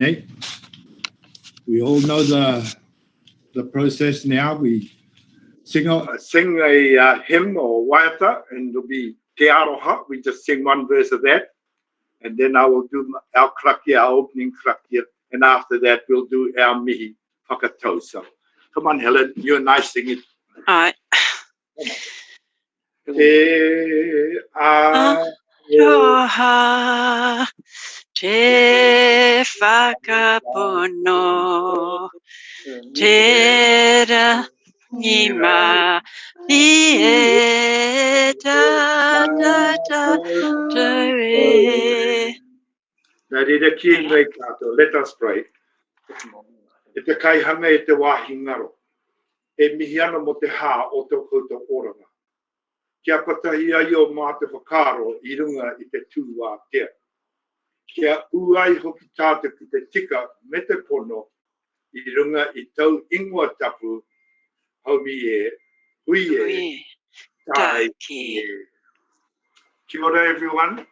Okay. We all know the process now. We sing a hymn or waiata, and it'll be Te Aroha. We just sing one verse of that, and then I will do our krakia, our opening krakia, and after that we'll do our mihi whakatau. So come on, Helen, you and I sing it. All right. Te Aroha, te whakapono, te rangima, e ta ta ta te. Let us pray. E te kaihanga e te wāhi ngaro. E mihi ana mo te hā o te koutou oranga. Kia kotahi ai o mā te whakaro I runga I te tū tea. Kia uai hoki tātou ki te tika me te pono I runga I tau ingoa tapu haumi e, hui e, tai e. Kia ora everyone.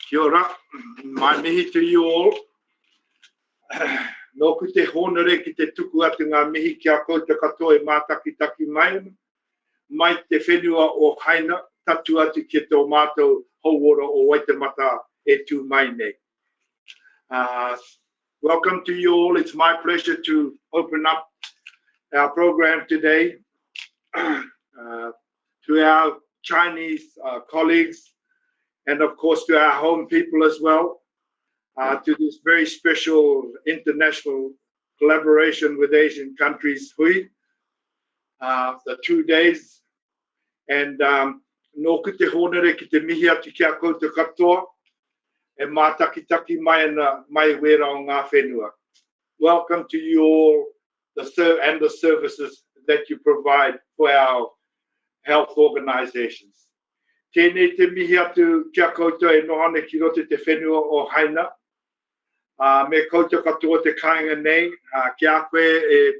Kia ora. My mihi to you all. No ku te honore ki te tuku atu ngā mihi kia koutou katoa e mātaki mai. Mai te whenua o haina, tatu atu ki tō mātou hauora o Waitemata e tū mai nei. Welcome to you all. It's my pleasure to open up our program today to our Chinese colleagues and of course to our home people as well, to this very special international collaboration with Asian countries, Hui, the 2 days. And no ku te honere ki te mihi atu kia koutou katoa e mātakitaki mai ana mai wera o ngā whenua. Welcome to you all and the services that you provide for our health organizations. Tēnei te mihi atu kia koutou e nohane ki rote te whenua o haina. Me koutou katoa te kāinga nei, kia koe e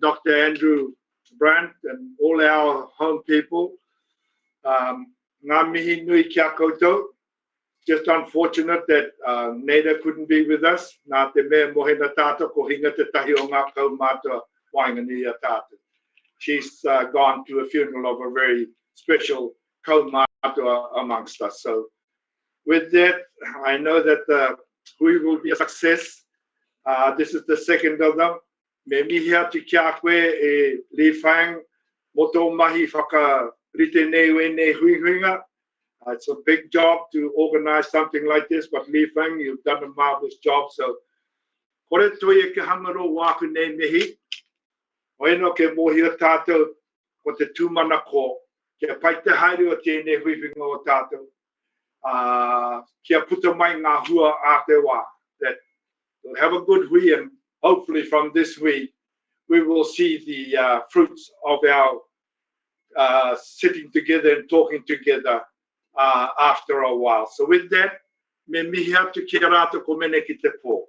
Dr. Andrew Brandt and all our home people. Ngā mihi nui kia koutou. Just unfortunate that Neda couldn't be with us. Nā te mea mohena tātou ko hinga te tahi o ngā kaumātua waingani a tātou. She's gone to a funeral of a very special kaumātua amongst us. So with that, I know that we will be a success. This is the second of them. Me mihi atu kia koe e Li Fang moto mahi whakarite nei wene hui huinga. It's a big job to organize something like this, but Li Fang, you've done a marvelous job. So, kore toi e ke hangaro wāku nei mihi. Oeno ke mohia tātou ko te tūmana ko. Kia pai te haere o tēnei hui huinga o tātou. Kia puta mai ngā hua a te wā. That we'll have a good hui, and hopefully from this week, we will see the fruits of our sitting together and talking together after a while. So with that, me mihi atu ki rātou ko mene ki te pō.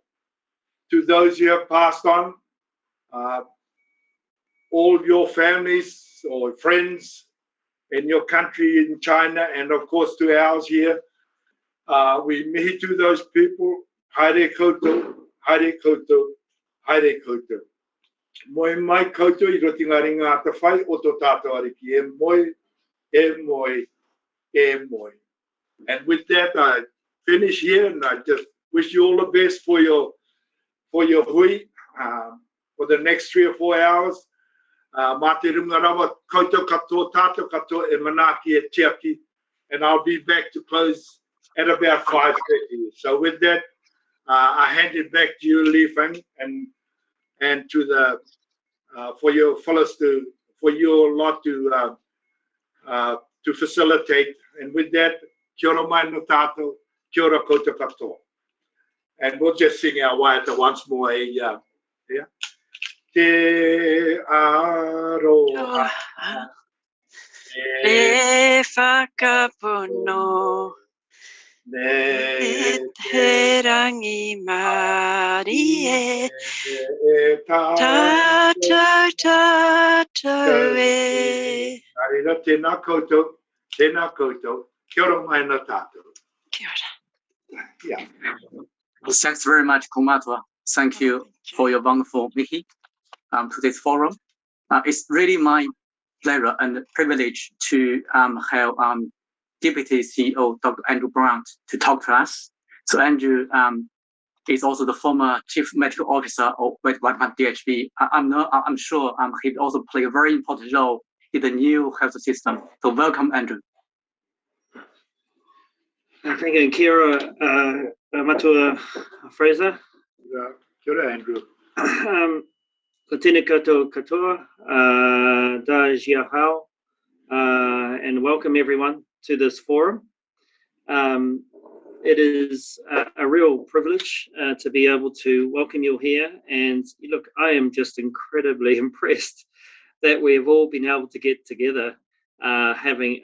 To those who have passed on, all your families or friends in your country in China, and of course to ours here, we mihi to those people. Haere koutou, haere koutou, haere koutou. Moi mai koutou I roti ngā ringa ata whai o tō tātou ariki. E moi, e moi, e moi. And with that, I finish here, and I just wish you all the best for your hui, for the next 3 or 4 hours. Mā te runga rawa, koutou katoa, tātou katoa, e manaki e tiaki, and I'll be back to close at about 5:30. So with that, I hand it back to you, Li Fang, and to the for your fellows for your lot to facilitate. And with that, kia ora mai no tātou, kia ora koutou katoa. And we'll just sing our waiata once more. Yeah. Te aroha, E whakapono, e te rangimari e tātou tātou e. Arira, tēnā koutou, kia ora mai no tātou. Kia ora. Yeah. Thanks very much, Kumatwa. Thank you for your wonderful meeting to this forum. It's really my pleasure and privilege to have Deputy CEO Dr. Andrew Brandt to talk to us. So Andrew is also the former Chief Medical Officer of DHB. I'm sure he also play a very important role in the new health system. So welcome, Andrew. Thank you, Kira Matua Fraser. Kia ora, Andrew. Latina Kato Katoa, Da Jia Hao, and welcome everyone to this forum. It is a real privilege to be able to welcome you here. And look, I am just incredibly impressed that we've all been able to get together, having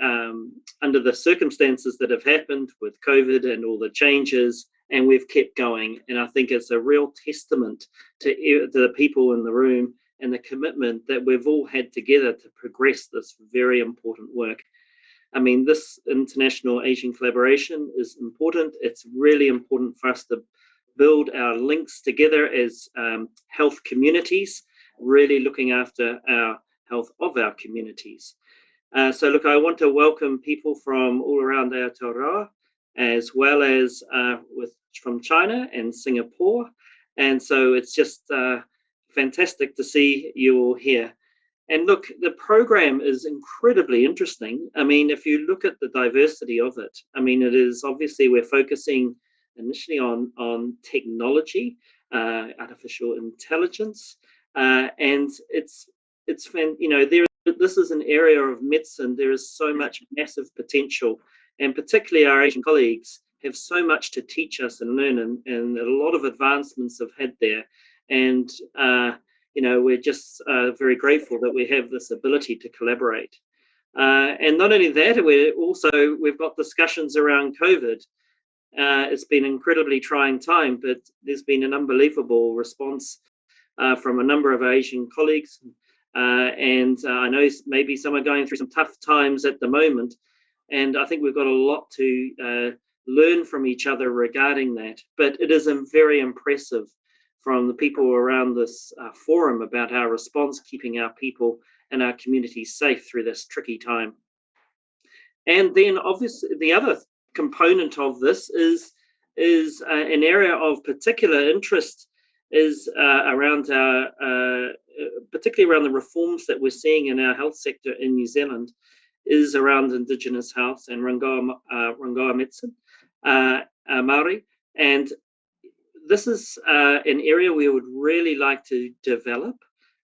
under the circumstances that have happened with COVID and all the changes, and we've kept going. And I think it's a real testament to the people in the room and the commitment that we've all had together to progress this very important work. I mean, this international Asian collaboration is important. It's really important for us to build our links together as health communities, really looking after our health of our communities. So look, I want to welcome people from all around Aotearoa, as well as from China and Singapore. And so it's just fantastic to see you all here. And look, the program is incredibly interesting. I mean, if you look at the diversity of it, I mean, it is obviously we're focusing initially on technology, artificial intelligence, and it's you know, this is an area of medicine. There is so much massive potential, and particularly our Asian colleagues have so much to teach us and learn, and a lot of advancements have had there. And you know, we're just very grateful that we have this ability to collaborate. And not only that, we've got discussions around COVID. It's been an incredibly trying time, but there's been an unbelievable response from a number of Asian colleagues. And I know maybe some are going through some tough times at the moment. And I think we've got a lot to learn from each other regarding that. But it is very impressive from the people around this forum about our response, keeping our people and our communities safe through this tricky time. And then obviously the other component of this is an area of particular interest is around our, particularly around the reforms that we're seeing in our health sector in New Zealand, is around Indigenous health and Rangoa medicine, Māori. And this is an area we would really like to develop,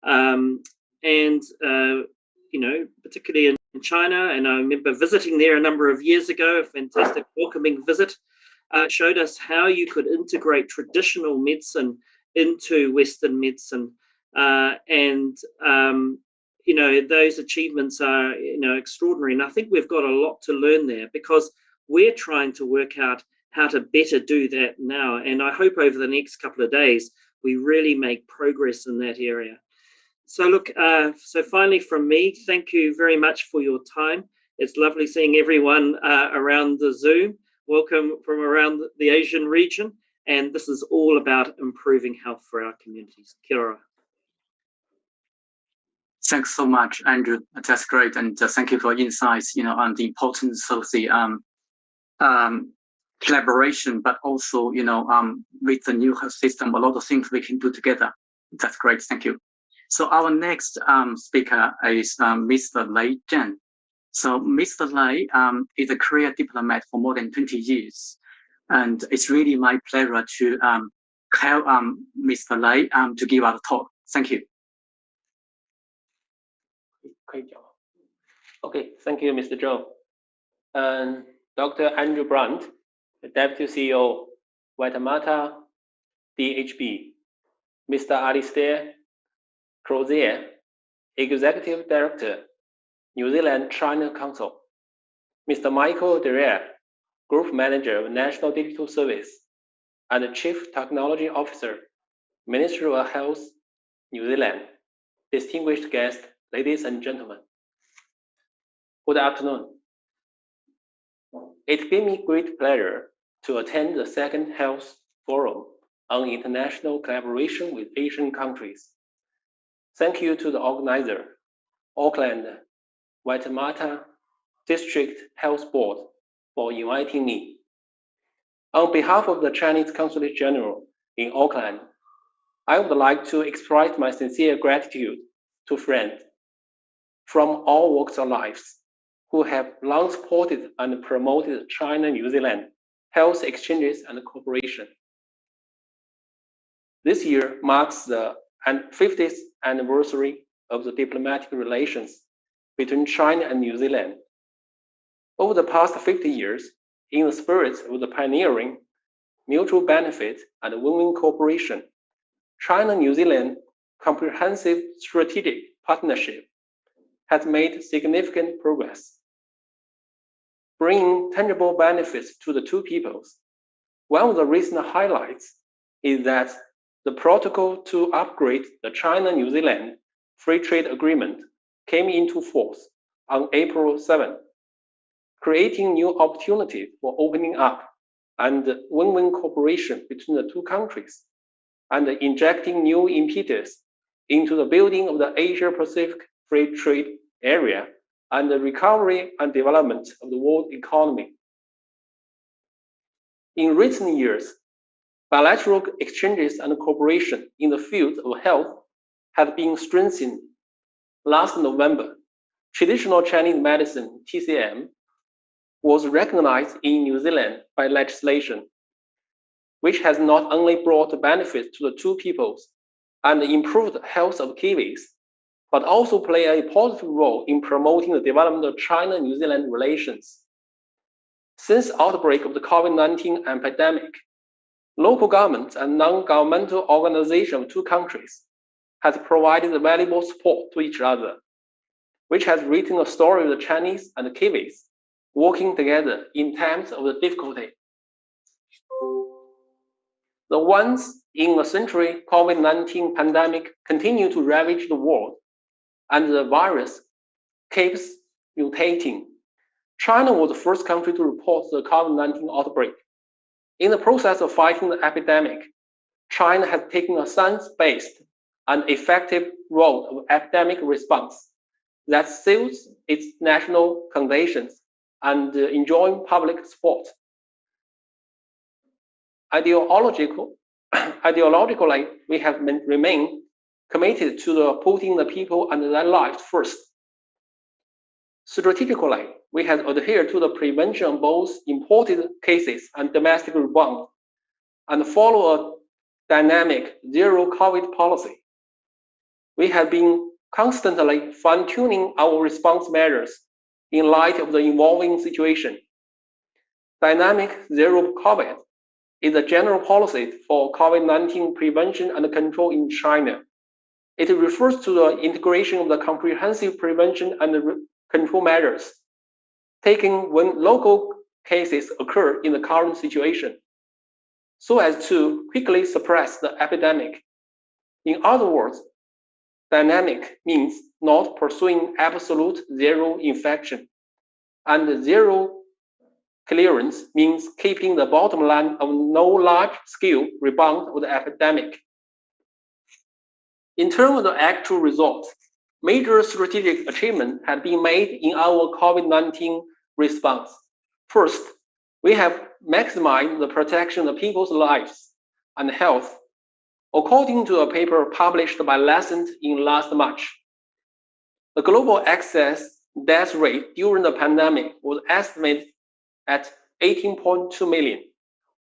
and you know, particularly in China. And I remember visiting there a number of years ago. A fantastic welcoming visit showed us how you could integrate traditional medicine into Western medicine, and you know, those achievements are, you know, extraordinary. And I think we've got a lot to learn there, because we're trying to work out how to better do that now. And I hope over the next couple of days, we really make progress in that area. So look, so finally from me, thank you very much for your time. It's lovely seeing everyone around the Zoom. Welcome from around the Asian region. And this is all about improving health for our communities. Kia ora. Thanks so much, Andrew. That's great. And thank you for insights, you know, on the importance of the collaboration, but also, you know, with the new health system, a lot of things we can do together. That's great. Thank you. So our next speaker is Mr. Lei Zhen. So Mr. Lei is a career diplomat for more than 20 years. And it's really my pleasure to have Mr. Lei to give our talk. Thank you. Okay, thank you, Mr. Zhou. Dr. Andrew Brandt, the Deputy CEO, Waitemata DHB, Mr. Alistair Crozier, Executive Director, New Zealand China Council, Mr. Michael Derriere, Group Manager of National Digital Service, and Chief Technology Officer, Ministry of Health, New Zealand, distinguished guests, ladies and gentlemen. Good afternoon. It gave me great pleasure to attend the second Health Forum on International Collaboration with Asian Countries. Thank you to the organizer, Auckland Waitemata District Health Board, for inviting me. On behalf of the Chinese Consulate General in Auckland, I would like to express my sincere gratitude to friends from all walks of life who have long supported and promoted China-New Zealand health exchanges and cooperation. This year marks the 50th anniversary of the diplomatic relations between China and New Zealand. Over the past 50 years, in the spirit of the pioneering, mutual benefit, and win-win cooperation, China-New Zealand comprehensive strategic partnership has made significant progress, bringing tangible benefits to the two peoples. One of the recent highlights is that the protocol to upgrade the China-New Zealand Free Trade Agreement came into force on April 7, creating new opportunities for opening up and win-win cooperation between the two countries, and injecting new impetus into the building of the Asia-Pacific Free Trade Area and the recovery and development of the world economy. In recent years, bilateral exchanges and cooperation in the field of health have been strengthened. Last November, traditional Chinese medicine, TCM, was recognized in New Zealand by legislation, which has not only brought benefits to the two peoples and improved the health of Kiwis, but also play a positive role in promoting the development of China-New Zealand relations. Since the outbreak of the COVID-19 epidemic, local governments and non-governmental organizations of two countries have provided valuable support to each other, which has written a story of the Chinese and the Kiwis working together in times of the difficulty. The once-in-a-century COVID-19 pandemic continues to ravage the world, and the virus keeps mutating. China was the first country to report the COVID-19 outbreak. In the process of fighting the epidemic, China has taken a science-based and effective role of epidemic response that suits its national conditions and enjoying public support. Ideologically, we have remained committed to putting the people and their lives first. Strategically, we have adhered to the prevention of both imported cases and domestic rebound, and follow a dynamic zero-COVID policy. We have been constantly fine-tuning our response measures in light of the evolving situation. Dynamic zero-COVID is a general policy for COVID-19 prevention and control in China. It refers to the integration of the comprehensive prevention and control measures taken when local cases occur in the current situation, so as to quickly suppress the epidemic. In other words, dynamic means not pursuing absolute zero infection, and zero clearance means keeping the bottom line of no large-scale rebound of the epidemic. In terms of the actual results, major strategic achievements have been made in our COVID-19 response. First, we have maximized the protection of people's lives and health. According to a paper published by Lancet in last March, the global excess death rate during the pandemic was estimated at 18.2 million,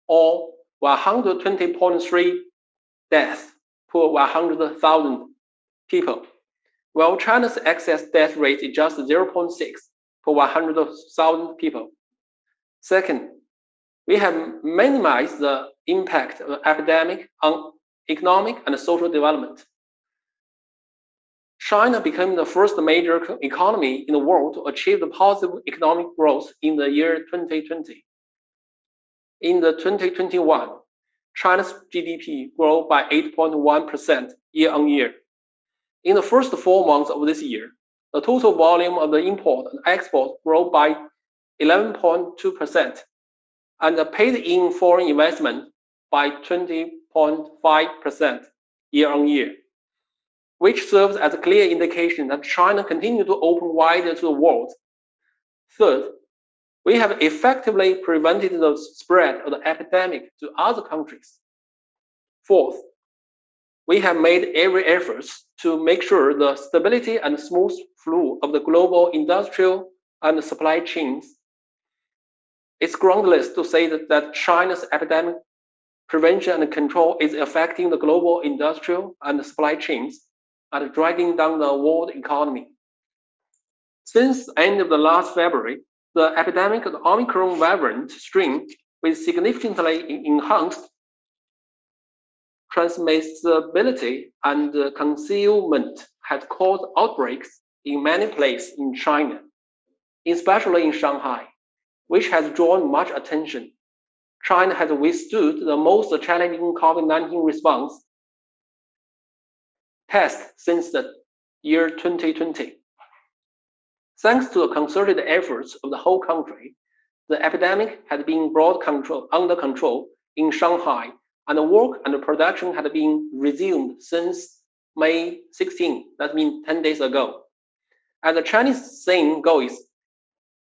or 120.3 deaths per 100,000 people, while China's excess death rate is just 0.6 per 100,000 people. Second, we have minimized the impact of the epidemic on economic and social development. China became the first major economy in the world to achieve the positive economic growth in the year 2020. In the 2021, China's GDP grew by 8.1% year-on-year. In the first 4 months of this year, the total volume of the import and export grew by 11.2%, and the paid-in foreign investment by 20.5% year-on-year, which serves as a clear indication that China continues to open wider to the world. Third, we have effectively prevented the spread of the epidemic to other countries. Fourth, we have made every effort to make sure the stability and smooth flow of the global industrial and supply chains. It's groundless to say that China's epidemic prevention and control is affecting the global industrial and supply chains and dragging down the world economy. Since the end of the last February, the epidemic of the Omicron variant strain with significantly enhanced transmissibility and concealment has caused outbreaks in many places in China, especially in Shanghai, which has drawn much attention. China has withstood the most challenging COVID-19 response test since the year 2020. Thanks to the concerted efforts of the whole country, the epidemic had been brought under control in Shanghai, and the work and the production had been resumed since May 16, that means 10 days ago. As the Chinese saying goes,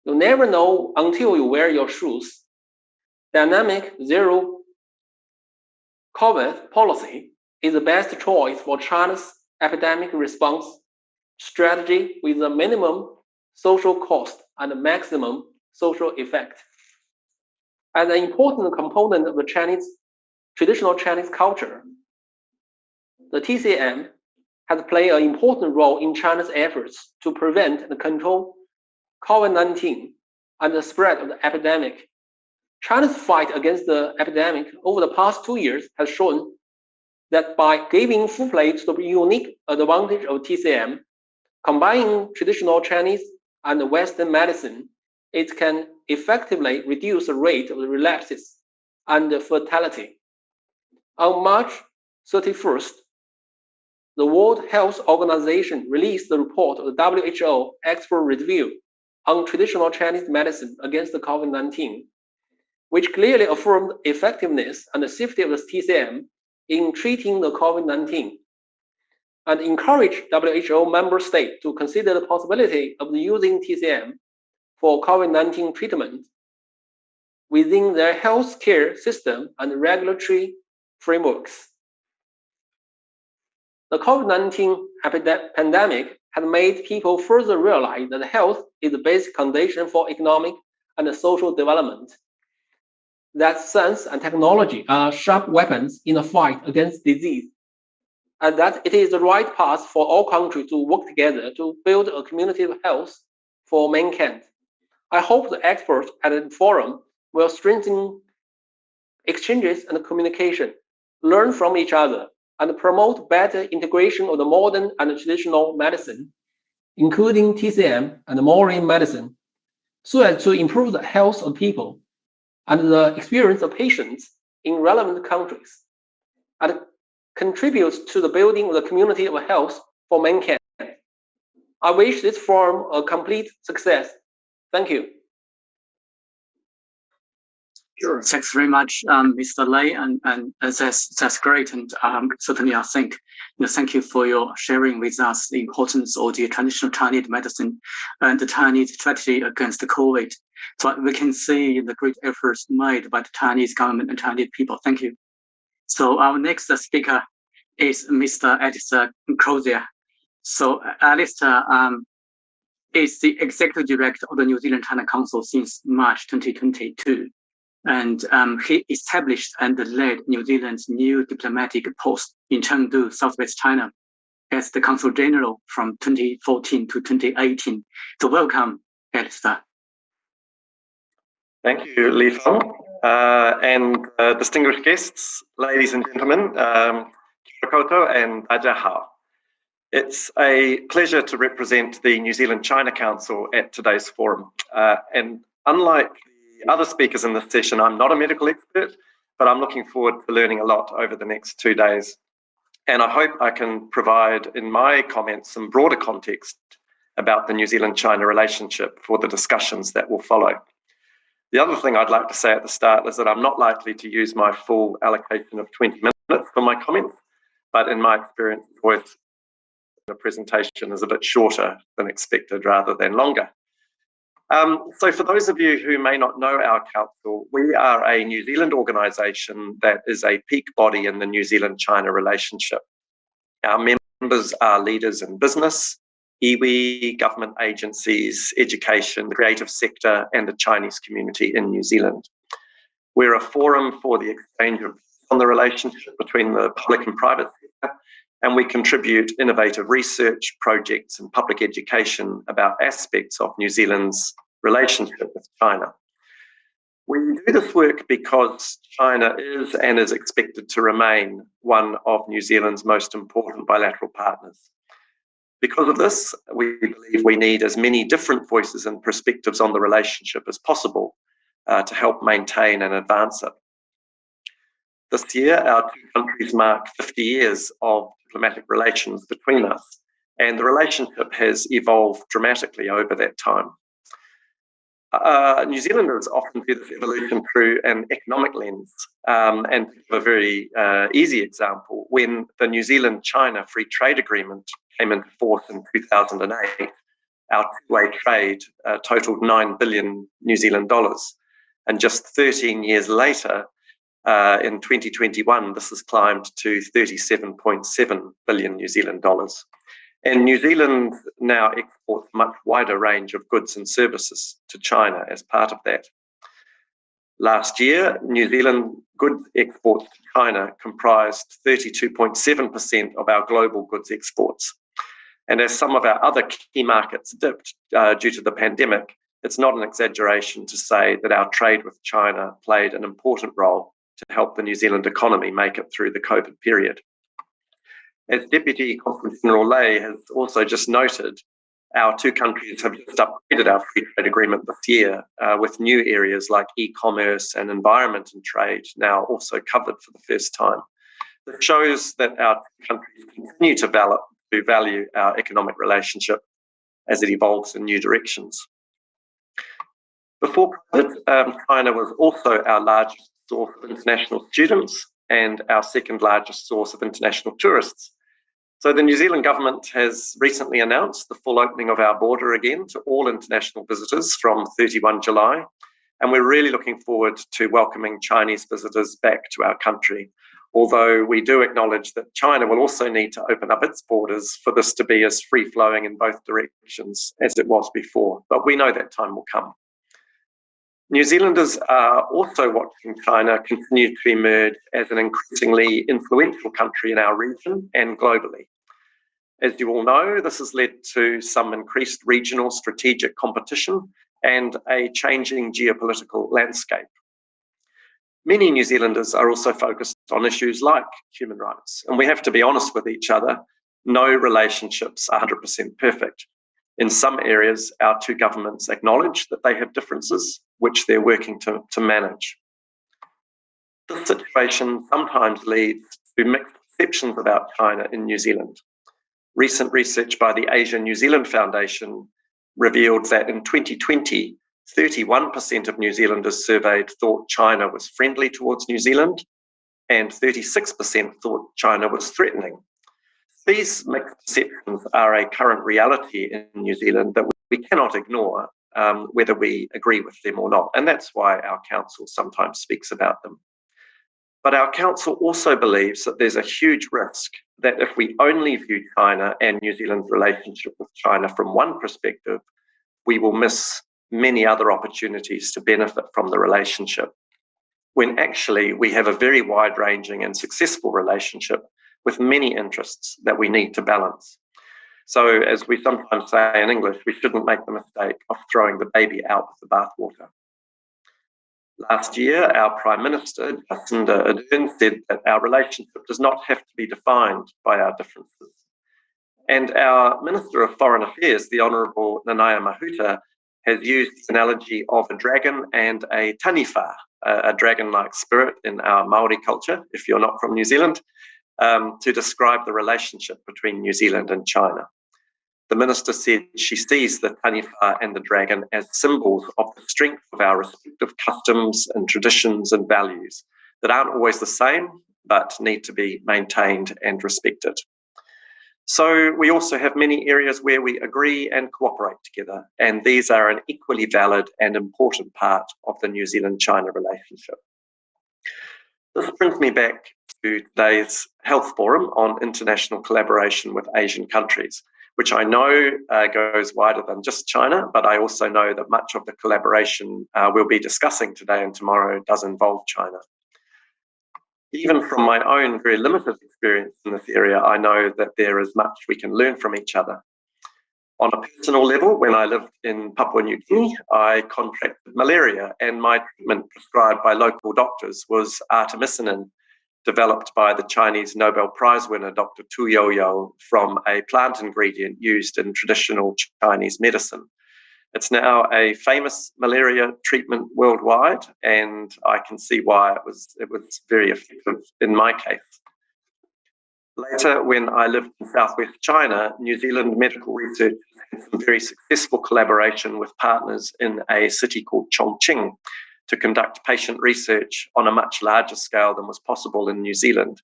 you never know until you wear your shoes. Dynamic zero COVID policy is the best choice for China's epidemic response strategy with a minimum social cost and a maximum social effect. As an important component of the traditional Chinese culture, the TCM has played an important role in China's efforts to prevent and control COVID-19 and the spread of the epidemic. China's fight against the epidemic over the past 2 years has shown that by giving full play to the unique advantage of TCM, combining traditional Chinese and Western medicine, it can effectively reduce the rate of relapses and fatality. On March 31st, the World Health Organization released the report of the WHO expert review on traditional Chinese medicine against the COVID-19, which clearly affirmed the effectiveness and the safety of the TCM in treating the COVID-19, and encouraged WHO member states to consider the possibility of using TCM for COVID-19 treatment within their healthcare system and regulatory frameworks. The COVID-19 pandemic has made people further realize that health is the basic condition for economic and social development, that science and technology are sharp weapons in the fight against disease, and that it is the right path for all countries to work together to build a community of health for mankind. I hope the experts at the forum will strengthen exchanges and communication, learn from each other, and promote better integration of the modern and traditional medicine, including TCM and modern medicine, so as to improve the health of people and the experience of patients in relevant countries, and contributes to the building of the community of health for mankind. I wish this forum a complete success. Thank you. Sure. Thanks very much, Mr. Lei, and that's great. And certainly, I think, thank you for your sharing with us the importance of the traditional Chinese medicine and the Chinese strategy against the COVID. So we can see the great efforts made by the Chinese government and Chinese people. Thank you. So our next speaker is Mr. Alistair Crozier. So Alistair is the executive director of the New Zealand China Council since March 2022. And he established and led New Zealand's new diplomatic post in Chengdu, Southwest China, as the Consul General from 2014 to 2018. So welcome, Alistair. Thank you, Li Feng, and distinguished guests, ladies and gentlemen, kia koto and ajahao. It's a pleasure to represent the New Zealand China Council at today's forum. And unlike the other speakers in this session, I'm not a medical expert, but I'm looking forward to learning a lot over the next 2 days. And I hope I can provide in my comments some broader context about the New Zealand-China relationship for the discussions that will follow. The other thing I'd like to say at the start is that I'm not likely to use my full allocation of 20 minutes for my comments, but in my experience, always the presentation is a bit shorter than expected rather than longer. So for those of you who may not know our council, we are a New Zealand organisation that is a peak body in the New Zealand-China relationship. Our members are leaders in business, iwi, government agencies, education, the creative sector, and the Chinese community in New Zealand. We're a forum for the exchange of on the relationship between the public and private sector, and we contribute innovative research, projects, and public education about aspects of New Zealand's relationship with China. We do this work because China is and is expected to remain one of New Zealand's most important bilateral partners. Because of this, we believe we need as many different voices and perspectives on the relationship as possible to help maintain and advance it. This year, our two countries mark 50 years of diplomatic relations between us, and the relationship has evolved dramatically over that time. New Zealanders often view this evolution through an economic lens, and a very easy example, when the New Zealand-China Free Trade Agreement came into force in 2008, our two-way trade totaled 9 billion New Zealand dollars, and just 13 years later, in 2021, this has climbed to 37.7 billion New Zealand dollars. And New Zealand now exports a much wider range of goods and services to China as part of that. Last year, New Zealand goods exports to China comprised 32.7% of our global goods exports. And as some of our other key markets dipped due to the pandemic, it's not an exaggeration to say that our trade with China played an important role to help the New Zealand economy make it through the COVID period. As Deputy Consul General Lay has also just noted, our two countries have just upgraded our free trade agreement this year with new areas like e-commerce and environment and trade now also covered for the first time. This shows that our two countries continue to value our economic relationship as it evolves in new directions. Before COVID, China was also our largest source of international students and our second largest source of international tourists. So the New Zealand government has recently announced the full opening of our border again to all international visitors from 31 July. And we're really looking forward to welcoming Chinese visitors back to our country. Although we do acknowledge that China will also need to open up its borders for this to be as free-flowing in both directions as it was before. But we know that time will come. New Zealanders are also watching China continue to emerge as an increasingly influential country in our region and globally. As you all know, this has led to some increased regional strategic competition and a changing geopolitical landscape. Many New Zealanders are also focused on issues like human rights, and we have to be honest with each other. No relationships are 100% perfect. In some areas, our two governments acknowledge that they have differences, which they're working to manage. This situation sometimes leads to mixed perceptions about China in New Zealand. Recent research by the Asia-New Zealand Foundation revealed that in 2020, 31% of New Zealanders surveyed thought China was friendly towards New Zealand, and 36% thought China was threatening. These mixed perceptions are a current reality in New Zealand that we cannot ignore, whether we agree with them or not. And that's why our council sometimes speaks about them. But our council also believes that there's a huge risk that if we only view China and New Zealand's relationship with China from one perspective, we will miss many other opportunities to benefit from the relationship, when actually we have a very wide-ranging and successful relationship with many interests that we need to balance. So as we sometimes say in English, we shouldn't make the mistake of throwing the baby out with the bathwater. Last year, our Prime Minister, Jacinda Ardern, said that our relationship does not have to be defined by our differences. And our Minister of Foreign Affairs, the Honourable Nanaia Mahuta, has used the analogy of a dragon and a taniwha, a dragon-like spirit in our Māori culture, if you're not from New Zealand, to describe the relationship between New Zealand and China. The minister said she sees the taniwha and the dragon as symbols of the strength of our respective customs and traditions and values that aren't always the same, but need to be maintained and respected. So we also have many areas where we agree and cooperate together, and these are an equally valid and important part of the New Zealand-China relationship. This brings me back to today's Health Forum on international collaboration with Asian countries, which I know goes wider than just China, but I also know that much of the collaboration we'll be discussing today and tomorrow does involve China. Even from my own very limited experience in this area, I know that there is much we can learn from each other. On a personal level, when I lived in Papua New Guinea, I contracted malaria, and my treatment prescribed by local doctors was artemisinin, developed by the Chinese Nobel Prize winner Dr. Tu Youyou from a plant ingredient used in traditional Chinese medicine. It's now a famous malaria treatment worldwide, and I can see why it was very effective in my case. Later, when I lived in southwest China, New Zealand medical research had some very successful collaboration with partners in a city called Chongqing to conduct patient research on a much larger scale than was possible in New Zealand.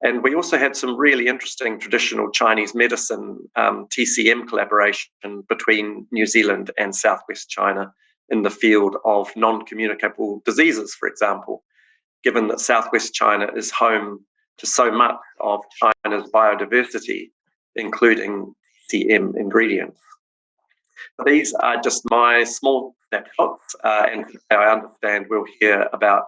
And we also had some really interesting traditional Chinese medicine TCM collaboration between New Zealand and southwest China in the field of non-communicable diseases, for example, given that southwest China is home to so much of China's biodiversity, including TCM ingredients. These are just my small snapshots, and today I understand we'll hear about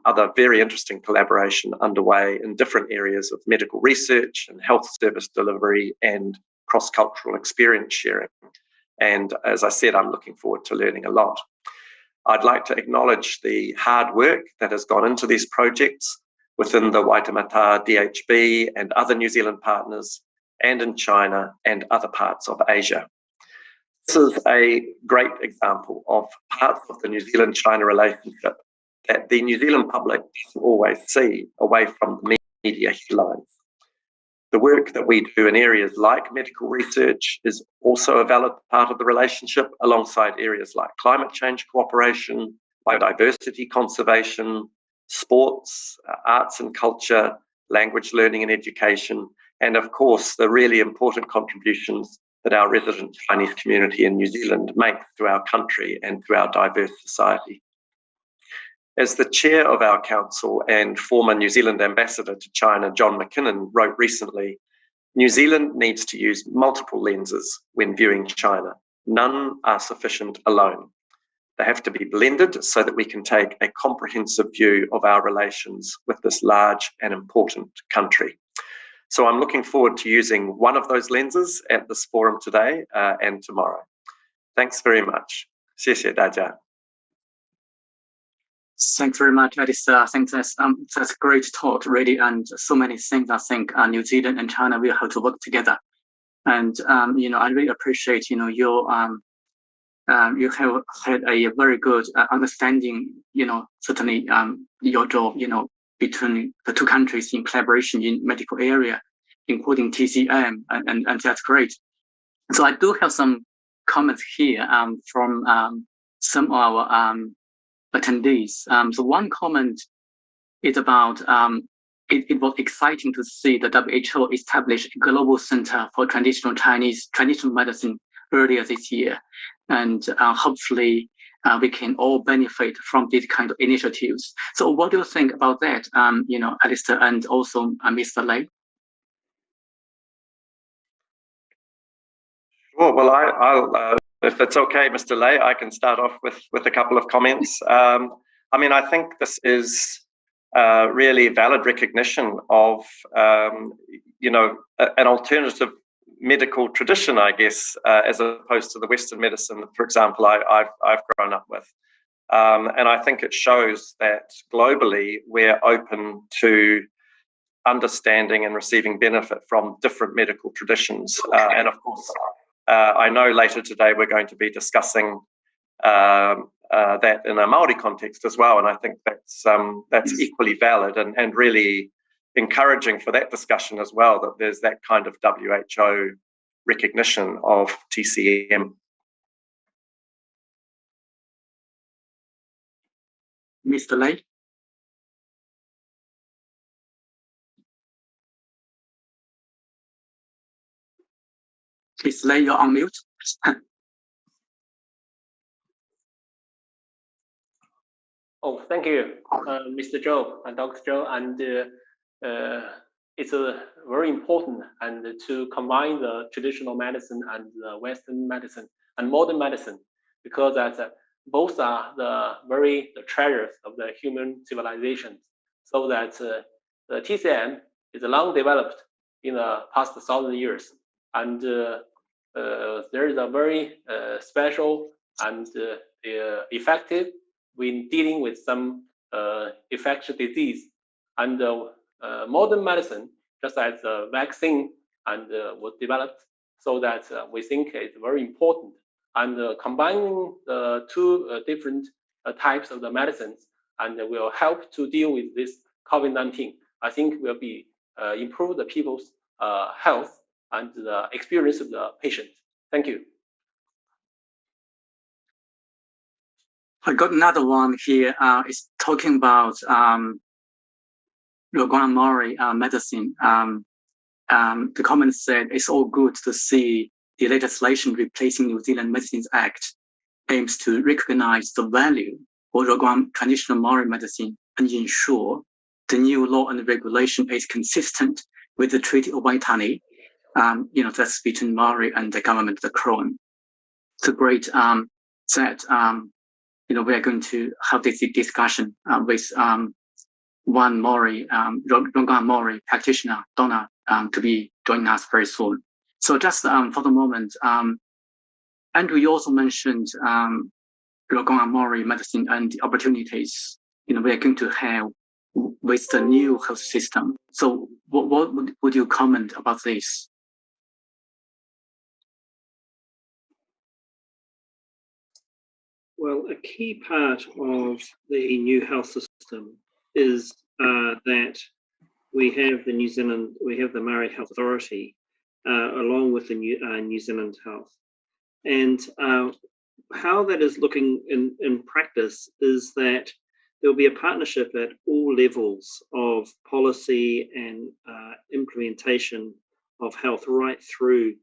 other very interesting collaboration underway in different areas of medical research and health service delivery and cross-cultural experience sharing. And as I said, I'm looking forward to learning a lot. I'd like to acknowledge the hard work that has gone into these projects within the Waitemata DHB and other New Zealand partners, and in China and other parts of Asia. This is a great example of parts of the New Zealand-China relationship that the New Zealand public doesn't always see away from the media headlines. The work that we do in areas like medical research is also a valid part of the relationship, alongside areas like climate change cooperation, biodiversity conservation, sports, arts and culture, language learning and education, and of course the really important contributions that our resident Chinese community in New Zealand makes to our country and to our diverse society. As the chair of our council and former New Zealand ambassador to China, John McKinnon, wrote recently, New Zealand needs to use multiple lenses when viewing China. None are sufficient alone. They have to be blended so that we can take a comprehensive view of our relations with this large and important country. So I'm looking forward to using one of those lenses at this forum today and tomorrow. Thanks very much. 谢谢大家. Thanks very much, Alistair. I think that's a great talk, really, and so many things. I think New Zealand and China will have to work together. And I really appreciate you have had a very good understanding. Certainly your job, between the two countries in collaboration in medical area, including TCM, and that's great. So I do have some comments here from some of our attendees. So one comment is about it was exciting to see the WHO establish a global center for traditional medicine earlier this year, and hopefully we can all benefit from these kind of initiatives. So what do you think about that, Alistair, and also Mr. Lei? Sure. Well, I'll if it's okay, Mr. Lei, I can start off with a couple of comments. I think this is really valid recognition of an alternative medical tradition, I guess, as opposed to the Western medicine, for example, I've grown up with. And I think it shows that globally we're open to understanding and receiving benefit from different medical traditions. And of course, I know later today we're going to be discussing that in a Māori context as well, and I think that's equally valid and really encouraging for that discussion as well, that there's that kind of WHO recognition of TCM. Mr. Lei? Mr. Lei, you're on mute. Oh, thank you, Mr. Zhou and Dr. Zhou. And it's very important and to combine the traditional medicine and the Western medicine and modern medicine, because both are the treasures of the human civilization. So that the TCM is long developed in the past 1,000 years, and there is a very special and effective when dealing with some infectious disease. And modern medicine, just as the vaccine and was developed, so that we think it's very important. And combining the two different types of the medicines and will help to deal with this COVID-19, I think will be improve the people's health and the experience of the patient. Thank you. I got another one here. It's talking about Mori medicine. The comment said it's all good to see the legislation replacing New Zealand Medicines Act aims to recognize the value of traditional Maori medicine and ensure the new law and regulation is consistent with the Treaty of Waitangi. That's between Maori and the government of the Crown. It's a great that we are going to have this discussion with one Maori, Rongan Maori practitioner, Donna, to be joining us very soon. So just for the moment, Andrew, you also mentioned Rongan Maori medicine and the opportunities we are going to have with the new health system. So what would you comment about this? Well, a key part of the new health system is that we have the Maori Health Authority, along with the New Zealand Health. And how that is looking in practice is that there'll be a partnership at all levels of policy and implementation of health right through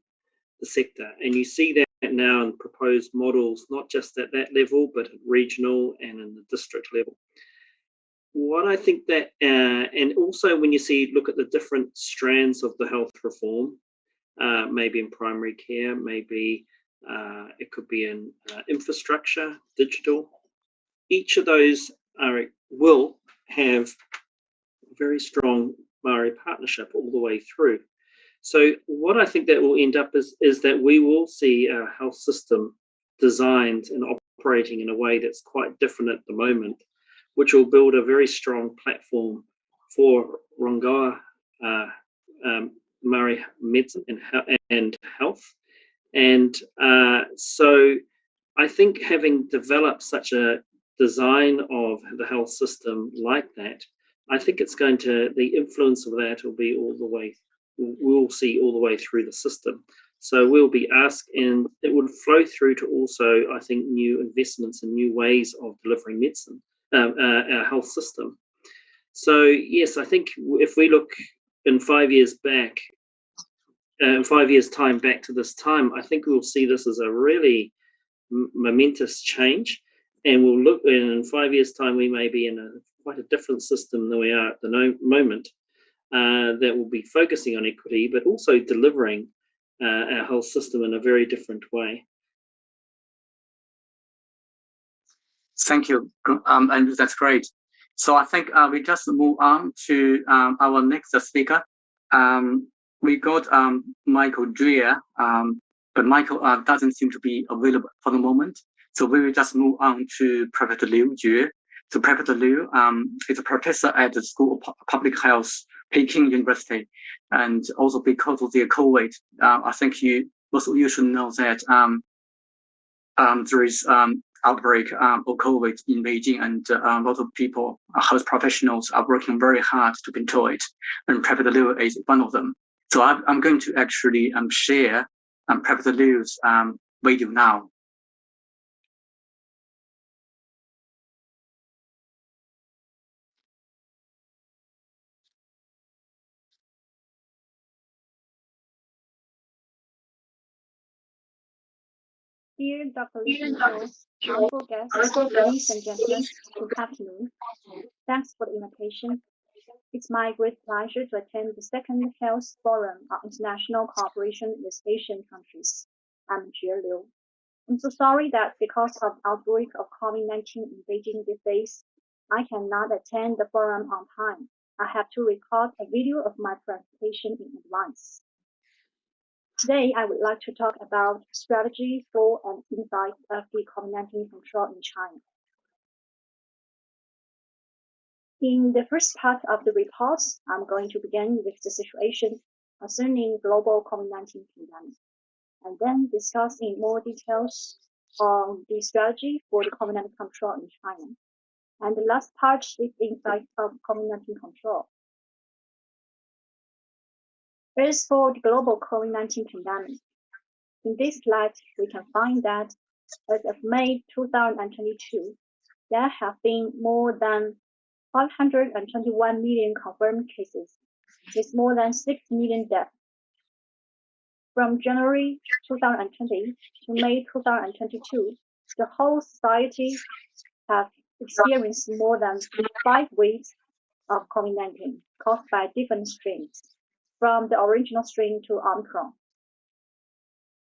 the sector. And you see that now in proposed models, not just at that level, but at regional and in the district level. What I think that, and also when you look at the different strands of the health reform, maybe in primary care, maybe it could be in infrastructure, digital. Each of those will have a very strong Maori partnership all the way through. So what I think that will end up is that we will see our health system designed and operating in a way that's quite different at the moment, which will build a very strong platform for Rongoa Maori medicine and health. And so I think having developed such a design of the health system like that, I think it's going to, the influence of that will be all the way, we'll see all the way through the system. So we'll be asked, and it would flow through to also, I think, new investments and new ways of delivering medicine, our health system. So yes, I think if we look in 5 years back, 5 years time back to this time, I think we'll see this as a really momentous change. And we'll look, in 5 years time, we may be in quite a different system than we are at the moment, that will be focusing on equity, but also delivering our health system in a very different way. Thank you, Andrew, that's great. So I think we just move on to our next speaker. We got Michael Dreer, but Michael doesn't seem to be available for the moment. So we will just move on to Professor Liu Jue. So Professor Liu is a professor at the School of Public Health, Peking University. And also because of the COVID, I think you should know that there is outbreak of COVID in Beijing, and a lot of people, health professionals, are working very hard to control it. And Professor Liu is one of them. So I'm going to actually share private news video now. Dear Dr. honorable guests, ladies and gentlemen, good afternoon. Thanks for the invitation. It's my great pleasure to attend the second Health Forum on International Cooperation with Asian Countries. I'm Jie Liu. I'm so sorry that because of outbreak of COVID-19 in Beijing these days, I cannot attend the forum on time. I have to record a video of my presentation in advance. Today, I would like to talk about strategy for and insights of the COVID-19 control in China. In the first part of the report, I'm going to begin with the situation concerning global COVID-19 pandemic, and then discuss in more details on the strategy for the COVID-19 control in China. And the last part is the insights of COVID-19 control. As for the global COVID-19 pandemic, in this slide, we can find that as of May 2022, there have been more than 521 million confirmed cases, with more than 6 million deaths. From January 2020 to May 2022, the whole society has experienced more than 5 waves of COVID-19 caused by different strains, from the original strain to Omicron.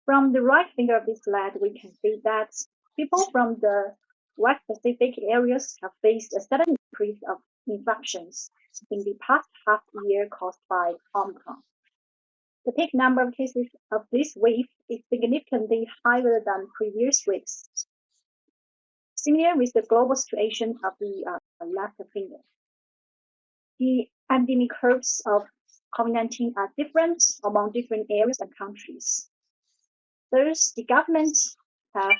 From the right finger of this slide, we can see that people from the West Pacific areas have faced a sudden increase of infections in the past half year caused by Omicron. The peak number of cases of this wave is significantly higher than previous waves. Similar with the global situation of the left finger. The endemic curves of COVID-19 are different among different areas and countries. Thus, the governments have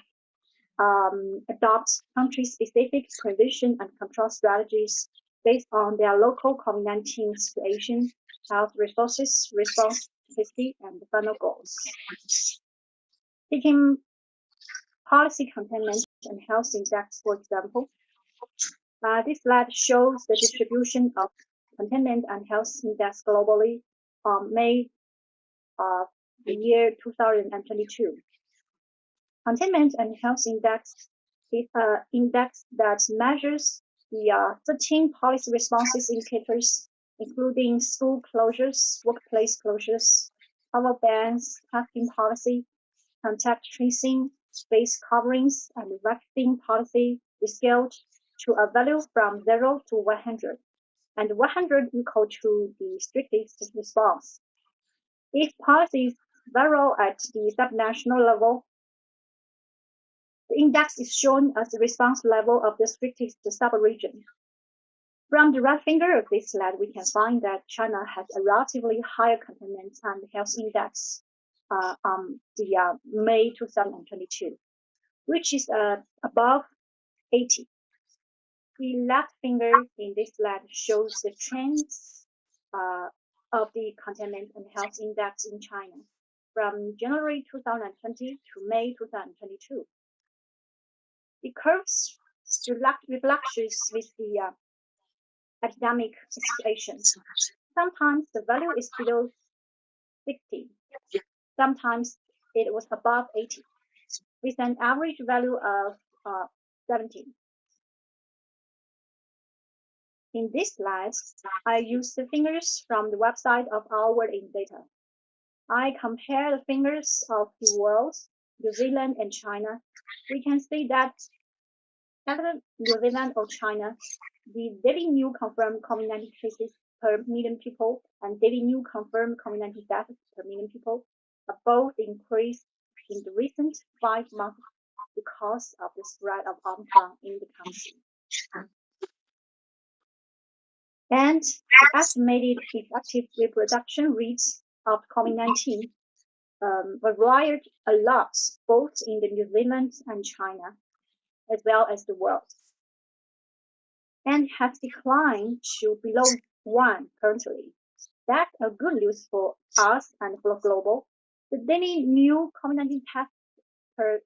adopt country-specific prevention and control strategies based on their local COVID-19 situation, health resources, response capacity, and the final goals. Taking policy containment and health index, for example, this slide shows the distribution of containment and health index globally on May of the year 2022. Containment and health index is an index that measures the 13 policy responses indicators, including school closures, workplace closures, travel bans, testing policy, contact tracing, face coverings, and vaccine policy is scaled to a value from 0 to 100, and 100 equal to the strictest response. If policies vary at the subnational level, the index is shown as the response level of the strictest sub-region. From the right finger of this slide, we can find that China has a relatively higher containment and health index on the May 2022, which is above 80. The left finger in this slide shows the trends of the containment and health index in China from January 2020 to May 2022. The curves reflections with the epidemic situation. Sometimes the value is below 60. Sometimes it was above 80, with an average value of 70. In this slide, I use the figures from the website of Our World in Data. I compare the figures of the world, New Zealand and China. We can see that after New Zealand or China, the daily new confirmed COVID-19 cases per million people and daily new confirmed COVID-19 deaths per million people are both increased in the recent 5 months because of the spread of Omicron in the country. And the estimated effective reproduction rates of COVID-19 varied a lot, both in the New Zealand and China, as well as the world, and has declined to below 1 currently. That's a good news for us and for global, The daily new COVID-19 tests per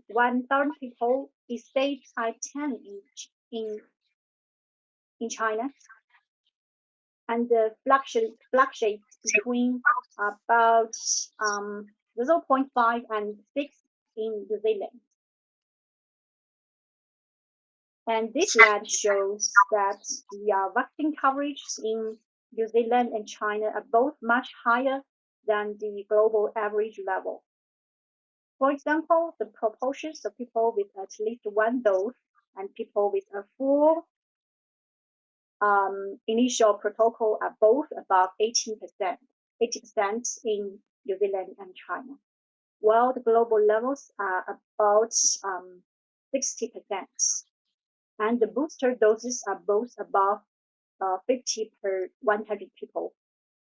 1,000 people is stage type 10 in China, and fluctuates between about 0.5 and 6 in New Zealand. And this slide shows that the vaccine coverage in New Zealand and China are both much higher than the global average level. For example, the proportions of people with at least one dose and people with a full initial protocol are both above 80% in New Zealand and China, while the global levels are about 60%. And the booster doses are both above 50 per 100 people,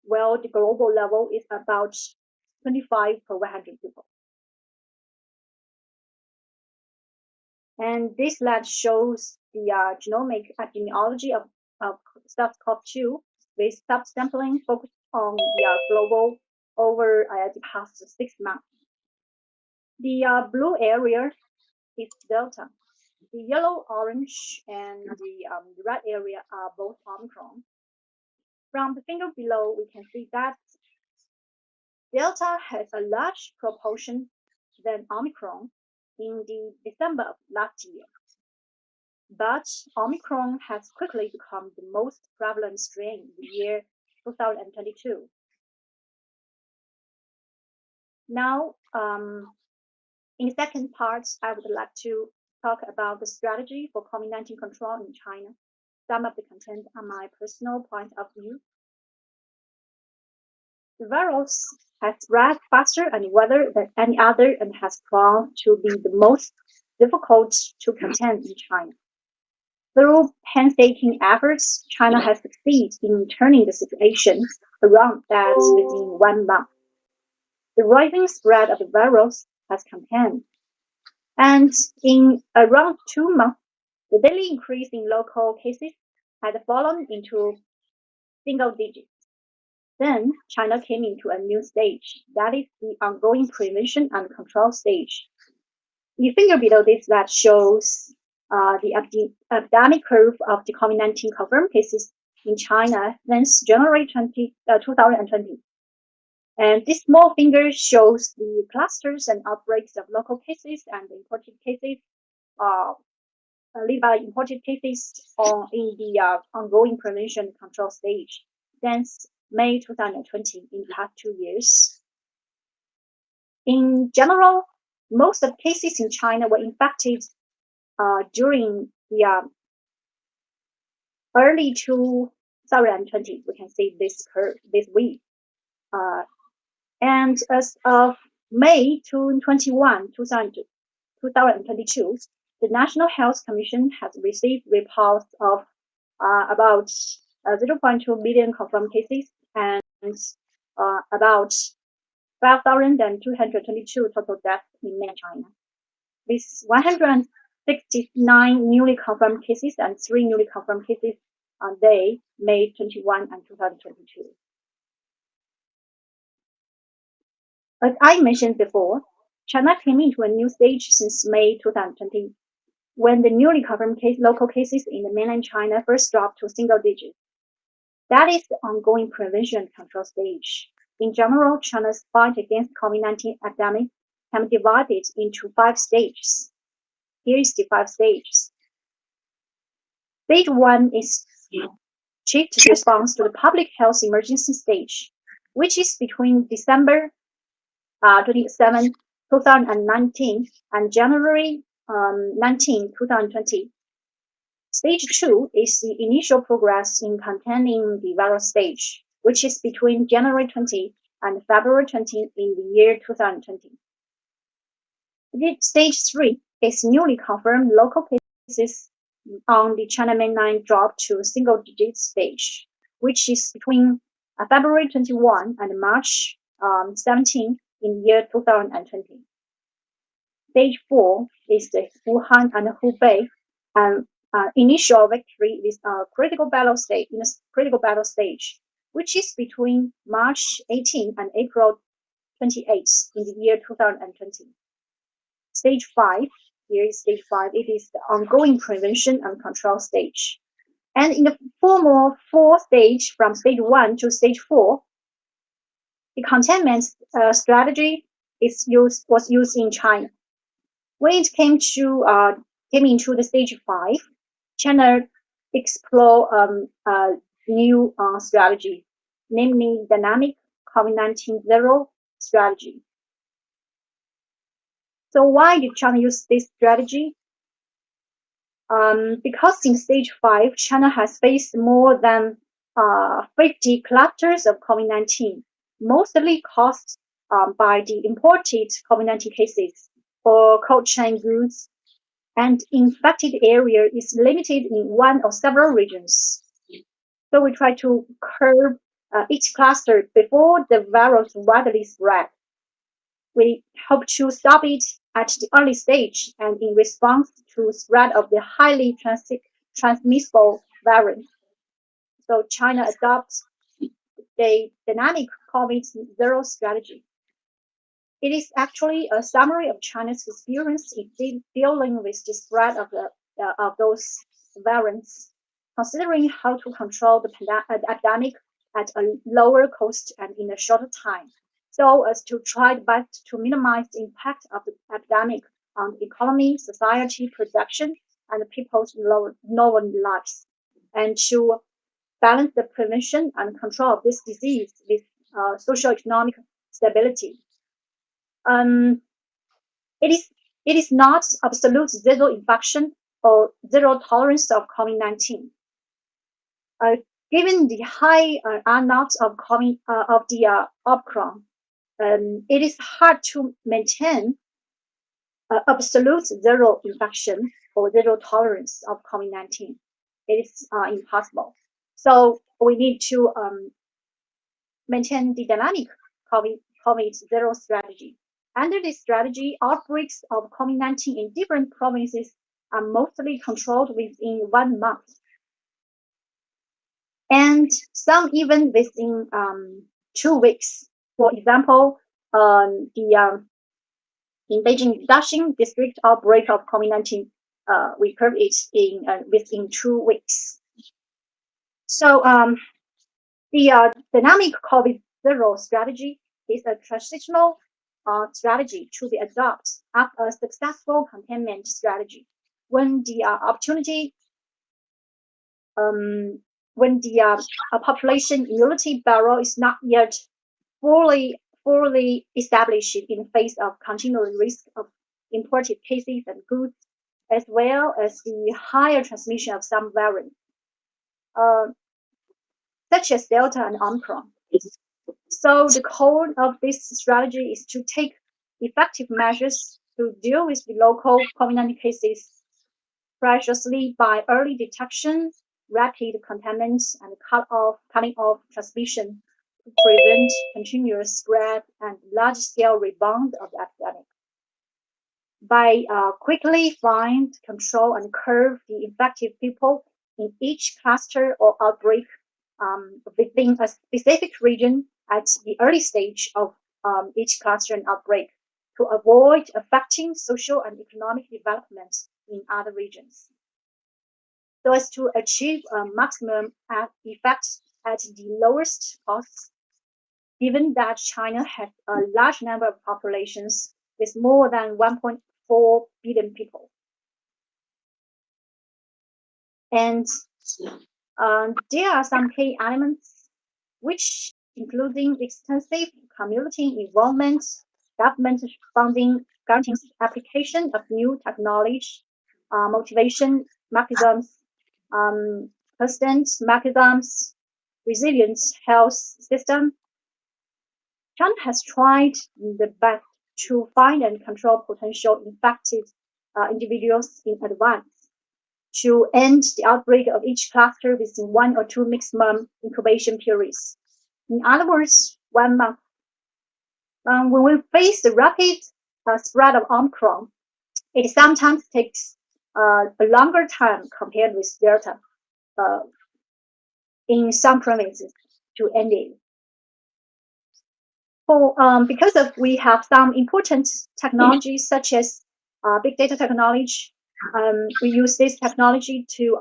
while the global level is about 25 per 100 people. And this slide shows the genomic epidemiology of SARS-CoV-2 with subsampling focused on the global over the past 6 months. The blue area is Delta. The yellow, orange, and the red area are both Omicron. From the figure below, we can see that Delta has a large proportion than Omicron in the December of last year. But Omicron has quickly become the most prevalent strain in the year 2022. Now, in the second part, I would like to talk about the strategy for COVID-19 control in China. Some of the content are my personal point of view. The virus has spread faster and wider than any other and has proven to be the most difficult to contain in China. Through painstaking efforts, China has succeeded in turning the situation around that within 1 month. The rising spread of the virus has contained, and in around 2 months, the daily increase in local cases had fallen into single digits. Then China came into a new stage, that is the ongoing prevention and control stage. The figure below this slide shows the epidemic curve of the COVID-19 confirmed cases in China since January 2020. And this small finger shows the clusters and outbreaks of local cases and imported cases, lead by imported cases in the ongoing prevention and control stage since May 2020 in the past 2 years. In general, most of cases in China were infected during the early 2020. We can see this curve, this week. And as of May 21, 2022, the National Health Commission has received reports of about 0.2 million confirmed cases and about 5,222 total deaths in mainland China, with 169 newly confirmed cases and 3 newly confirmed cases on day May 21 and 2022. As I mentioned before, China came into a new stage since May 2020, when the newly confirmed local cases in the mainland China first dropped to single digits. That is the ongoing prevention and control stage. In general, China's fight against COVID-19 epidemic can be divided into 5 stages. Here is the 5 stages. Stage 1 is chief response to the public health emergency stage, which is between December 27, 2019 and January 19, 2020. Stage 2 is the initial progress in containing the viral stage, which is between January 20 and February 20 in the year 2020. Stage 3 is newly confirmed local cases on the China mainland drop to single-digit stage, which is between February 21 and March 17 in the year 2020. Stage 4 is the Wuhan and Hubei initial victory with a critical battle stage, which is between March 18 and April 28 in the year 2020. Stage 5, here is stage 5, it is the ongoing prevention and control stage. And in the four stage, from stage 1 to stage 4, the containment strategy was used in China. When it came into the stage 5, China explored a new strategy, namely dynamic COVID-19 zero strategy. So why did China use this strategy? Because in stage 5, China has faced more than 50 clusters of COVID-19, mostly caused by the imported COVID-19 cases or cold chain goods, and infected area is limited in one or several regions. So we try to curb each cluster before the virus widely spread. We hope to stop it at the early stage and in response to spread of the highly transmissible variant. So China adopts the dynamic COVID-0 strategy. It is actually a summary of China's experience in dealing with the spread of those variants, considering how to control the epidemic at a lower cost and in a shorter time, so as to try best to minimize the impact of the epidemic on the economy, society, production, and people's normal lives, and to balance the prevention and control of this disease with socio-economic stability. It is not absolute zero infection or zero tolerance of COVID-19. Given the high R0 of the Omicron, it is hard to maintain absolute zero infection or zero tolerance of COVID-19. It is impossible. So we need to maintain the dynamic COVID-0 strategy. Under this strategy, outbreaks of COVID-19 in different provinces are mostly controlled within 1 month, and some even within 2 weeks. For example, in Beijing Daxing district outbreak of COVID-19, we curbed it within 2 weeks. So the dynamic COVID-0 strategy is a transitional strategy to be adopted after a successful containment strategy. When the population immunity barrier is not yet fully established in face of continual risk of imported cases and goods, as well as the higher transmission of some variants, such as Delta and Omicron. So the core of this strategy is to take effective measures to deal with the local COVID-19 cases preciously by early detection, rapid containment, and cutting off transmission to prevent continuous spread and large-scale rebound of the epidemic. By quickly find, control, and curb the infected people in each cluster or outbreak within a specific region at the early stage of each cluster and outbreak to avoid affecting social and economic development in other regions, so as to achieve a maximum effect at the lowest cost, given that China has a large number of populations with more than 1.4 billion people. And there are some key elements which including extensive community involvement, government funding, guaranteeing application of new technology, motivation mechanisms, persistent mechanisms, resilient health system. China has tried the best to find and control potential infected individuals in advance, to end the outbreak of each cluster within 1 or 2 maximum incubation periods. In other words, 1 month. When we face the rapid spread of Omicron, it sometimes takes a longer time compared with Delta in some provinces to end it. Because we have some important technologies such as big data technology, we use this technology to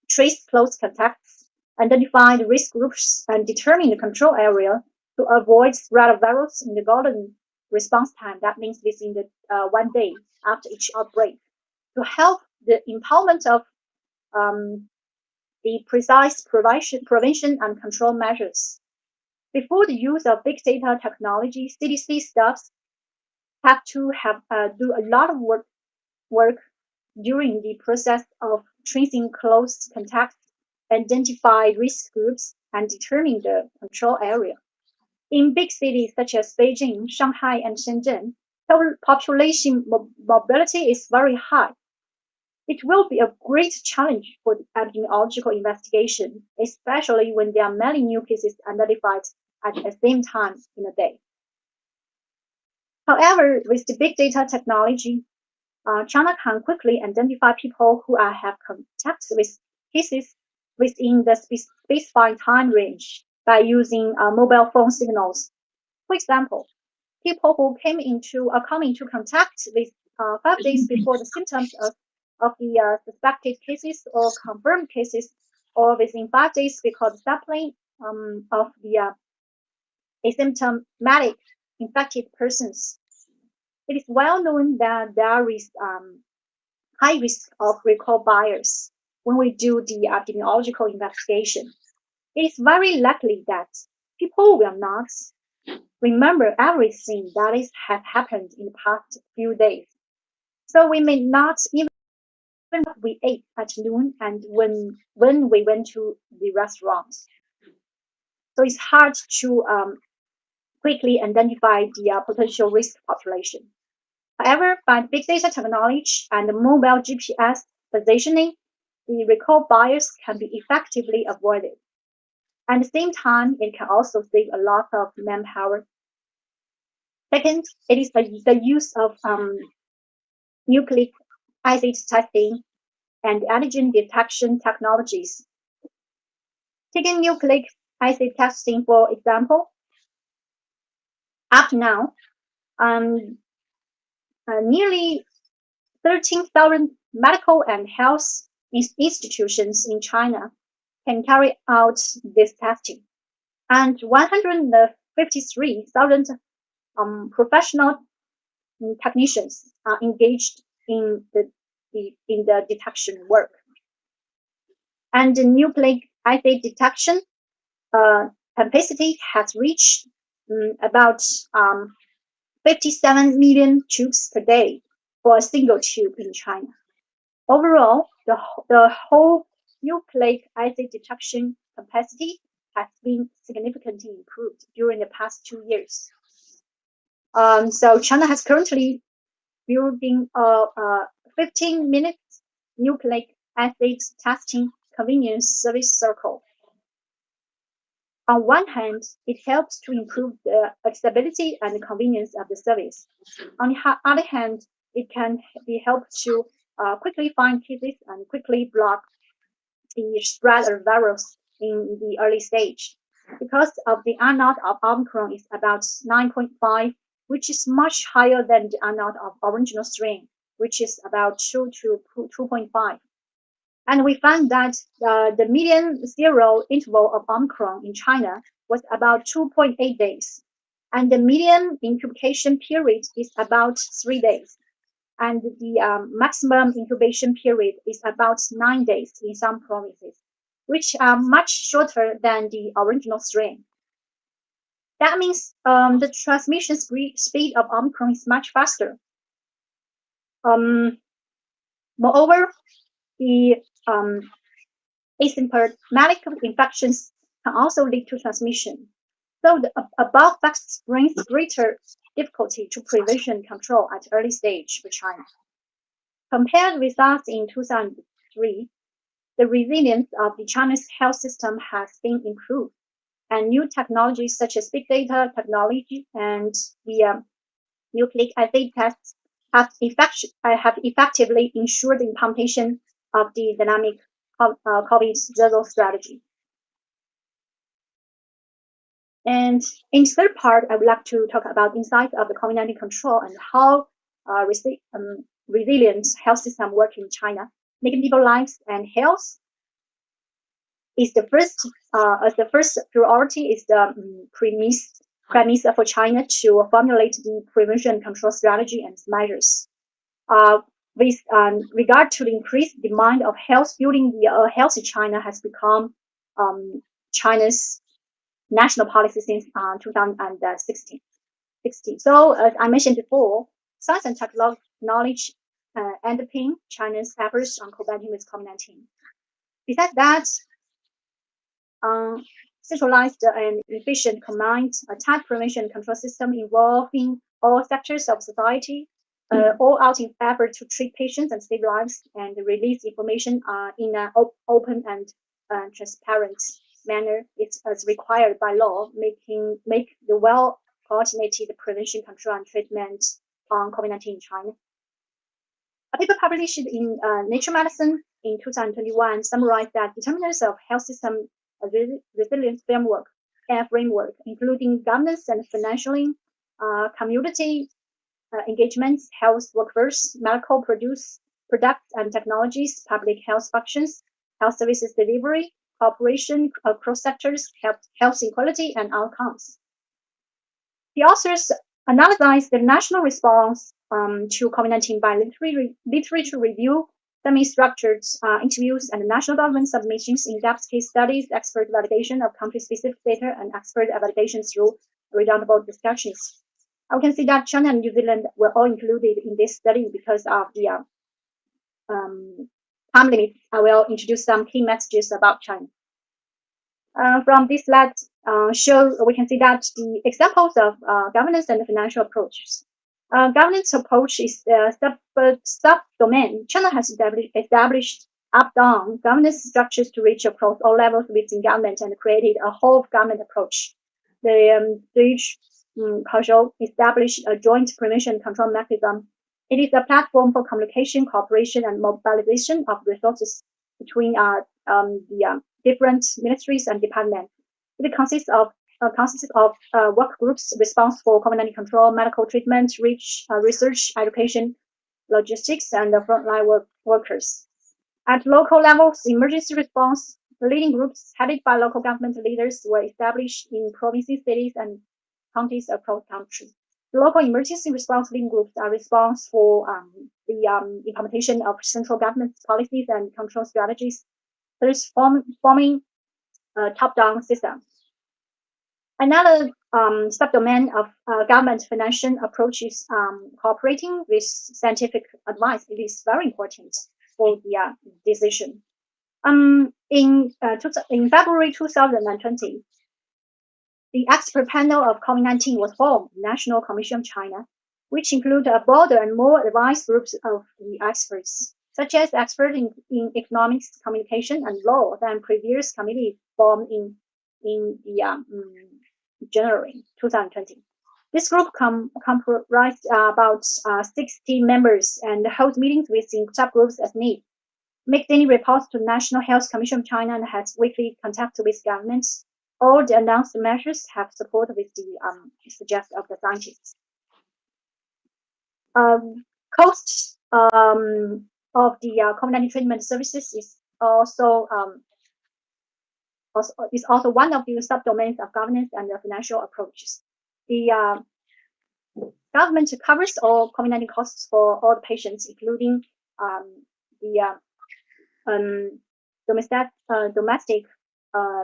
trace close contacts, identify the risk groups, and determine the control area to avoid spread of virus in the golden response time. That means within the 1 day after each outbreak, to help the empowerment of the precise prevention and control measures. Before the use of big data technology, CDC staffs have to do a lot of work during the process of tracing close contacts, identify risk groups, and determine the control area. In big cities such as Beijing, Shanghai, and Shenzhen, population mobility is very high. It will be a great challenge for the epidemiological investigation, especially when there are many new cases identified at the same time in a day. However, with the big data technology, China can quickly identify people who have contact with cases within the specified time range by using mobile phone signals. For example, people who come into contact with 5 days before the symptoms of the suspected cases or confirmed cases, or within 5 days because the sampling of the asymptomatic infected persons. It is well known that there is high risk of recall bias when we do the epidemiological investigation. It is very likely that people will not remember everything that has happened in the past few days. So we may not even what we ate at noon and when we went to the restaurant. So it's hard to quickly identify the potential risk population. However, by big data technology and mobile GPS positioning, the recall bias can be effectively avoided. At the same time, it can also save a lot of manpower. Second, it is the use of nucleic acid testing and antigen detection technologies. Taking nucleic acid testing, for example, up to now, nearly 13,000 medical and health institutions in China can carry out this testing, and 153,000 professional technicians are engaged in the detection work. And the nucleic acid detection capacity has reached about 57 million tubes per day for a single tube in China. Overall, the whole nucleic acid detection capacity has been significantly improved during the past 2 years. So China has currently building a 15-minute nucleic acid testing convenience service circle. On one hand, it helps to improve the accessibility and convenience of the service. On the other hand, it can be helped to quickly find cases and quickly block the spread of virus in the early stage. Because of the R0 of Omicron is about 9.5, which is much higher than the R0 of original strain, which is about 2 to 2.5. And we found that the median zero interval of Omicron in China was about 2.8 days. And the median incubation period is about 3 days. And the maximum incubation period is about 9 days in some provinces, which are much shorter than the original strain. That means the transmission speed of Omicron is much faster. Moreover, the asymptomatic infections can also lead to transmission. So the above facts brings greater difficulty to prevention control at early stage for China. Compared with us in 2003, the resilience of the Chinese health system has been improved, and new technologies such as big data technology and the nucleic acid tests have effectively ensured the implementation of the dynamic COVID-0 strategy. And in the third part, I would like to talk about insights of the COVID-19 control and how resilient health system work in China. Making people's lives and health is the first, as the first priority is the premise for China to formulate the prevention and control strategy and measures. With regard to the increased demand of health, building the healthy China has become China's national policy since 2016. So, as I mentioned before, science and technology underpin China's efforts on combating with COVID-19. Besides that, centralized and efficient combined attack prevention and control system involving all sectors of society, all out in effort to treat patients and save lives and release information in an open and transparent manner is as required by law, make the well coordinated prevention, control, and treatment on COVID-19 in China. A paper published in Nature Medicine in 2021 summarized that determinants of health system resilience framework, including governance and financially, community engagements, health workers, medical products and technologies, public health functions, health services delivery, cooperation across sectors, health equality, and outcomes. The authors analyzed the national response to COVID-19 by literature review, semi-structured interviews, and national government submissions, in-depth case studies, expert validation of country-specific data, and expert validation through redoundable discussions. I can see that China and New Zealand were all included in this study because of the time limit. I will introduce some key messages about China. From this slide, we can see that the examples of governance and financial approaches. Governance approach is the sub-domain. China has established up-down governance structures to reach across all levels within government and created a whole government approach. The Council established a joint prevention and control mechanism. It is a platform for communication, cooperation, and mobilization of resources between the different ministries and departments. It consists of work groups responsible for COVID-19 control, medical treatment, research, education, logistics, and frontline workers. At local levels, emergency response leading groups headed by local government leaders were established in provinces, cities, and counties across the country. The local emergency response leading groups are responsible for the implementation of central government's policies and control strategies, thus forming a top-down system. Another subdomain of government financial approach is cooperating with scientific advice. It is very important for the decision. In February 2020, the expert panel of COVID-19 was formed, National Commission of China, which included a broader and more advanced groups of the experts, such as experts in economics, communication, and law than previous committees formed in January 2020. This group comprised about 60 members and holds meetings within subgroups as need, makes daily reports to National Health Commission of China, and has weekly contact with governments. All the announced measures have support with the suggestions of the scientists. Cost of the COVID-19 treatment services is also one of the subdomains of governance and the financial approaches. The government covers all COVID-19 costs for all the patients, including the domestic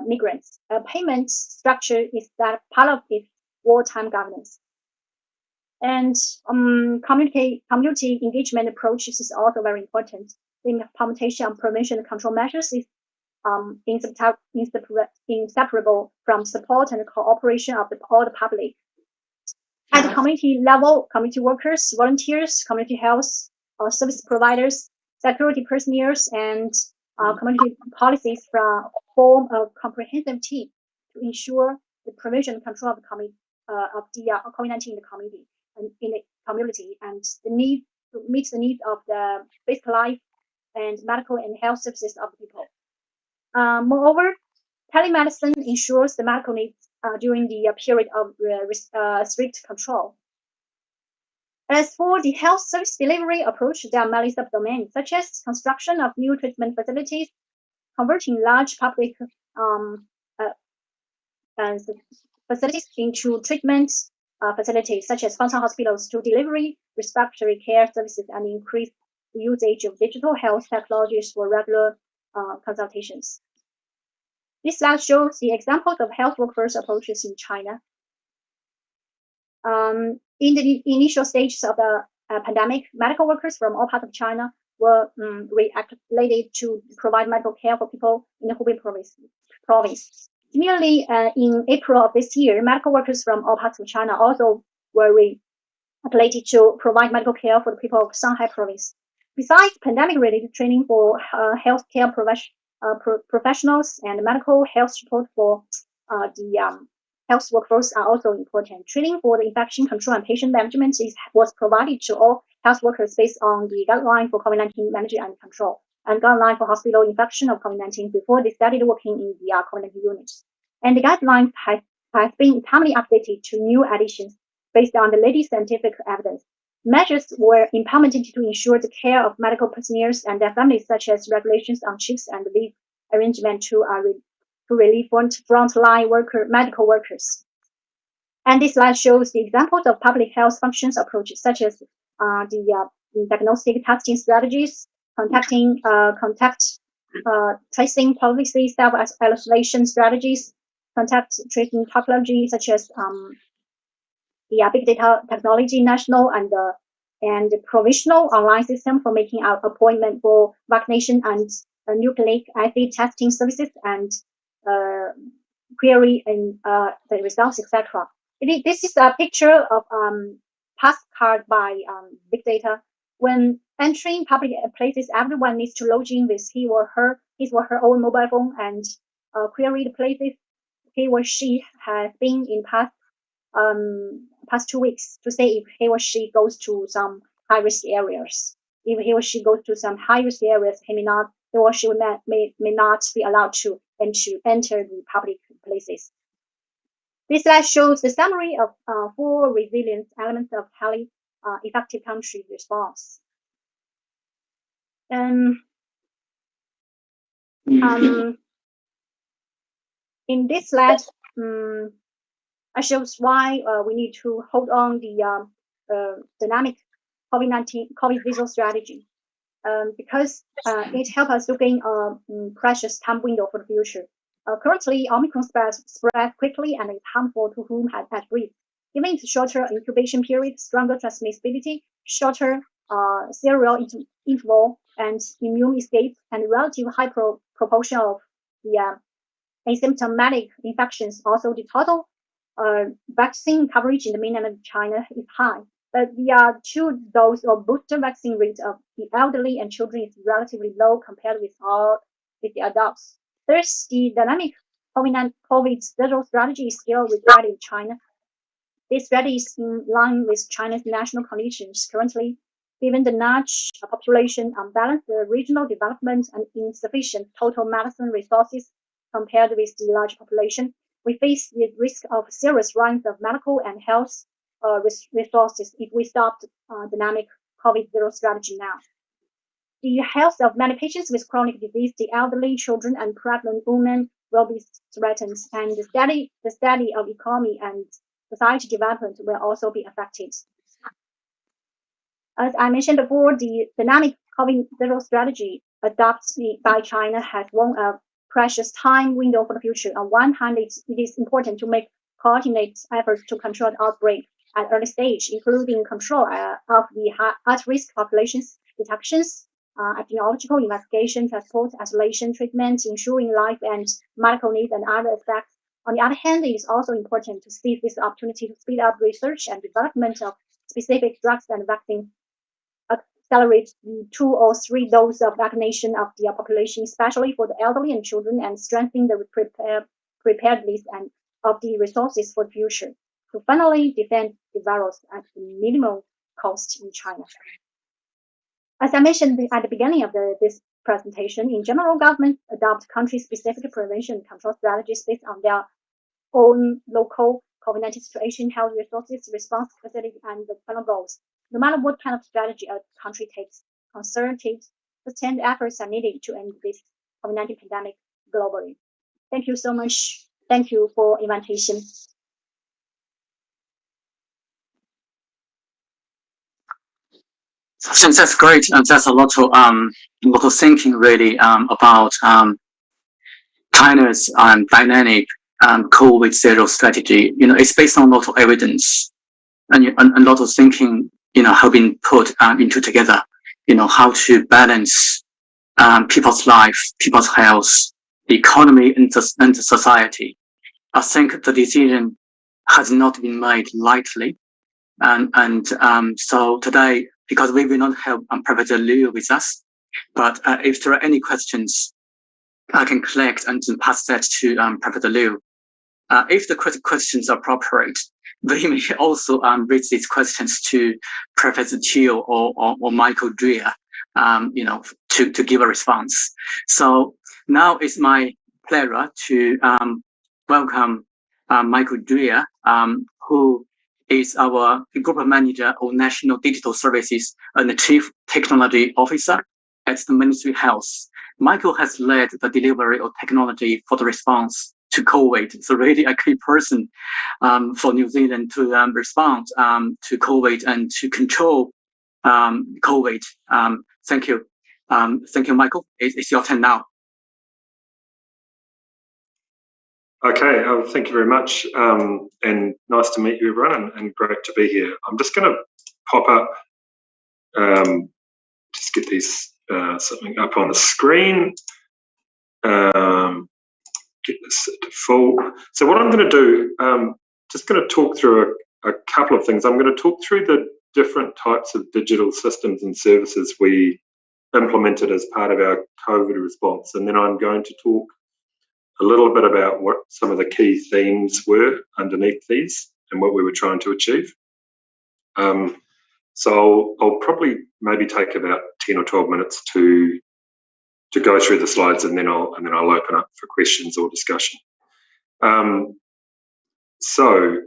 migrants. A payment structure is that part of its wartime governance. And community engagement approaches is also very important. The implementation of prevention and control measures is inseparable from support and cooperation of all the public. At the community level, community workers, volunteers, community health service providers, security personnel, and community policies form a comprehensive team to ensure the prevention and control of the COVID-19 in the community and in the community, and the need to meet the needs of the basic life and medical and health services of the people. Moreover, telemedicine ensures the medical needs during the period of strict control. As for the health service delivery approach, there are many subdomains, such as construction of new treatment facilities, converting large public facilities into treatment facilities, such as functional hospitals, to delivery respiratory care services and increase the usage of digital health technologies for regular consultations. This slide shows the examples of health workforce approaches in China. In the initial stages of the pandemic, medical workers from all parts of China were reactivated to provide medical care for people in the Hubei province. Similarly, in April of this year, medical workers from all parts of China also were reactivated to provide medical care for the people of Shanghai province. Besides pandemic-related training for healthcare professionals and medical health support for the health workforce are also important. Training for the infection control and patient management was provided to all health workers based on the guideline for COVID-19 management and control and guideline for hospital infection of COVID-19 before they started working in the COVID-19 units. And the guidelines have been timely updated to new additions based on the latest scientific evidence. Measures were implemented to ensure the care of medical personnel and their families, such as regulations on chips and leave arrangement to relieve frontline medical workers. And this slide shows the examples of public health functions approaches, such as the diagnostic testing strategies, contact tracing policy, self-isolation strategies, contact tracing technology, such as the big data technology, national and provisional online system for making our appointment for vaccination and nucleic acid testing services and query and the results, etc. This is a picture of pass card by big data. When entering public places, everyone needs to log in with his or her own mobile phone and query the places he or she has been in past 2 weeks to say if he or she goes to some high-risk areas. If he or she goes to some high-risk areas, he or she may not be allowed to enter the public places. This slide shows the summary of 4 resilience elements of highly effective country response. In this slide, I shows why we need to hold on the dynamic COVID-0 strategy, because it helps us to gain a precious time window for the future. Currently, Omicron spread quickly and is harmful to whom has breathed. Given its shorter incubation period, stronger transmissibility, shorter serial interval, and immune escape, and relative high proportion of the asymptomatic infections, also the total vaccine coverage in the mainland China is high. But the 2-dose or booster vaccine rate of the elderly and children is relatively low compared with the adults. Thus, the dynamic COVID-0 strategy is still required in China. This strategy is in line with China's national conditions currently. Given the large population unbalance, the regional development, and insufficient total medicine resources compared with the large population, we face the risk of serious runs of medical and health resources if we stop dynamic COVID-0 strategy now. The health of many patients with chronic disease, the elderly, children, and pregnant women will be threatened, and the study of economy and society development will also be affected. As I mentioned before, the dynamic COVID-0 strategy adopted by China has won a precious time window for the future. On one hand, it is important to make coordinated efforts to control the outbreak at early stage, including control of the at-risk populations, detections, epidemiological investigation, transport, isolation, treatment, ensuring life and medical needs, and other aspects. On the other hand, it is also important to seize this opportunity to speed up research and development of specific drugs and vaccines, accelerate the 2 or 3 doses of vaccination of the population, especially for the elderly and children, and strengthen the preparedness and of the resources for the future, to finally defend the virus at the minimal cost in China. As I mentioned at the beginning of this presentation, in general, governments adopt country-specific prevention and control strategies based on their own local COVID-19 situation, health resources, response capacity, and the final goals. No matter what kind of strategy a country takes, concerted, sustained efforts are needed to end this COVID-19 pandemic globally. Thank you so much. Thank you for invitation. Since that's great, and there's a lot of thinking really about China's dynamic COVID-0 strategy. It's based on a lot of evidence and a lot of thinking, have been put into together. How to balance people's life, people's health, the economy, and the society. I think the decision has not been made lightly, and so today, because we will not have Professor Liu with us, but if there are any questions, I can collect and pass that to Professor Liu. If the questions are appropriate, we may also raise these questions to Professor Chiu or Michael Dreer, to give a response. So now it's my pleasure to welcome Michael Dreer, who is our Group Manager of National Digital Services and the Chief Technology Officer at the Ministry of Health. Michael has led the delivery of technology for the response to COVID. So really a key person for New Zealand to respond to COVID and to control COVID. Thank you. Thank you, Michael. It's your turn now. Okay, thank you very much, and nice to meet you, everyone, and great to be here. I'm just going to pop up, just get these something up on the screen. Get this to full. So what I'm going to do, just going to talk through a couple of things. I'm going to talk through the different types of digital systems and services we implemented as part of our COVID response, and then I'm going to talk a little bit about what some of the key themes were underneath these and what we were trying to achieve. So I'll probably maybe take about 10 or 12 minutes to go through the slides, and then I'll open up for questions or discussion. So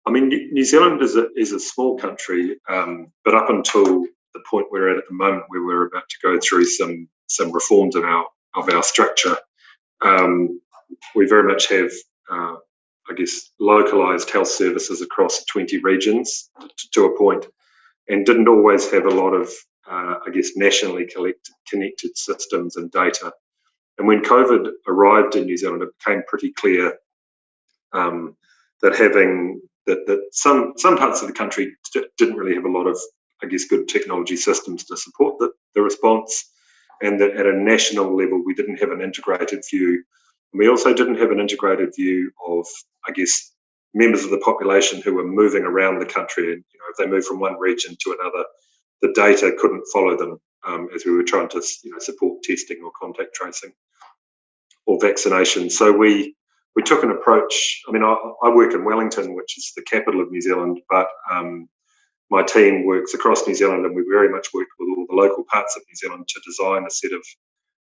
New Zealand is a small country, but up until the point we're at the moment, where we're about to go through some reforms of our structure, we very much have, I guess, localised health services across 20 regions to a point, and didn't always have a lot of, I guess, nationally connected systems and data. And when COVID arrived in New Zealand, it became pretty clear that some parts of the country didn't really have a lot of, I guess, good technology systems to support the response, and that at a national level we didn't have an integrated view. And we also didn't have an integrated view of, I guess, members of the population who were moving around the country, and if they moved from one region to another, the data couldn't follow them as we were trying to support testing or contact tracing or vaccination. So we took an approach. I mean, I work in Wellington, which is the capital of New Zealand, but my team works across New Zealand, and we very much worked with all the local parts of New Zealand to design a set of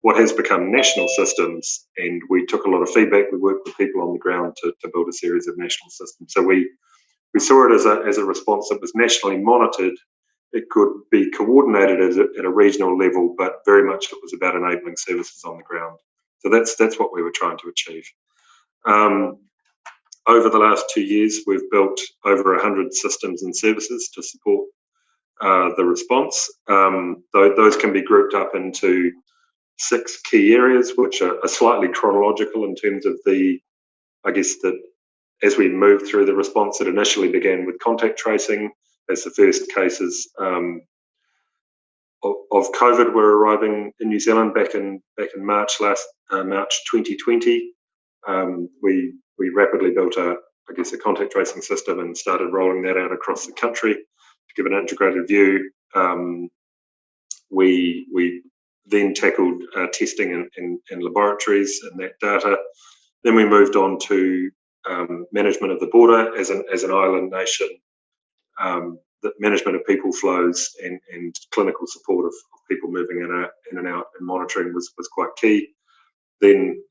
what has become national systems. And we took a lot of feedback. We worked with people on the ground to build a series of national systems. So we saw it as a response that was nationally monitored. It could be coordinated at a regional level, but very much it was about enabling services on the ground. So that's what we were trying to achieve. Over the last 2 years, we've built over 100 systems and services to support the response. Those can be grouped up into 6 key areas, which are slightly chronological in terms of I guess that as we moved through the response, it initially began with contact tracing as the first cases of COVID were arriving in New Zealand back in March 2020. We rapidly built a contact tracing system and started rolling that out across the country to give an integrated view. We then tackled testing in laboratories and that data. Then we moved on to management of the border as an island nation. The management of people flows and clinical support of people moving in and out, and monitoring was quite key. Then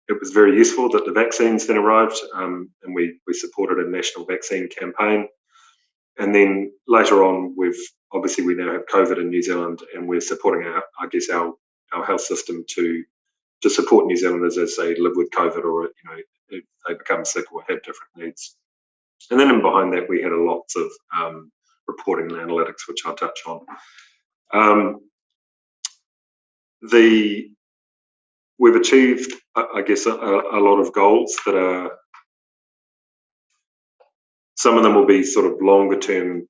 it was very useful that the vaccines then arrived, and we supported a national vaccine campaign. And then later on, we now have COVID in New Zealand, and we're supporting our health system to support New Zealanders as they live with COVID, or if they become sick or have different needs. And then behind that, we had lots of reporting and analytics, which I'll touch on. We've achieved, I guess, a lot of goals that are, some of them will be sort of longer term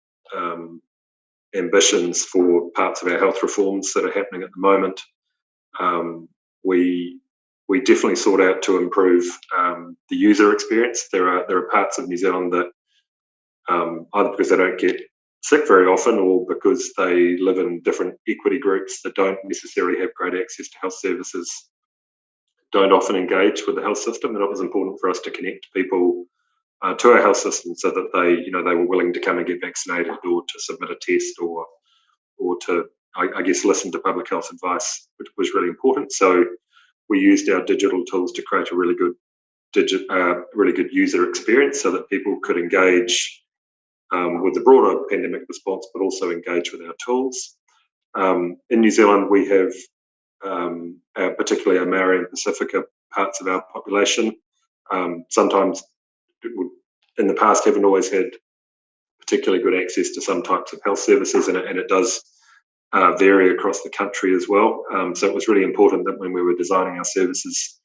ambitions for parts of our health reforms that are happening at the moment. We definitely sought out to improve the user experience. There are parts of New Zealand that either because they don't get sick very often, or because they live in different equity groups that don't necessarily have great access to health services, don't often engage with the health system. And it was important for us to connect people to our health system so that they were willing to come and get vaccinated, or to submit a test, or to, I guess, listen to public health advice, which was really important. So we used our digital tools to create a really good user experience, so that people could engage with the broader pandemic response, but also engage with our tools. In New Zealand, we have particularly our Maori and Pacifica parts of our population. Sometimes, in the past, haven't always had particularly good access to some types of health services, and it does vary across the country as well. So it was really important that when we were designing our services,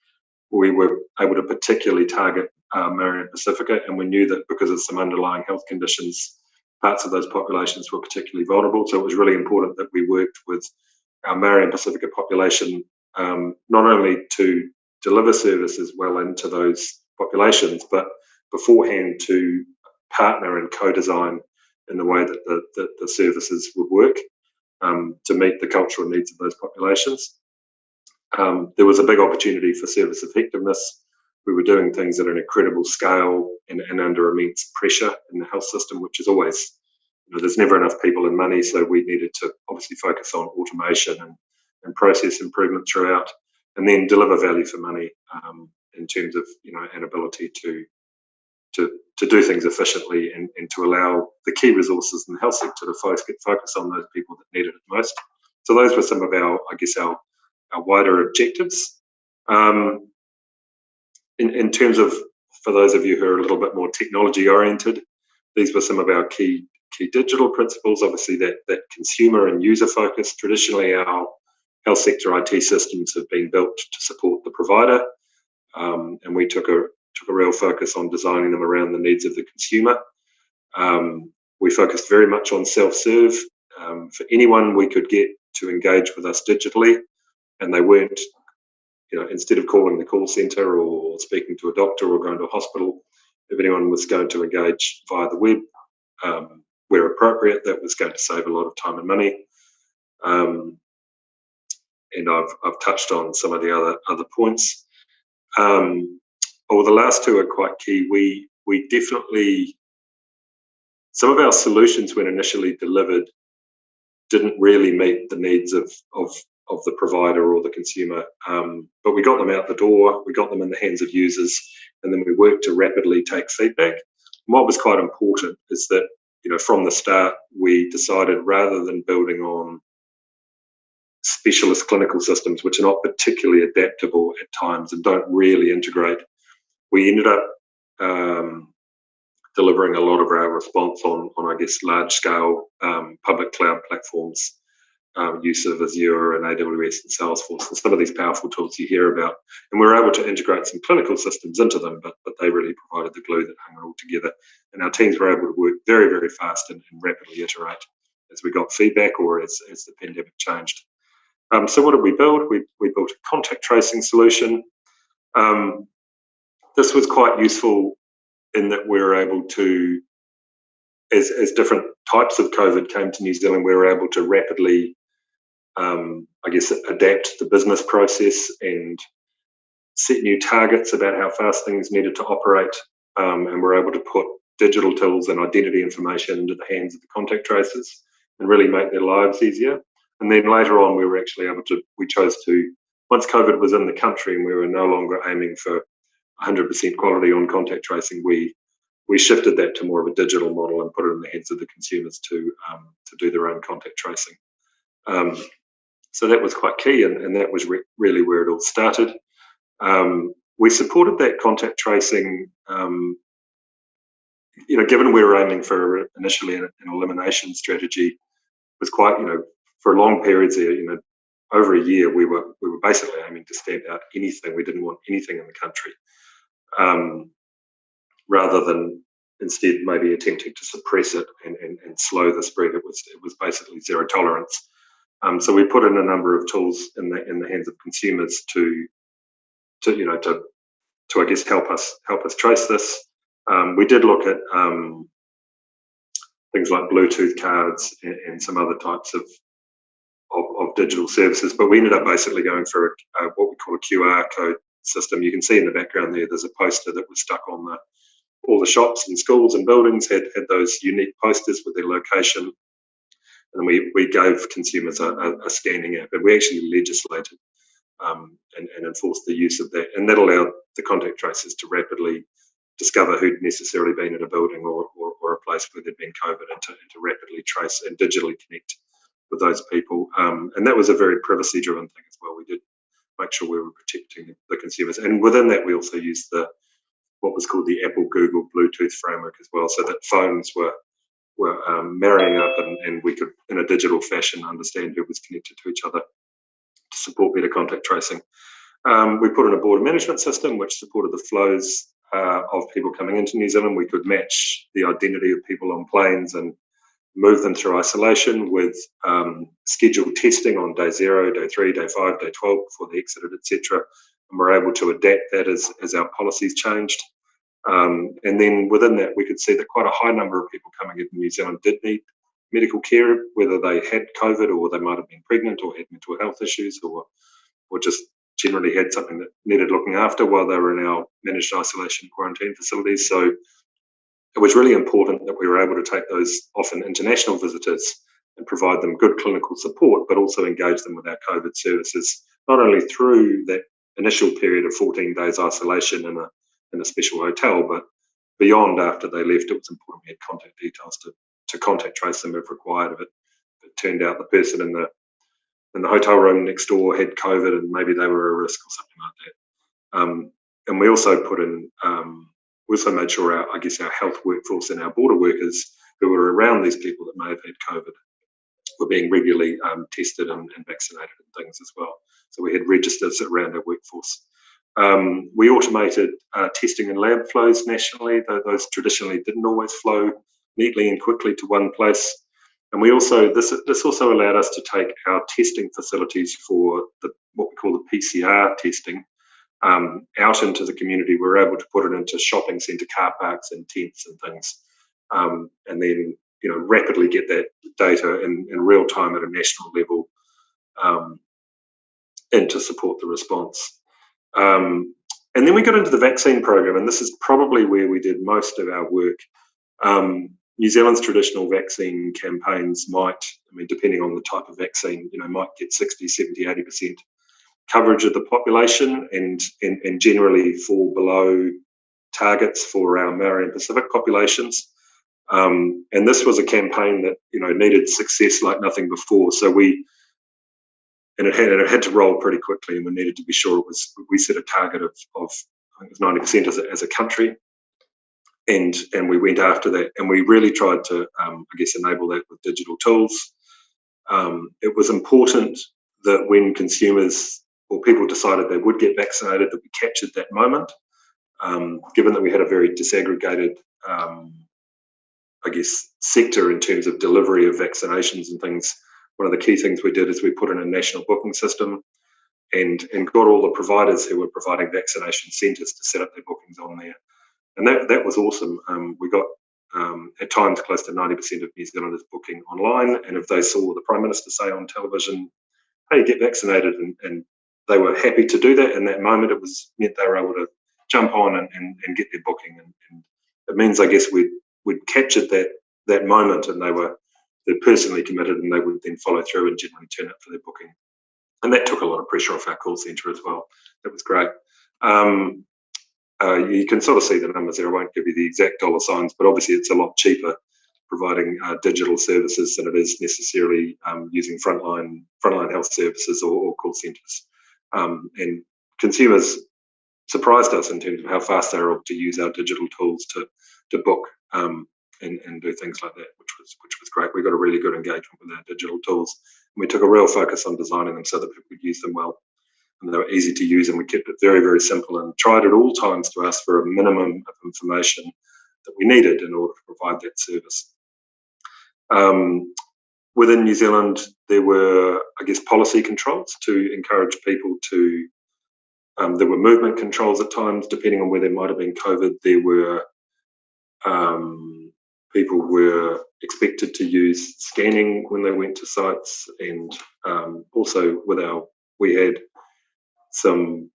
we were able to particularly target Maori and Pacifica, and we knew that because of some underlying health conditions, parts of those populations were particularly vulnerable. So it was really important that we worked with our Maori and Pacifica population, not only to deliver services well into those populations, but beforehand to partner and co-design in the way that the services would work to meet the cultural needs of those populations. There was a big opportunity for service effectiveness. We were doing things at an incredible scale and under immense pressure in the health system, which is always, there's never enough people and money, so we needed to obviously focus on automation and process improvement throughout, and then deliver value for money in terms of an ability to do things efficiently, and to allow the key resources in the health sector to focus on those people that needed it most. So those were some of our wider objectives. In terms of, for those of you who are a little bit more technology oriented, these were some of our key digital principles. Obviously, that consumer and user focus. Traditionally, our health sector IT systems have been built to support the provider, and we took a real focus on designing them around the needs of the consumer. We focused very much on self-serve. For anyone we could get to engage with us digitally, and they weren't, instead of calling the call centre or speaking to a doctor or going to a hospital, if anyone was going to engage via the web, where appropriate, that was going to save a lot of time and money. And I've touched on some of the other points. The last two are quite key. We definitely, some of our solutions when initially delivered didn't really meet the needs of the provider or the consumer, but we got them out the door, we got them in the hands of users, and then we worked to rapidly take feedback. And what was quite important is that, from the start, we decided, rather than building on specialist clinical systems, which are not particularly adaptable at times and don't really integrate, we ended up delivering a lot of our response on I guess, large-scale public cloud platforms, use of Azure and AWS and Salesforce, and some of these powerful tools you hear about. And we were able to integrate some clinical systems into them, but they really provided the glue that hung it all together. And our teams were able to work very, very fast and rapidly iterate as we got feedback, or as the pandemic changed. So what did we build? We built a contact tracing solution. This was quite useful in that we were able to, as different types of COVID came to New Zealand, we were able to rapidly, I guess, adapt the business process and set new targets about how fast things needed to operate, and we're able to put digital tools and identity information into the hands of the contact tracers and really make their lives easier. And then later on, we were actually able to, we chose to, once COVID was in the country and we were no longer aiming for 100% quality on contact tracing, we shifted that to more of a digital model and put it in the hands of the consumers to do their own contact tracing. So that was quite key, and that was really where it all started. We supported that contact tracing, given we were aiming for initially an elimination strategy, was quite, for long periods there, over a year, we were basically aiming to stamp out anything. We didn't want anything in the country, rather than instead maybe attempting to suppress it and slow the spread. It was basically zero tolerance. So we put in a number of tools in the hands of consumers to I guess help us trace this. We did look at things like Bluetooth cards and some other types of digital services, but we ended up basically going for what we call a QR code system. You can see in the background there's a poster that was stuck on all the shops and schools and buildings had those unique posters with their location, and we gave consumers a scanning app, and we actually legislated and enforced the use of that, and that allowed the contact tracers to rapidly discover who'd necessarily been in a building or a place where there'd been COVID, and to rapidly trace and digitally connect with those people. And that was a very privacy-driven thing as well. We did make sure we were protecting the consumers, and within that we also used what was called the Apple-Google Bluetooth framework as well, so that phones were marrying up, and we could, in a digital fashion, understand who was connected to each other to support better contact tracing. We put in a border management system which supported the flows of people coming into New Zealand. We could match the identity of people on planes and move them through isolation with scheduled testing on day 0, day 3, day 5, day 12 before they exited, etc. And we're able to adapt that as our policies changed. And then within that, we could see that quite a high number of people coming into New Zealand did need medical care, whether they had COVID or they might have been pregnant or had mental health issues or just generally had something that needed looking after while they were in our managed isolation quarantine facilities. So it was really important that we were able to take those often international visitors and provide them good clinical support, but also engage them with our COVID services, not only through that initial period of 14 days isolation in a special hotel, but beyond. After they left, it was important we had contact details to contact trace them if required. If it turned out the person in the hotel room next door had COVID and maybe they were a risk or something like that. And we also put in, we also made sure our health workforce and our border workers who were around these people that may have had COVID were being regularly tested and vaccinated and things as well. So we had registers around our workforce. We automated testing and lab flows nationally, though those traditionally didn't always flow neatly and quickly to one place. And we also, this also allowed us to take our testing facilities for what we call the PCR testing out into the community. We were able to put it into shopping centre car parks and tents and things, and then rapidly get that data in real time at a national level and to support the response. And then we got into the vaccine program, and this is probably where we did most of our work. New Zealand's traditional vaccine campaigns might, depending on the type of vaccine, might get 60, 70, 80% coverage of the population and generally fall below targets for our Maori and Pacific populations. And this was a campaign that, needed success like nothing before. So it had to roll pretty quickly, and we needed to be sure we set a target of I think it was 90% as a country. And we went after that, and we really tried to, enable that with digital tools. It was important that when consumers or people decided they would get vaccinated, that we captured that moment. Given that we had a very disaggregated, sector in terms of delivery of vaccinations and things, one of the key things we did is we put in a national booking system and got all the providers who were providing vaccination centres to set up their bookings on there. And that was awesome. We got at times close to 90% of New Zealanders booking online, and if they saw the Prime Minister say on television, hey, get vaccinated, and they were happy to do that in that moment, it meant they were able to jump on and get their booking. And it means, we'd captured that moment, and they're personally committed, and they would then follow through and generally turn up for their booking. and that took a lot of pressure off our call centre as well. That was great. You can sort of see the numbers there. I won't give you the exact dollar signs, but obviously it's a lot cheaper providing digital services than it is necessarily using frontline health services or call centres. And consumers surprised us in terms of how fast they were able to use our digital tools to book and do things like that, which was great. We got a really good engagement with our digital tools, and we took a real focus on designing them so that people could use them well, and they were easy to use, and we kept it very, very simple and tried at all times to ask for a minimum of information that we needed in order to provide that service. Within New Zealand, there were, I guess, policy controls to encourage people to, there were movement controls at times, depending on where there might have been COVID. There were, people were expected to use scanning when they went to sites, and also we had some,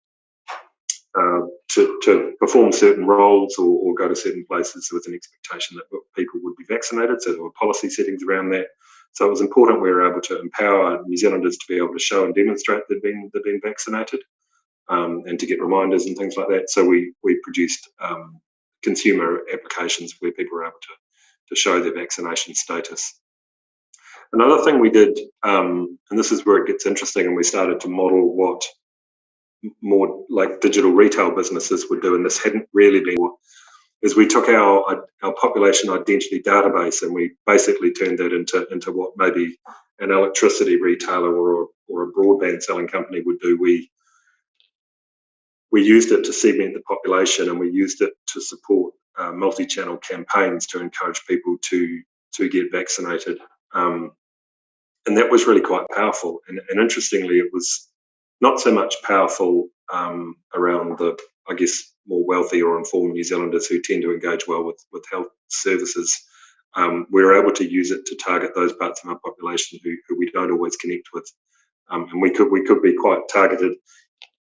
to perform certain roles or go to certain places with an expectation that people would be vaccinated, so there were policy settings around that. So it was important we were able to empower New Zealanders to be able to show and demonstrate they've been vaccinated, and to get reminders and things like that. So we produced consumer applications where people were able to show their vaccination status. Another thing we did, and this is where it gets interesting, and we started to model what more like digital retail businesses would do, and this hadn't really been, is we took our population identity database and we basically turned that into what maybe an electricity retailer or a broadband selling company would do. We used it to segment the population, and we used it to support multi-channel campaigns to encourage people to get vaccinated, and that was really quite powerful. And interestingly, it was not so much powerful around the, I guess, more wealthy or informed New Zealanders who tend to engage well with health services. We were able to use it to target those parts of our population who we don't always connect with, and we could be quite targeted.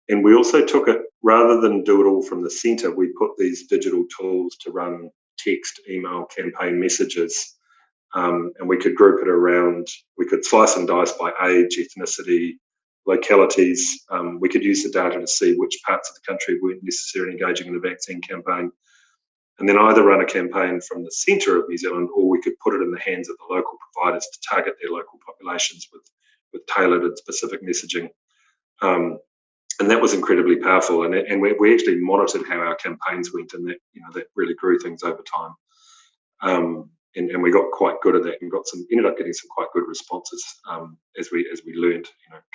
And we also took it, rather than do it all from the centre, we put these digital tools to run text, email, campaign messages, and we could group it around, we could slice and dice by age, ethnicity, localities. We could use the data to see which parts of the country weren't necessarily engaging in a vaccine campaign, and then either run a campaign from the centre of New Zealand, or we could put it in the hands of the local providers to target their local populations with tailored and specific messaging. And that was incredibly powerful, and we actually monitored how our campaigns went, and that really grew things over time. And we got quite good at that, and ended up getting some quite good responses as we learned,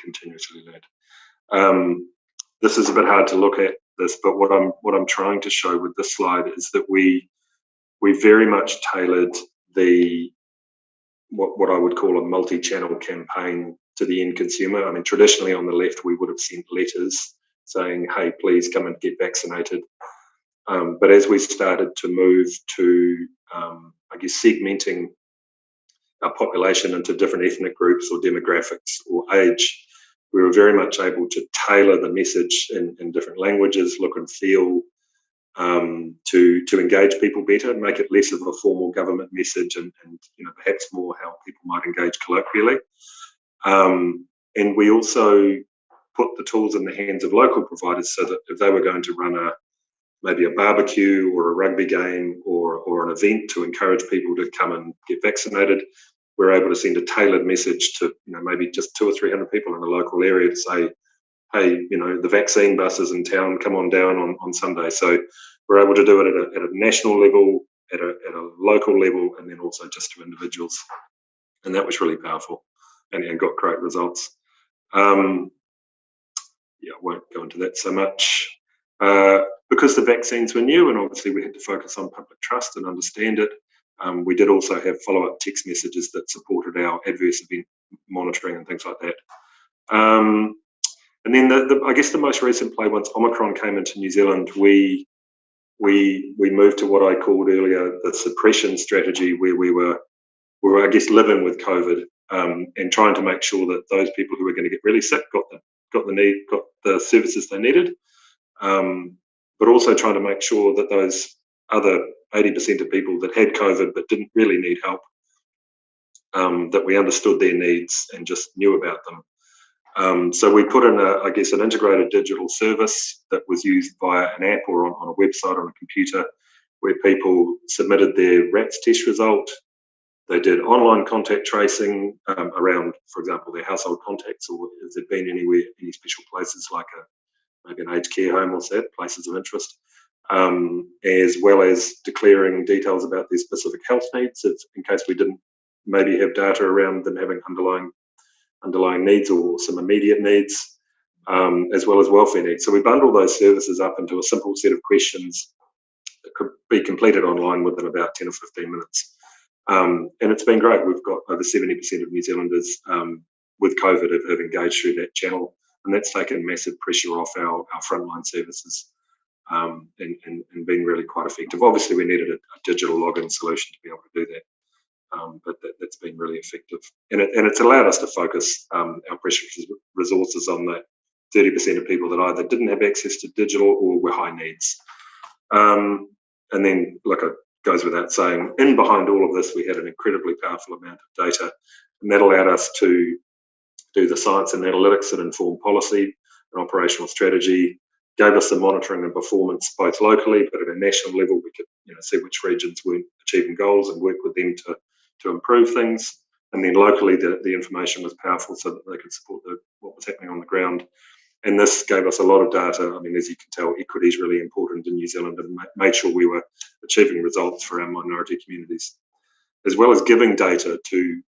continuously learned. This is a bit hard to look at this, but what I'm trying to show with this slide is that we very much tailored what I would call a multi-channel campaign to the end consumer. I mean, traditionally on the left, we would have sent letters saying, hey, please come and get vaccinated. But as we started to move to, I guess, segmenting our population into different ethnic groups or demographics or age, we were very much able to tailor the message in different languages, look and feel, to engage people better, make it less of a formal government message, and perhaps more how people might engage colloquially. And we also put the tools in the hands of local providers, so that if they were going to run maybe a barbecue or a rugby game or an event to encourage people to come and get vaccinated, we're able to send a tailored message to maybe just 200 or 300 people in a local area to say, hey, the vaccine bus is in town, come on down on Sunday. So we're able to do it at a national level, at a local level, and then also just to individuals. And that was really powerful and got great results. I won't go into that so much. Because the vaccines were new, and obviously we had to focus on public trust and understand it, we did also have follow-up text messages that supported our adverse event monitoring and things like that. And then I guess the most recent play, once Omicron came into New Zealand, we moved to what I called earlier the suppression strategy, where we were I guess living with COVID, and trying to make sure that those people who were going to get really sick got the services they needed, but also trying to make sure that those other 80% of people that had COVID but didn't really need help, that we understood their needs and just knew about them. So we put in, I guess, an integrated digital service that was used via an app or on a website on a computer, where people submitted their RATS test result. They did online contact tracing around, for example, their household contacts, or has there been anywhere, any special places like maybe an aged care home or so, places of interest, as well as declaring details about their specific health needs, in case we didn't maybe have data around them having underlying needs or some immediate needs, as well as welfare needs. So we bundle those services up into a simple set of questions that could be completed online within about 10 or 15 minutes. And it's been great. We've got over 70% of New Zealanders with COVID have engaged through that channel, and that's taken massive pressure off our frontline services and been really quite effective. Obviously, we needed a digital login solution to be able to do that. But that's been really effective, and it's allowed us to focus our precious resources on the 30% of people that either didn't have access to digital or were high needs. And then, like it goes without saying, in behind all of this, we had an incredibly powerful amount of data, and that allowed us to do the science and analytics that inform policy and operational strategy, gave us the monitoring and performance both locally, but at a national level, we could see which regions weren't achieving goals and work with them to improve things. And then locally, the information was powerful so that they could support what was happening on the ground. And this gave us a lot of data. I mean, as you can tell, equity is really important in New Zealand, and made sure we were achieving results for our minority communities, as well as giving data to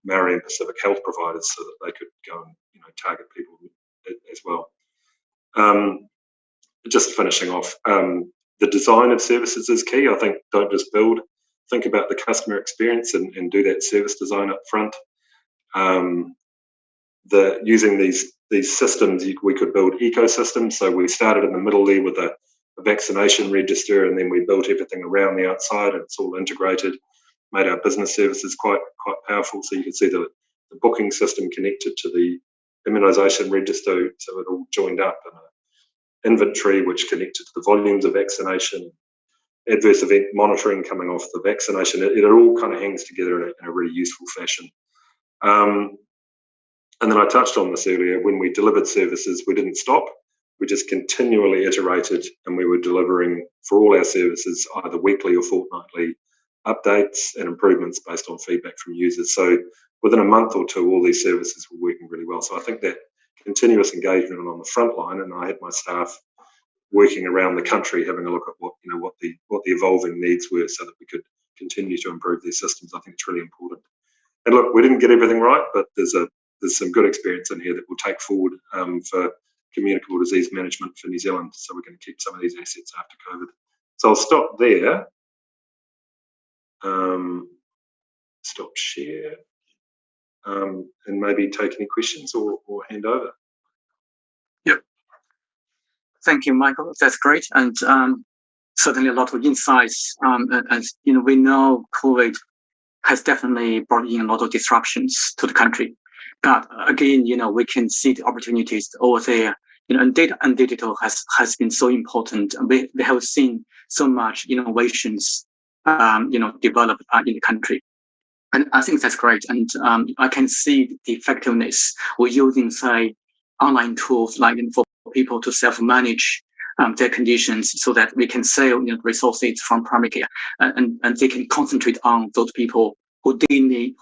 Maori and Pacific health providers so that they could go and target people as well. Just finishing off, the design of services is key. I think don't just build, think about the customer experience and do that service design up front. Using these systems, we could build ecosystems. So we started in the middle there with a vaccination register, and then we built everything around the outside, and it's all integrated, made our business services quite powerful. So you can see the booking system connected to the immunisation register, so it all joined up, and an inventory which connected to the volumes of vaccination, adverse event monitoring coming off the vaccination. It all kind of hangs together in a really useful fashion. And then I touched on this earlier, when we delivered services, we didn't stop. We just continually iterated, and we were delivering for all our services either weekly or fortnightly updates and improvements based on feedback from users. So within a month or two, all these services were working really well. So I think that continuous engagement on the front line, and I had my staff working around the country having a look at what the evolving needs were so that we could continue to improve these systems. I think it's really important. And look, we didn't get everything right, but there's some good experience in here that we'll take forward for communicable disease management for New Zealand, so we're going to keep some of these assets after COVID. So I'll stop there. Stop share, and maybe take any questions or hand over. Yep. Thank you, Michael. That's great, and certainly a lot of insights. As we know, COVID has definitely brought in a lot of disruptions to the country. But again, we can see the opportunities over there. And data and digital has been so important. We have seen so much innovations, developed in the country. And I think that's great. And I can see the effectiveness we're using, say, online tools like for people to self-manage their conditions, so that we can save resources from primary care, and they can concentrate on those people who do need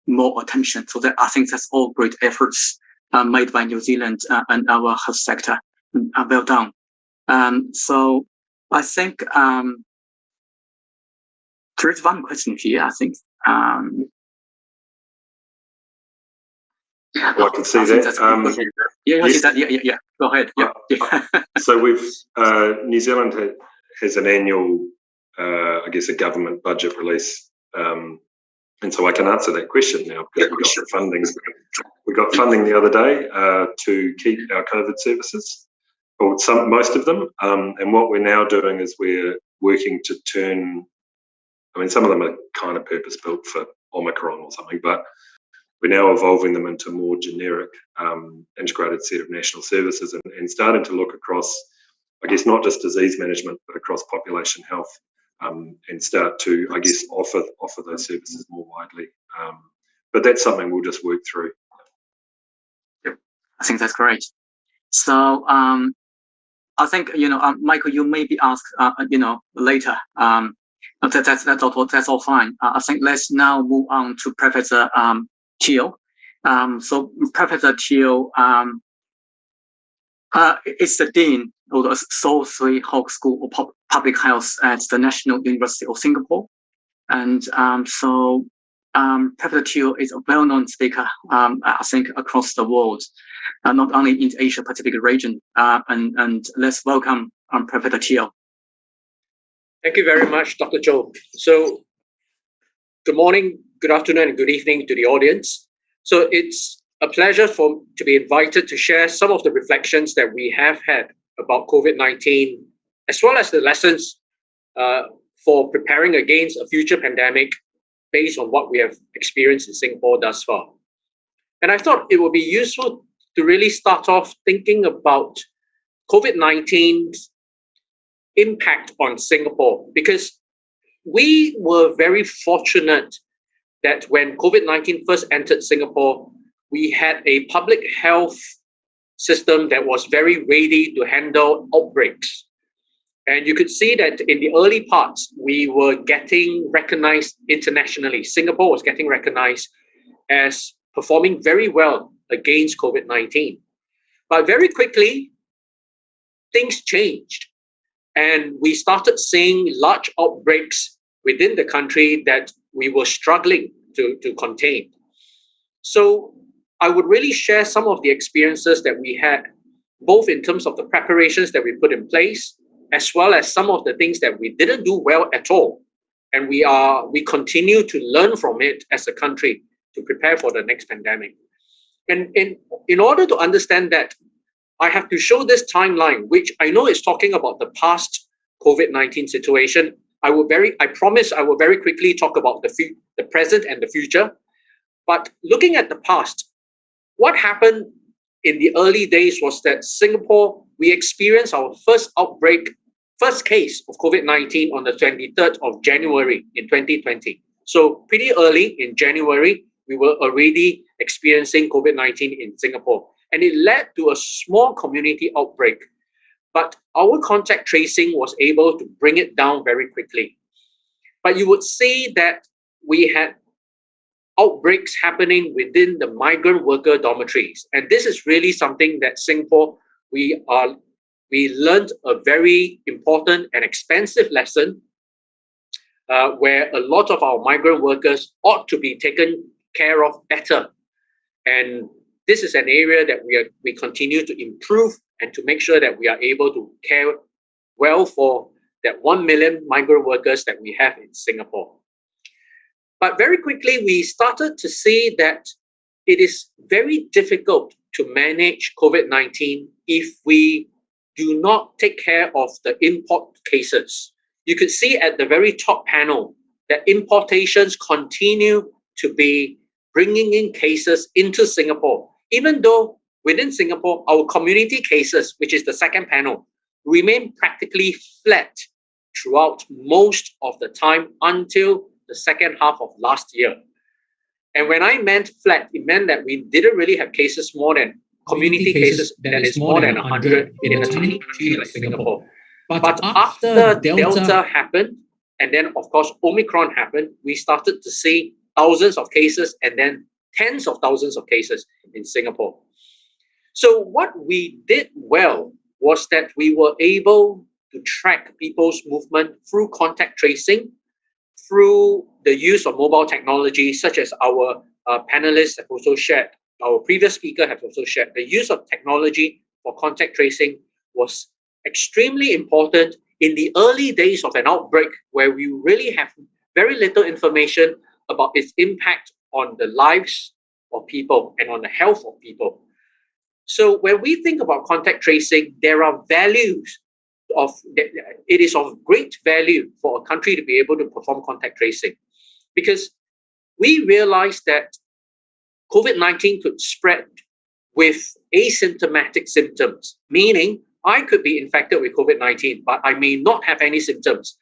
more attention. So that I think that's all great efforts made by New Zealand and our health sector. Well done. So I think there is one question here, I think. Well, I can see that. Yeah. Go ahead. Yeah. So New Zealand has an annual, I guess, a government budget release, and so I can answer that question now because we got the funding. We got funding the other day to keep our COVID services, or most of them. And what we're now doing is we're working to turn. I mean, some of them are kind of purpose-built for Omicron or something, but we're now evolving them into more generic integrated set of national services, and starting to look across, I guess, not just disease management, but across population health, and start to, I guess, offer those services more widely. But that's something we'll just work through. I think that's great. So I think, Michael, you may be asked, later. That's all fine. I think let's now move on to Professor Teal. So Professor Teal is the Dean of the Seoul Three Hawk School of Public Health at the National University of Singapore. And Professor Teal is a well-known speaker, I think, across the world, not only in the Asia-Pacific region. And let's welcome Professor Teal. Thank you very much, Dr. Cho. So good morning, good afternoon, and good evening to the audience. So it's a pleasure to be invited to share some of the reflections that we have had about COVID-19, as well as the lessons for preparing against a future pandemic based on what we have experienced in Singapore thus far. And I thought it would be useful to really start off thinking about COVID-19's impact on Singapore, because we were very fortunate that when COVID-19 first entered Singapore, we had a public health system that was very ready to handle outbreaks. And you could see that in the early parts, we were getting recognized internationally. Singapore was getting recognized as performing very well against COVID-19. But very quickly, things changed. And we started seeing large outbreaks within the country that we were struggling to contain. So I would really share some of the experiences that we had, both in terms of the preparations that we put in place, as well as some of the things that we didn't do well at all. And we continue to learn from it as a country to prepare for the next pandemic. And in order to understand that, I have to show this timeline, which I know is talking about the past COVID-19 situation. I promise I will very quickly talk about the present and the future. But looking at the past, what happened in the early days was that Singapore, we experienced our first case of COVID-19 on the 23rd of January in 2020. So pretty early in January, we were already experiencing COVID-19 in Singapore. And it led to a small community outbreak. But our contact tracing was able to bring it down very quickly. But you would see that we had outbreaks happening within the migrant worker dormitories. And this is really something that Singapore, we learned a very important and expensive lesson where a lot of our migrant workers ought to be taken care of better. And this is an area that we continue to improve and to make sure that we are able to care well for that 1 million migrant workers that we have in Singapore. But very quickly, we started to see that it is very difficult to manage COVID-19 if we do not take care of the import cases. You could see at the very top panel that importations continue to be bringing in cases into Singapore, even though within Singapore, our community cases, which is the second panel, remain practically flat throughout most of the time until the second half of last year. And when I meant flat, it meant that we didn't really have cases more than community cases that is more than 100 in a tiny country like Singapore. But after Delta happened, and then of course Omicron happened, we started to see thousands of cases and then tens of thousands of cases in Singapore. So what we did well was that we were able to track people's movement through contact tracing, through the use of mobile technology, such as our panelists have also shared, our previous speaker have also shared. The use of technology for contact tracing was extremely important in the early days of an outbreak, where we really have very little information about its impact on the lives of people and on the health of people. So when we think about contact tracing, there are values it is of great value for a country to be able to perform contact tracing, because we realized that COVID-19 could spread with asymptomatic symptoms, meaning I could be infected with COVID-19, but I may not have any symptoms.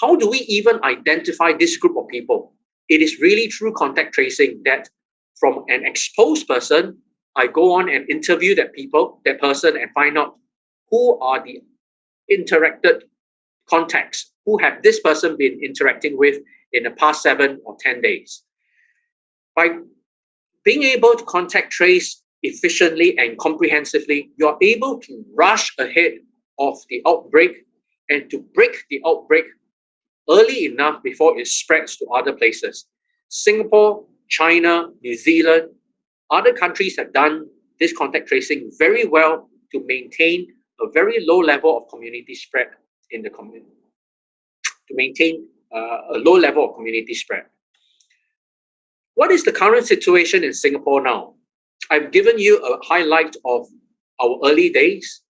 How do we even identify this group of people? It is really through contact tracing that from an exposed person, I go on and interview that person, and find out who are the interacted contacts, who have this person been interacting with in the past 7 or 10 days. By being able to contact trace efficiently and comprehensively, you're able to rush ahead of the outbreak and to break the outbreak early enough before it spreads to other places. Singapore, China, New Zealand, other countries have done this contact tracing very well to maintain a very low level of community spread in the community, to maintain a low level of community spread. What is the current situation in Singapore now? I've given you a highlight of our early days.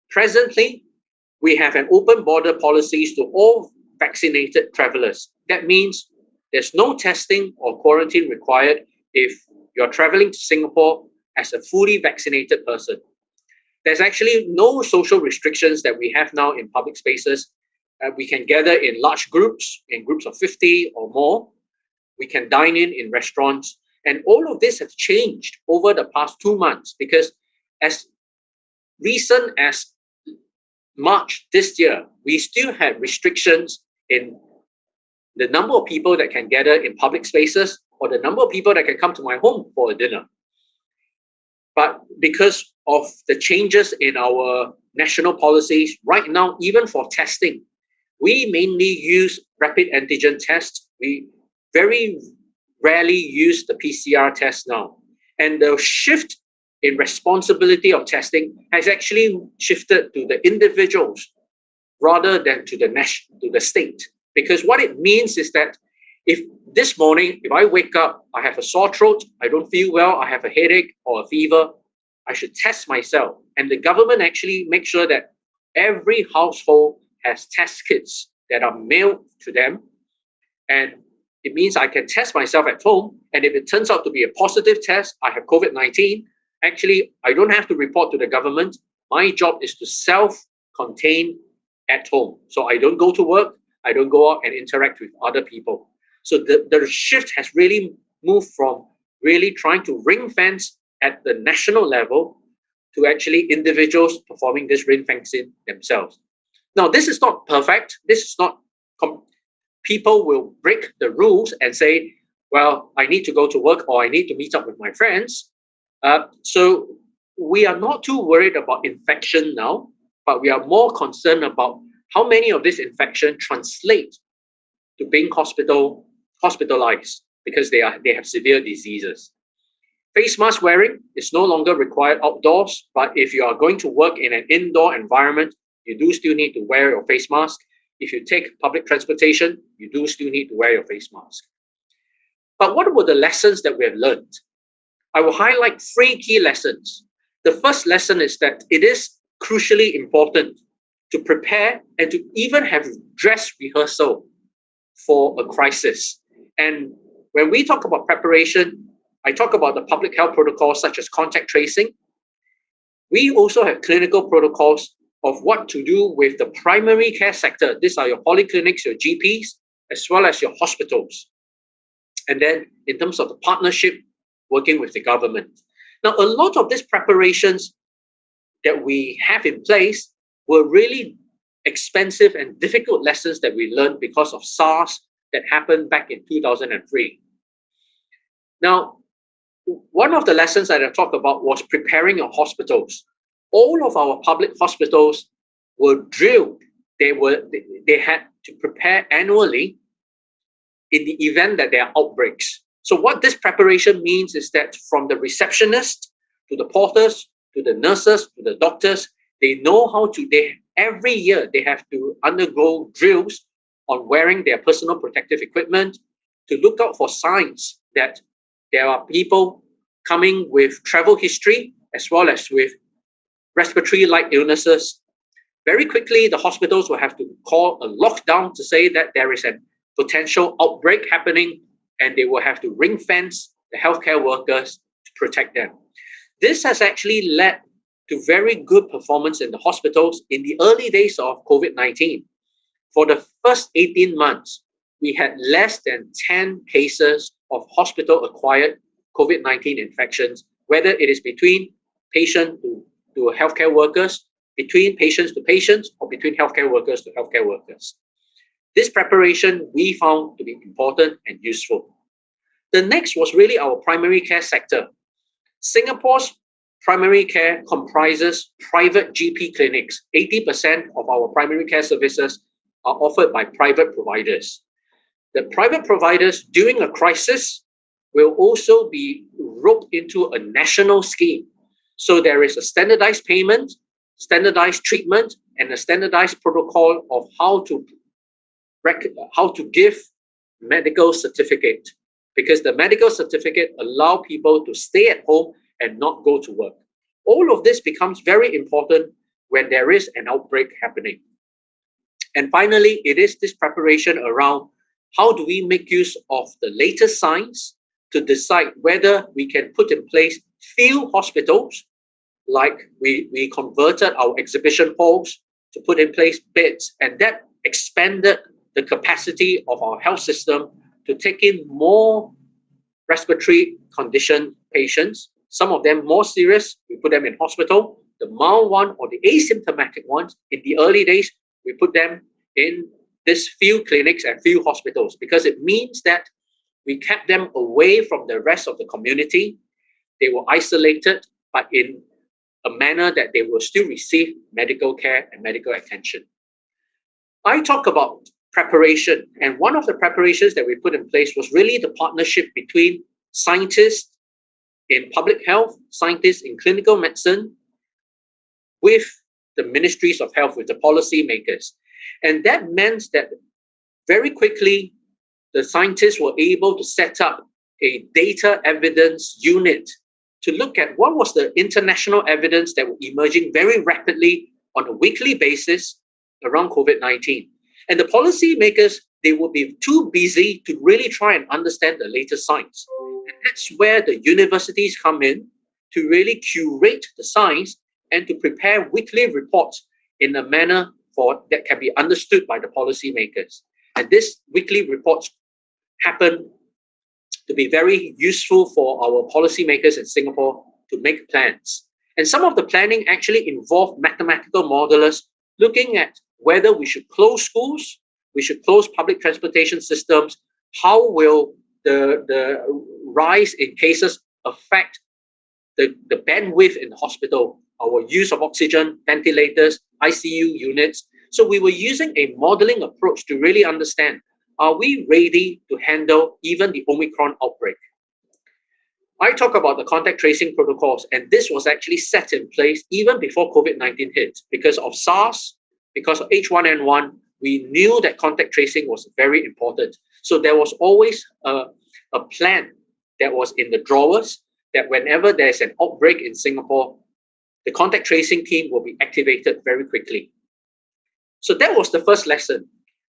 Presently, we have an open border policies to all vaccinated travelers. That means there's no testing or quarantine required if you're traveling to Singapore as a fully vaccinated person. There's actually no social restrictions that we have now in public spaces. We can gather in large groups, in groups of 50 or more. We can dine in restaurants. And all of this has changed over the past 2 months, because as recent as March this year, we still had restrictions in the number of people that can gather in public spaces or the number of people that can come to my home for a dinner. But because of the changes in our national policies, right now, even for testing, we mainly use rapid antigen tests. We very rarely use the PCR test now. And the shift in responsibility of testing has actually shifted to the individuals rather than to the state. Because what it means is that if this morning, if I wake up, I have a sore throat, I don't feel well, I have a headache or a fever, I should test myself. And the government actually makes sure that every household has test kits that are mailed to them. And it means I can test myself at home. And if it turns out to be a positive test, I have COVID-19, actually, I don't have to report to the government. My job is to self-contain at home. So I don't go to work, I don't go out and interact with other people. So the shift has really moved from really trying to ring fence at the national level to actually individuals performing this ring fencing themselves. Now, this is not perfect. This is not, people will break the rules and say, well, I need to go to work or I need to meet up with my friends. So we are not too worried about infection now, but we are more concerned about how many of this infection translate to being hospitalized because they have severe diseases. Face mask wearing is no longer required outdoors, but if you are going to work in an indoor environment, you do still need to wear your face mask. If you take public transportation, you do still need to wear your face mask. But what were the lessons that we have learned? I will highlight 3 key lessons. The first lesson is that it is crucially important to prepare and to even have dress rehearsal for a crisis. And when we talk about preparation, I talk about the public health protocols such as contact tracing. We also have clinical protocols of what to do with the primary care sector. These are your polyclinics, your GPs, as well as your hospitals. And then in terms of the partnership, working with the government. Now, a lot of these preparations that we have in place were really expensive and difficult lessons that we learned because of SARS that happened back in 2003. Now, one of the lessons that I talked about was preparing your hospitals. All of our public hospitals were drilled. They had to prepare annually in the event that there are outbreaks. So what this preparation means is that from the receptionist to the porters, to the nurses, to the doctors, they know how to, every year they have to undergo drills on wearing their personal protective equipment to look out for signs that there are people coming with travel history as well as with respiratory-like illnesses. Very quickly, the hospitals will have to call a lockdown to say that there is a potential outbreak happening, and they will have to ring fence the healthcare workers to protect them. This has actually led to very good performance in the hospitals in the early days of COVID-19. For the first 18 months, we had less than 10 cases of hospital-acquired COVID-19 infections whether it is between patient to healthcare workers, between patients to patients, or between healthcare workers to healthcare workers. This preparation we found to be important and useful. The next was really our primary care sector. Singapore's primary care comprises private GP clinics. 80% of our primary care services are offered by private providers. The private providers during a crisis will also be roped into a national scheme. So there is a standardized payment, standardized treatment, and a standardized protocol of how to give medical certificate, because the medical certificate allow people to stay at home and not go to work. All of this becomes very important when there is an outbreak happening. And finally, it is this preparation around how do we make use of the latest science to decide whether we can put in place field hospitals, like we converted our exhibition halls to put in place beds, and that expanded the capacity of our health system to take in more respiratory condition patients. Some of them more serious, we put them in hospital. The mild one or the asymptomatic ones, in the early days, we put them in these field clinics and field hospitals, because it means that we kept them away from the rest of the community. They were isolated, but in a manner that they will still receive medical care and medical attention. I talk about preparation, and one of the preparations that we put in place was really the partnership between scientists in public health, scientists in clinical medicine, with the ministries of health, with the policy makers. And that meant that very quickly, the scientists were able to set up a data evidence unit to look at what was the international evidence that were emerging very rapidly on a weekly basis around COVID-19. And the policy makers, they would be too busy to really try and understand the latest science. And that's where the universities come in to really curate the science and to prepare weekly reports in a manner that can be understood by the policy makers. And these weekly reports happen to be very useful for our policymakers in Singapore to make plans. And some of the planning actually involved mathematical modelers looking at whether we should close schools, we should close public transportation systems, how will the rise in cases affect the bandwidth in the hospital, our use of oxygen, ventilators, ICU units. So we were using a modeling approach to really understand, are we ready to handle even the Omicron outbreak? I talk about the contact tracing protocols, and this was actually set in place even before COVID-19 hit. Because of SARS, because of H1N1, we knew that contact tracing was very important. So there was always a plan that was in the drawers that whenever there's an outbreak in Singapore, the contact tracing team will be activated very quickly. So that was the first lesson.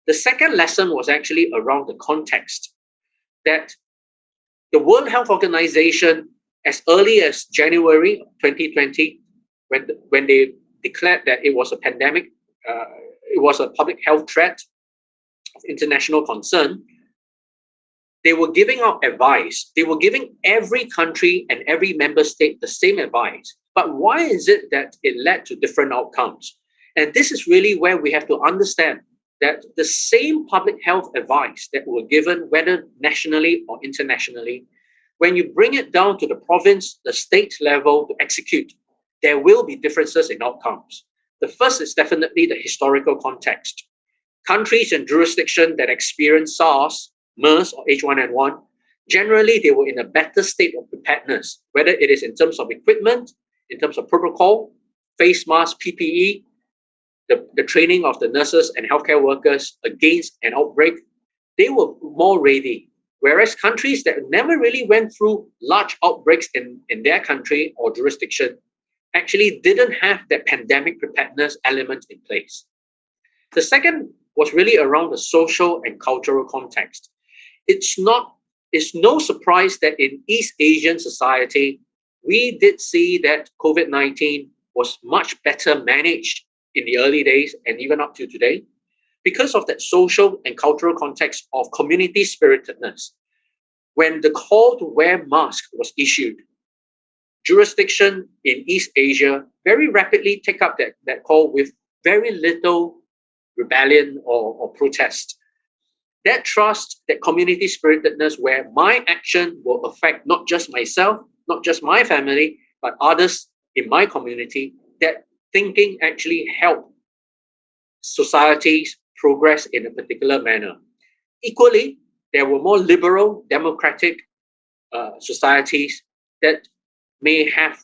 The second lesson was actually around the context, that the World Health Organization, as early as January 2020, when they declared that it was a pandemic, it was a public health threat of international concern, they were giving out advice. They were giving every country and every member state the same advice. But why is it that it led to different outcomes? And this is really where we have to understand that the same public health advice that were given, whether nationally or internationally, when you bring it down to the province, the state level to execute, there will be differences in outcomes. The first is definitely the historical context. Countries and jurisdictions that experienced SARS, MERS, or H1N1, generally they were in a better state of preparedness, whether it is in terms of equipment, in terms of protocol, face mask, PPE, the training of the nurses and healthcare workers against an outbreak, they were more ready. Whereas countries that never really went through large outbreaks in their country or jurisdiction actually didn't have that pandemic preparedness element in place. The second was really around the social and cultural context. It's no surprise that in East Asian society, we did see that COVID-19 was much better managed in the early days and even up to today because of that social and cultural context of community spiritedness. When the call to wear masks was issued, jurisdiction in East Asia very rapidly take up that call with very little rebellion or protest. That trust, that community spiritedness, where my action will affect not just myself, not just my family, but others in my community, that thinking actually helped societies progress in a particular manner. Equally, there were more liberal, democratic societies that may have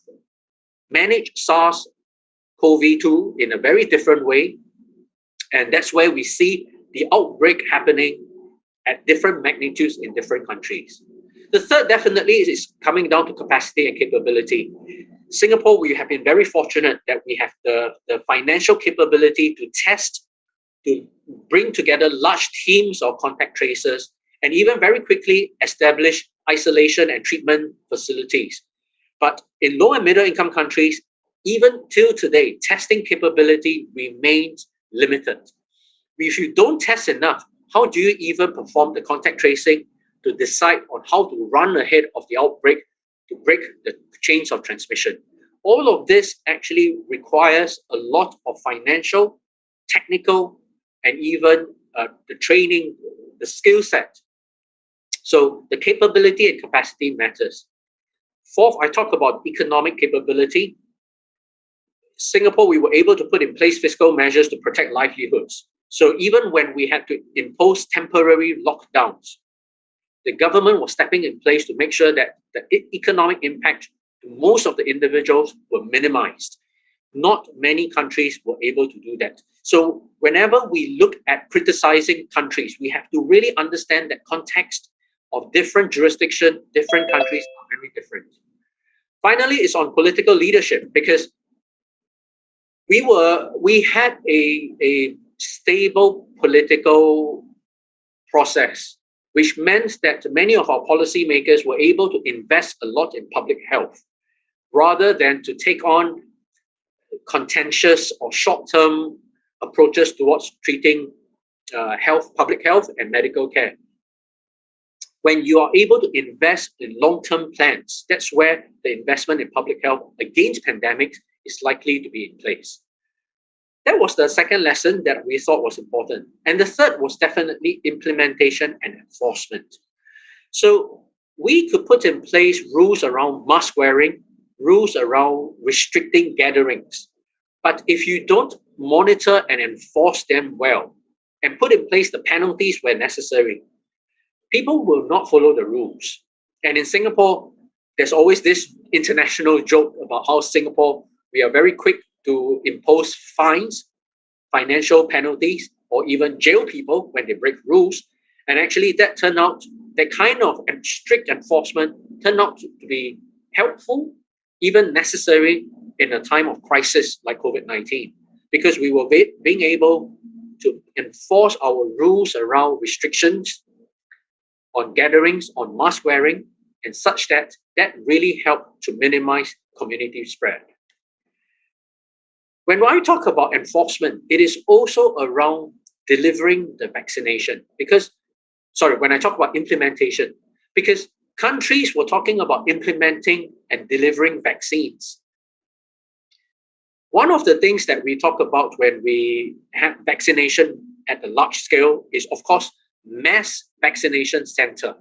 managed SARS-CoV-2 in a very different way. And that's where we see the outbreak happening at different magnitudes in different countries. The third definitely is coming down to capacity and capability. Singapore, we have been very fortunate that we have the financial capability to test, to bring together large teams of contact tracers, and even very quickly establish isolation and treatment facilities. But in low and middle income countries, even till today, testing capability remains limited. If you don't test enough, how do you even perform the contact tracing to decide on how to run ahead of the outbreak to break the chains of transmission? All of this actually requires a lot of financial, technical, and even the training, the skill set. So the capability and capacity matters. Fourth, I talk about economic capability. Singapore, we were able to put in place fiscal measures to protect livelihoods. So even when we had to impose temporary lockdowns, the government was stepping in place to make sure that the economic impact to most of the individuals were minimized. Not many countries were able to do that. So whenever we look at criticizing countries, we have to really understand that context of different jurisdictions, different countries are very different. Finally, it's on political leadership, because we had a stable political process, which meant that many of our policymakers were able to invest a lot in public health, rather than to take on contentious or short-term approaches towards treating public health and medical care. When you are able to invest in long-term plans, that's where the investment in public health against pandemics is likely to be in place. That was the second lesson that we thought was important. And the third was definitely implementation and enforcement. So we could put in place rules around mask wearing, rules around restricting gatherings. But if you don't monitor and enforce them well, and put in place the penalties where necessary, people will not follow the rules. And in Singapore, there's always this international joke about how Singapore, we are very quick to impose fines, financial penalties, or even jail people when they break rules. And actually that kind of strict enforcement turned out to be helpful, even necessary in a time of crisis like COVID-19, because we were being able to enforce our rules around restrictions on gatherings, on mask wearing, and such that really helped to minimize community spread. When I talk about enforcement, it is also around delivering the vaccination. When I talk about implementation, because countries were talking about implementing and delivering vaccines. One of the things that we talk about when we have vaccination at a large scale is, of course, mass vaccination center.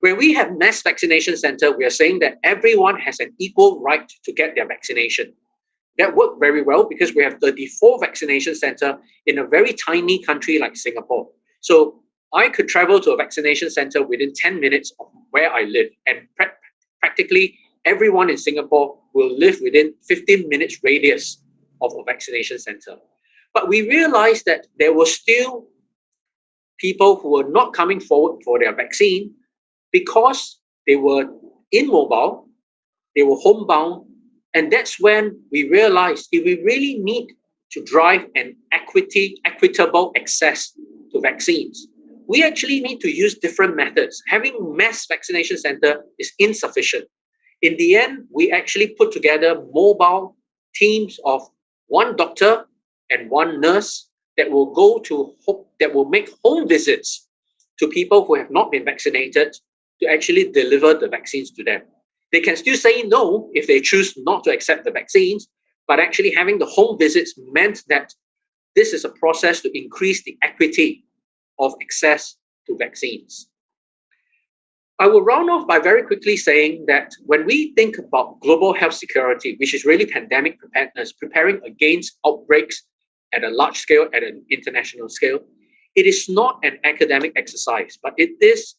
When we have mass vaccination center, we are saying that everyone has an equal right to get their vaccination. That worked very well because we have 34 vaccination centers in a very tiny country like Singapore. So I could travel to a vaccination center within 10 minutes of where I live, and practically everyone in Singapore will live within 15 minutes radius of a vaccination center. But we realized that there were still people who were not coming forward for their vaccine because they were immobile, they were homebound, and that's when we realized if we really need to drive an equitable access to vaccines, we actually need to use different methods. Having mass vaccination center is insufficient. In the end, we actually put together mobile teams of one doctor and one nurse that will make home visits to people who have not been vaccinated to actually deliver the vaccines to them. They can still say no if they choose not to accept the vaccines, but actually having the home visits meant that this is a process to increase the equity of access to vaccines. I will round off by very quickly saying that when we think about global health security, which is really pandemic preparedness, preparing against outbreaks at a large scale, at an international scale, it is not an academic exercise, but it is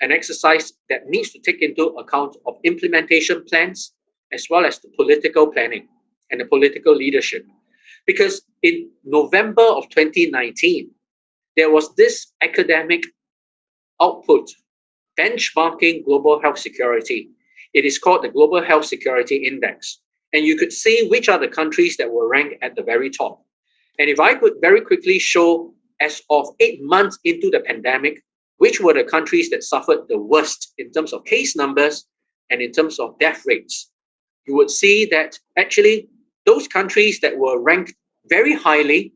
an exercise that needs to take into account of implementation plans, as well as the political planning and the political leadership. Because in November of 2019, there was this academic output benchmarking global health security. It is called the Global Health Security Index. And you could see which are the countries that were ranked at the very top. And if I could very quickly show, as of 8 months into the pandemic, which were the countries that suffered the worst in terms of case numbers and in terms of death rates, you would see that actually those countries that were ranked very highly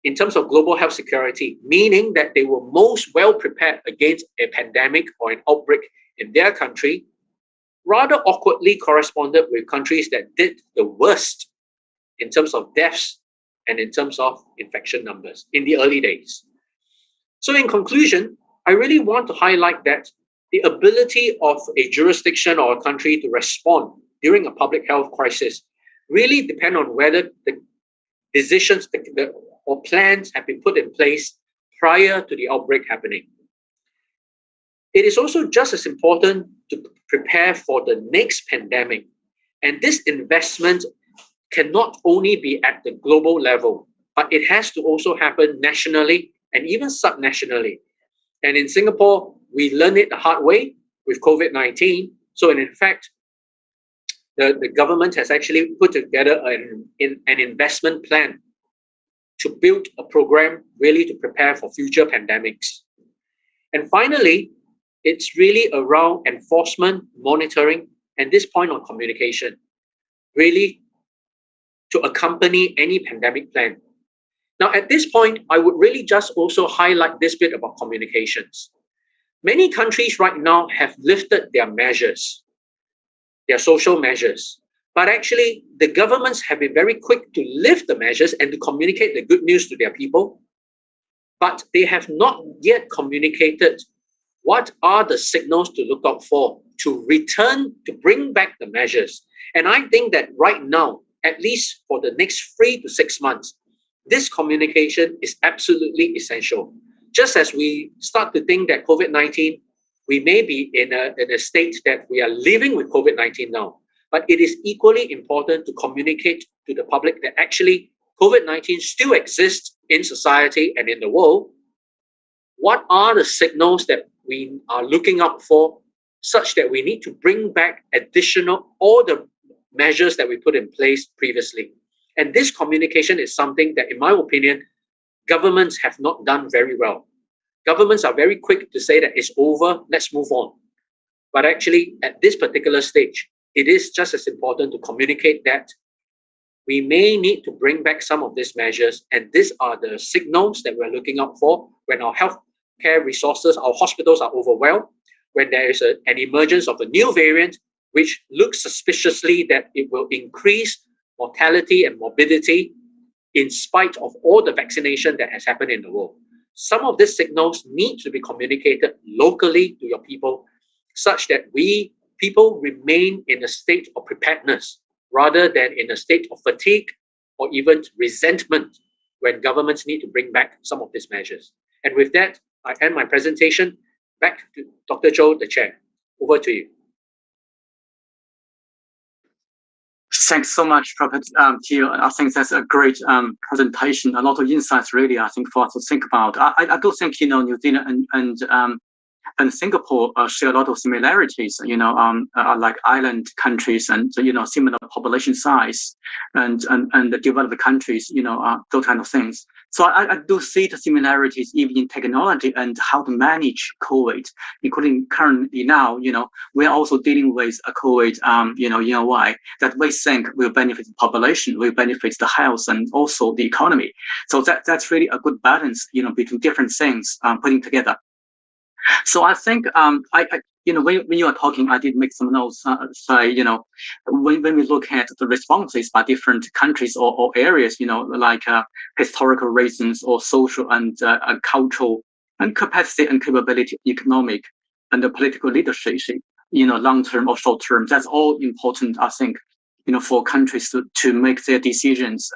in terms of global health security, meaning that they were most well prepared against a pandemic or an outbreak in their country, rather awkwardly corresponded with countries that did the worst in terms of deaths and in terms of infection numbers in the early days. So in conclusion, I really want to highlight that the ability of a jurisdiction or a country to respond during a public health crisis really depend on whether the decisions or plans have been put in place prior to the outbreak happening. It is also just as important to prepare for the next pandemic. And this investment cannot only be at the global level, but it has to also happen nationally and even subnationally. And in Singapore, we learned it the hard way with COVID-19. So in fact, the government has actually put together an investment plan to build a program really to prepare for future pandemics. And finally, it's really around enforcement, monitoring, and this point on communication, really to accompany any pandemic plan. Now, at this point, I would really just also highlight this bit about communications. Many countries right now have lifted their measures, their social measures, but actually the governments have been very quick to lift the measures and to communicate the good news to their people, but they have not yet communicated what are the signals to look out for to return, to bring back the measures. And I think that right now, at least for the next 3 to 6 months, this communication is absolutely essential. Just as we start to think that COVID-19, we may be in a state that we are living with COVID-19 now, but it is equally important to communicate to the public that actually COVID-19 still exists in society and in the world. What are the signals that we are looking out for such that we need to bring back additional all the measures that we put in place previously? And this communication is something that, in my opinion, governments have not done very well. Governments are very quick to say that it's over, let's move on. But actually, at this particular stage, it is just as important to communicate that we may need to bring back some of these measures, and these are the signals that we're looking out for when our healthcare resources, our hospitals are overwhelmed, when there is an emergence of a new variant, which looks suspiciously that it will increase mortality and morbidity in spite of all the vaccination that has happened in the world. Some of these signals need to be communicated locally to your people, such that people remain in a state of preparedness rather than in a state of fatigue or even resentment when governments need to bring back some of these measures. And with that, I end my presentation. Back to Dr. Zhou, the chair. Over to you. Thanks so much, Prophet Gio. I think that's a great presentation. A lot of insights, really, I think, for us to think about. I do think, New Zealand and Singapore share a lot of similarities, like island countries and, similar population size and the developed countries, those kind of things. So I do see the similarities even in technology and how to manage COVID, including currently now, we're also dealing with a COVID, that we think will benefit the population, will benefit the health and also the economy. So that's really a good balance, between different things putting together. So I think when you are talking, I did make some notes. Say, when we look at the responses by different countries or areas, like historical reasons or social and cultural and capacity and capability, economic and the political leadership, long term or short term, that's all important, I think, for countries to make their decisions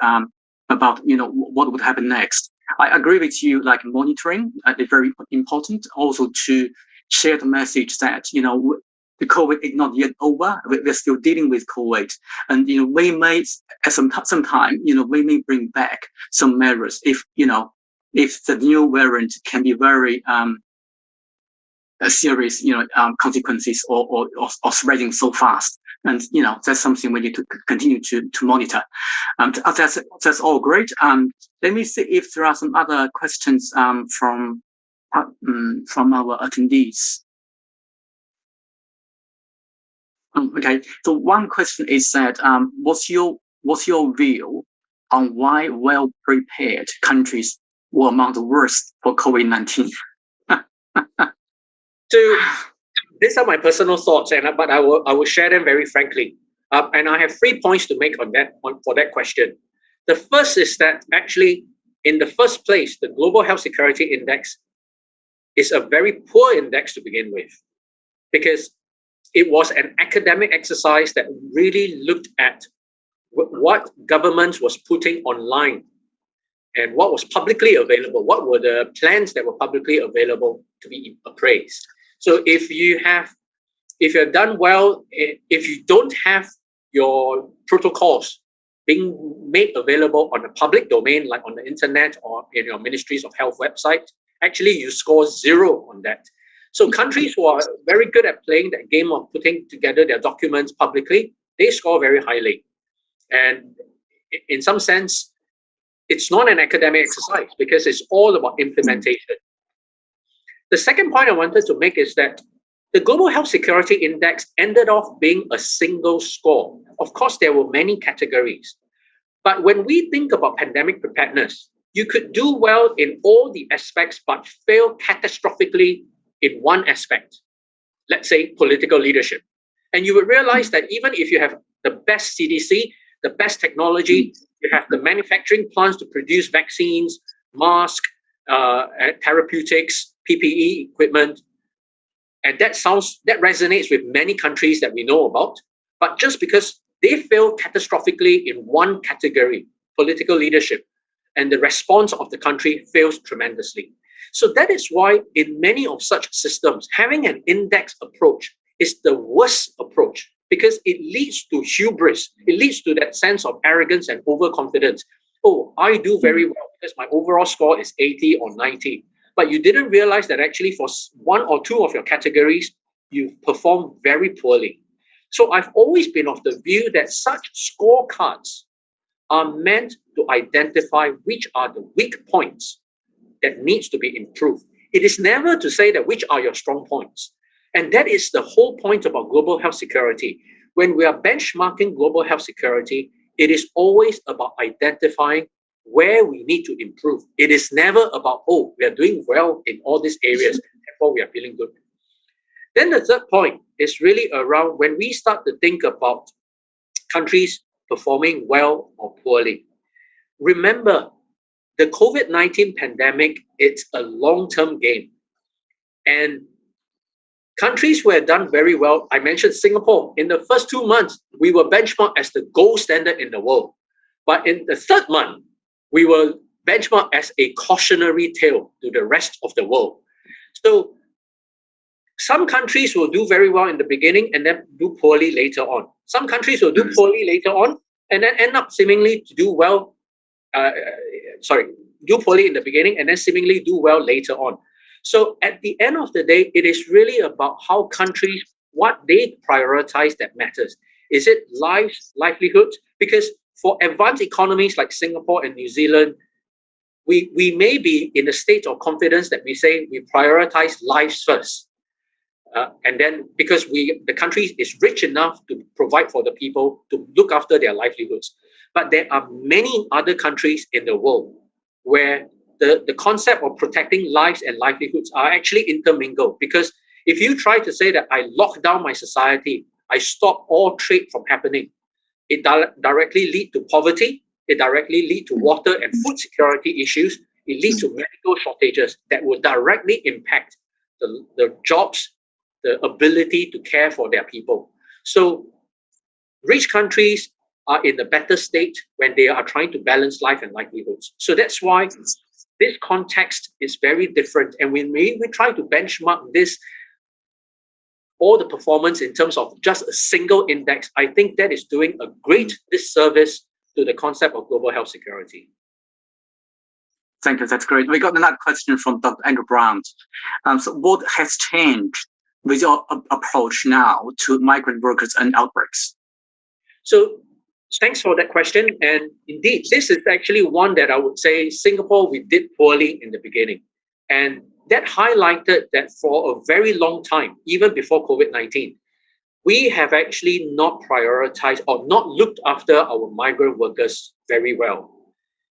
about what would happen next. I agree with you, like monitoring is very important. Also to share the message that the COVID is not yet over. We're still dealing with COVID, and we may at some time we may bring back some measures if the new variant can be very serious consequences or spreading so fast. And that's something we need to continue to monitor. That's all great. Let me see if there are some other questions from our attendees. Okay, so one question is that what's your view on why well-prepared countries were among the worst for COVID-19? So these are my personal thoughts, but I will share them very frankly. And I have 3 points to make for that question. The first is that actually, in the first place, the Global Health Security Index is a very poor index to begin with, because it was an academic exercise that really looked at what governments was putting online and what was publicly available. What were the plans that were publicly available to be appraised? So if you've done well, if you don't have your protocols being made available on the public domain, like on the internet or in your Ministries of Health website, actually you score 0 on that. So countries who are very good at playing that game of putting together their documents publicly, they score very highly. And in some sense, it's not an academic exercise because it's all about implementation. The second point I wanted to make is that the Global Health Security Index ended off being a single score. Of course, there were many categories. But when we think about pandemic preparedness, you could do well in all the aspects, but fail catastrophically in one aspect. Let's say political leadership. And you would realize that even if you have the best CDC, the best technology, you have the manufacturing plants to produce vaccines, masks, therapeutics, PPE equipment, and that resonates with many countries that we know about. But just because they fail catastrophically in one category, political leadership, and the response of the country fails tremendously. So that is why in many of such systems, having an index approach is the worst approach, because it leads to hubris. It leads to that sense of arrogance and overconfidence. Oh, I do very well because my overall score is 80 or 90. But you didn't realize that actually for 1 or 2 of your categories, you perform very poorly. So I've always been of the view that such scorecards are meant to identify which are the weak points that needs to be improved. It is never to say that which are your strong points. And that is the whole point about global health security. When we are benchmarking global health security, it is always about identifying where we need to improve. It is never about, oh, we are doing well in all these areas, therefore we are feeling good. Then the third point is really around when we start to think about countries performing well or poorly. Remember, the COVID-19 pandemic, it's a long-term game. And countries who have done very well, I mentioned Singapore. In the first 2 months, we were benchmarked as the gold standard in the world. But in the third month, we were benchmarked as a cautionary tale to the rest of the world. So some countries will do very well in the beginning and then do poorly later on. Some countries will do poorly later on and then end up seemingly to do well, do poorly in the beginning and then seemingly do well later on. So at the end of the day, it is really about how countries, what they prioritize that matters. Is it lives, livelihoods? Because for advanced economies like Singapore and New Zealand, we may be in a state of confidence that we say we prioritize lives first. And then because the country is rich enough to provide for the people to look after their livelihoods. But there are many other countries in the world where the concept of protecting lives and livelihoods are actually intermingled, because If you try to say that I lock down my society, I stop all trade from happening, it directly lead to poverty, it directly lead to water and food security issues, it leads to medical shortages that will directly impact the jobs, the ability to care for their people. So rich countries are in a better state when they are trying to balance life and livelihoods. So that's why this context is very different. And when we try to benchmark this, all the performance in terms of just a single index, I think that is doing a great disservice to the concept of global health security. Thank you. That's great. We got another question from Dr. Andrew Brandt. So what has changed with your approach now to migrant workers and outbreaks? So thanks for that question. And indeed, this is actually one that I would say Singapore, we did poorly in the beginning. And that highlighted that for a very long time, even before COVID-19, we have actually not prioritized or not looked after our migrant workers very well.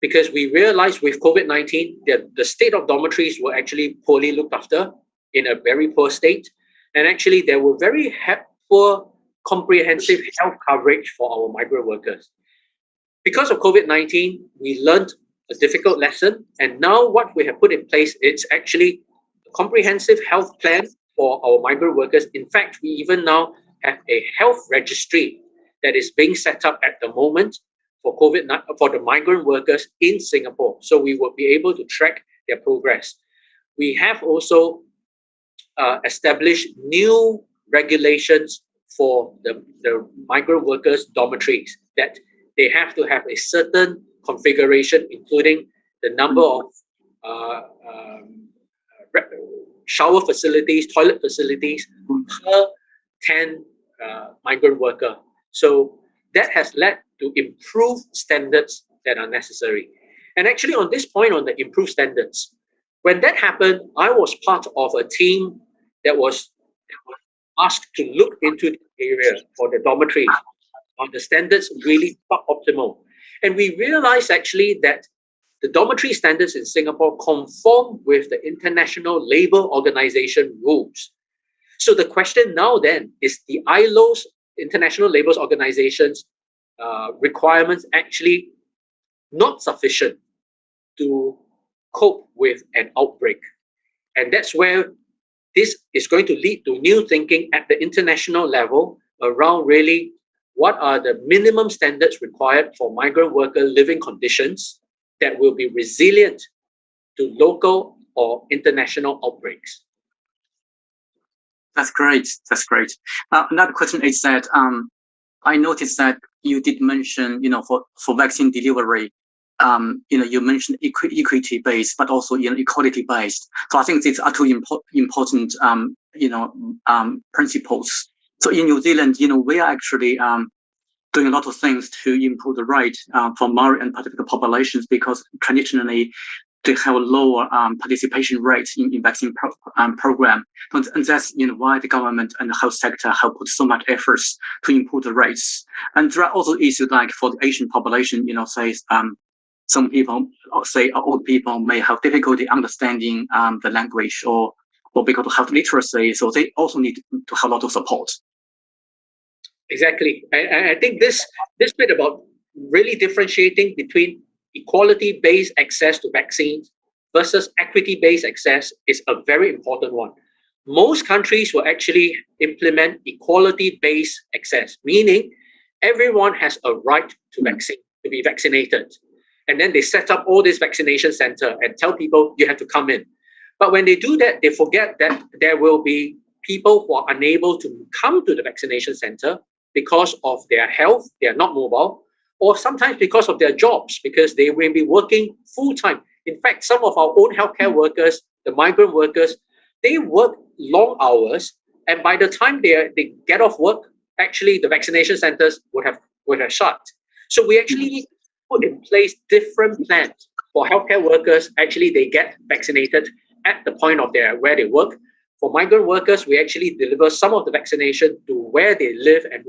Because we realized with COVID-19, the state of dormitories were actually poorly looked after, in a very poor state. And actually, there were very poor comprehensive health coverage for our migrant workers. Because of COVID-19, we learned a difficult lesson. And now what we have put in place, it's actually a comprehensive health plan for our migrant workers. In fact, we even now have a health registry that is being set up at the moment for for the migrant workers in Singapore. So we will be able to track their progress. We have also established new regulations for the migrant workers' dormitories, that they have to have a certain configuration, including the number of shower facilities, toilet facilities per 10 migrant worker. So that has led to improved standards that are necessary. And actually on this point, on the improved standards, when that happened, I was part of a team that was asked to look into the area for the dormitories on the standards really optimal. And we realized actually that the dormitory standards in Singapore conform with the International Labour Organization rules. So the question now then is, the ILO's, International Labour Organization's requirements actually not sufficient to cope with an outbreak? And that's where this is going to lead to new thinking at the international level around really what are the minimum standards required for migrant worker living conditions that will be resilient to local or international outbreaks. That's great. That's great. Another question is that I noticed that you did mention, for vaccine delivery, you mentioned equity-based, but also equality-based. So I think these are two important, principles. So in New Zealand, we are actually doing a lot of things to improve the right for migrant and particular populations, because traditionally they have a lower participation rates in vaccine program. And that's why the government and the health sector have put so much efforts to improve the rates. And there are also issues like for the Asian population, say some people, say old people, may have difficulty understanding the language or because of health literacy, so they also need to have a lot of support. Exactly. I think this bit about really differentiating between equality-based access to vaccines versus equity-based access is a very important one. Most countries will actually implement equality-based access, meaning everyone has a right to be vaccinated. And then they set up all this vaccination center and tell people you have to come in. But when they do that, they forget that there will be people who are unable to come to the vaccination center because of their health, they are not mobile, or sometimes because of their jobs, because they will be working full-time. In fact, some of our own healthcare workers, the migrant workers, they work long hours, and by the time they get off work, actually the vaccination centers would have shut. So we actually need to put in place different plans for healthcare workers. Actually, they get vaccinated at the point of where they work. For migrant workers, we actually deliver some of the vaccination to where they live and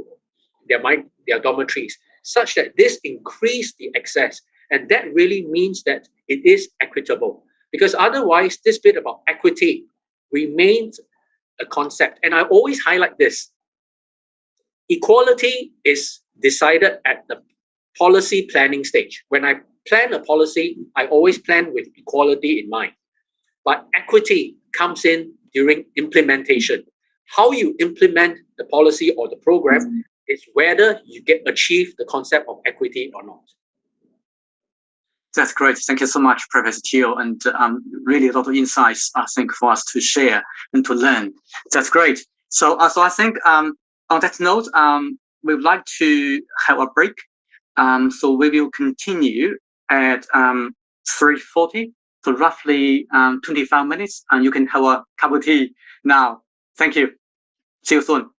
their dormitories, such that this increase the access. And that really means that it is equitable. Because otherwise, this bit about equity remains a concept, and I always highlight this. Equality is decided at the policy planning stage. When I plan a policy, I always plan with equality in mind. But equity comes in during implementation. How you implement the policy or the program is whether you achieve the concept of equity or not. That's great. Thank you so much, Professor Teo, and really a lot of insights, I think, for us to share and to learn. That's great. So I think on that note, we would like to have a break. So we will continue at 3:40, so roughly 25 minutes, and you can have a cup of tea now. Thank you. See you soon.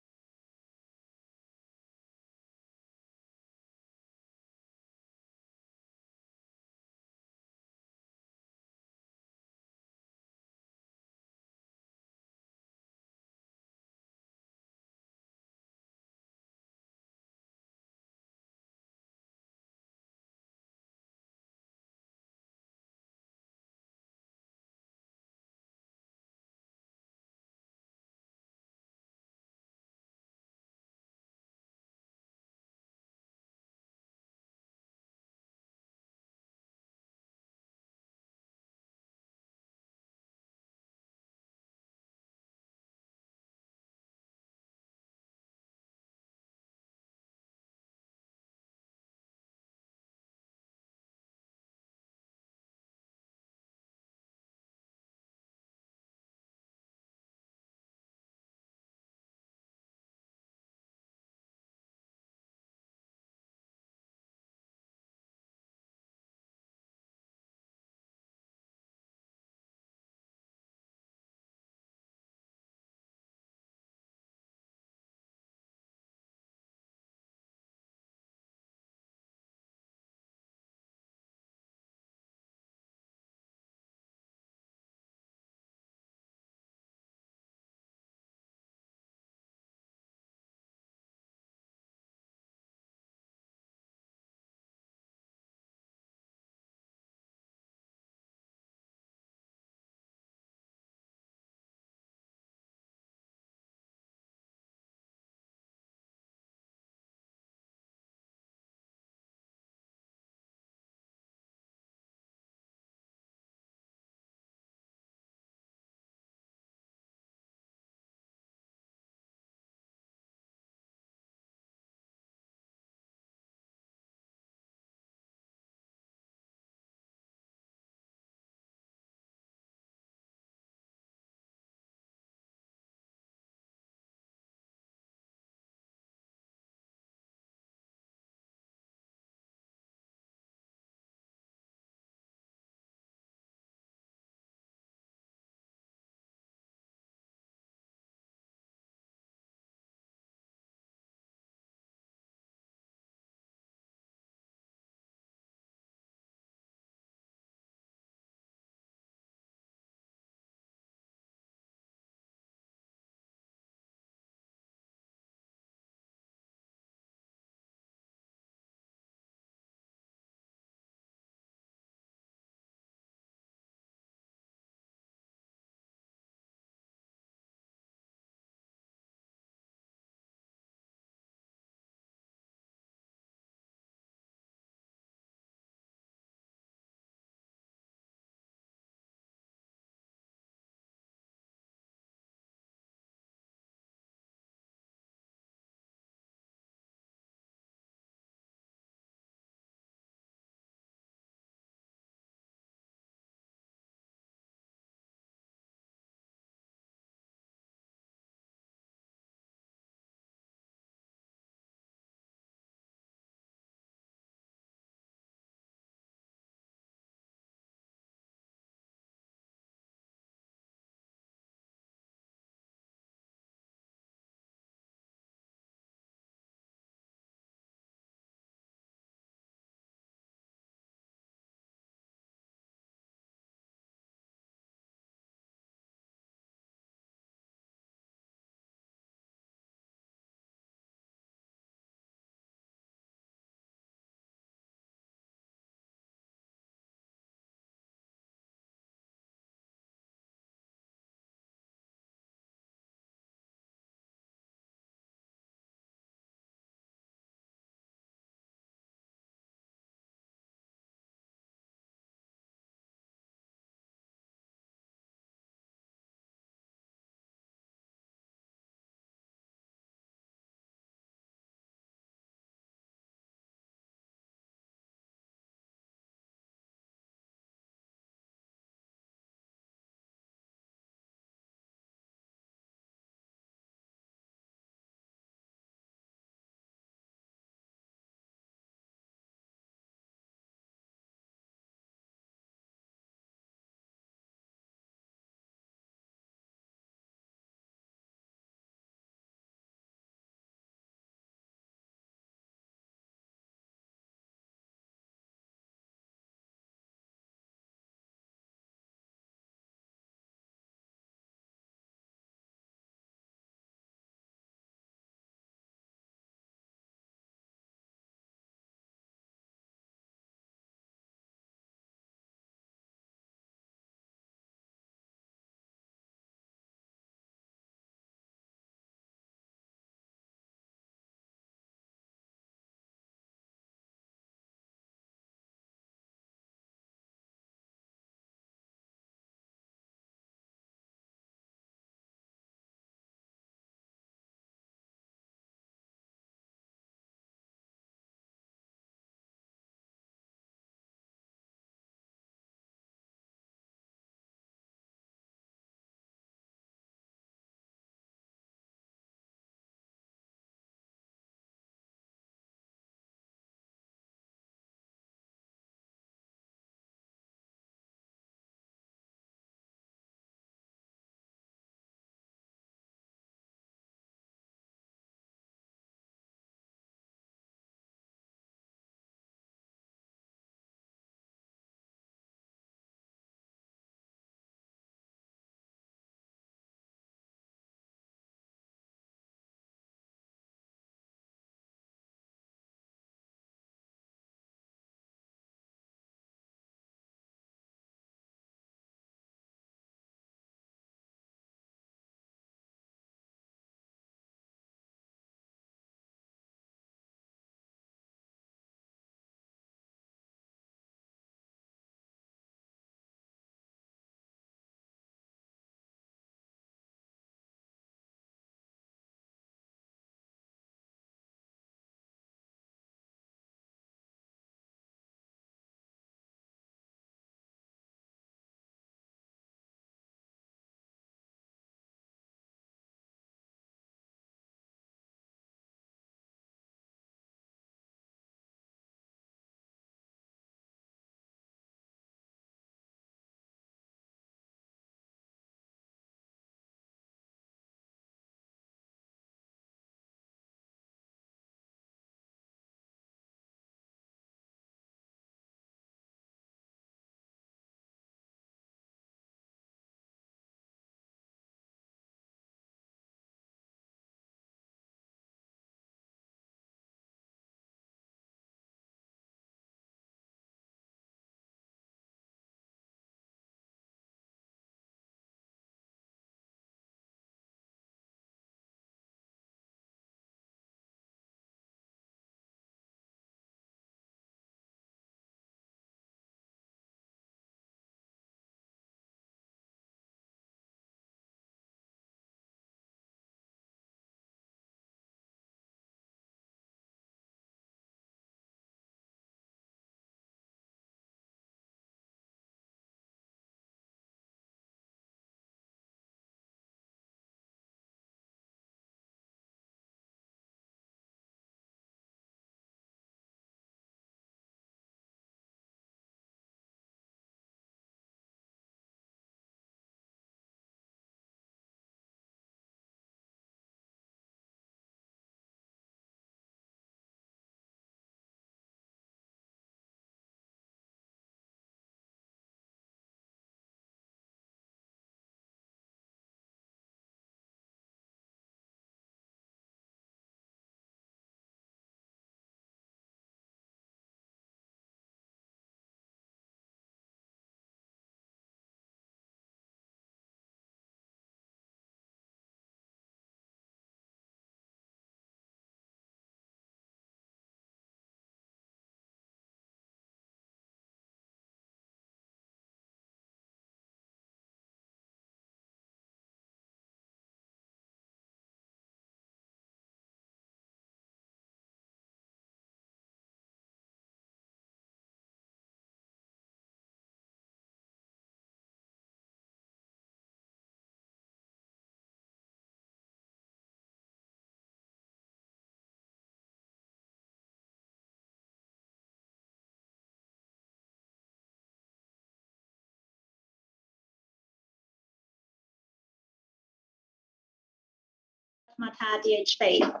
Mata DHB.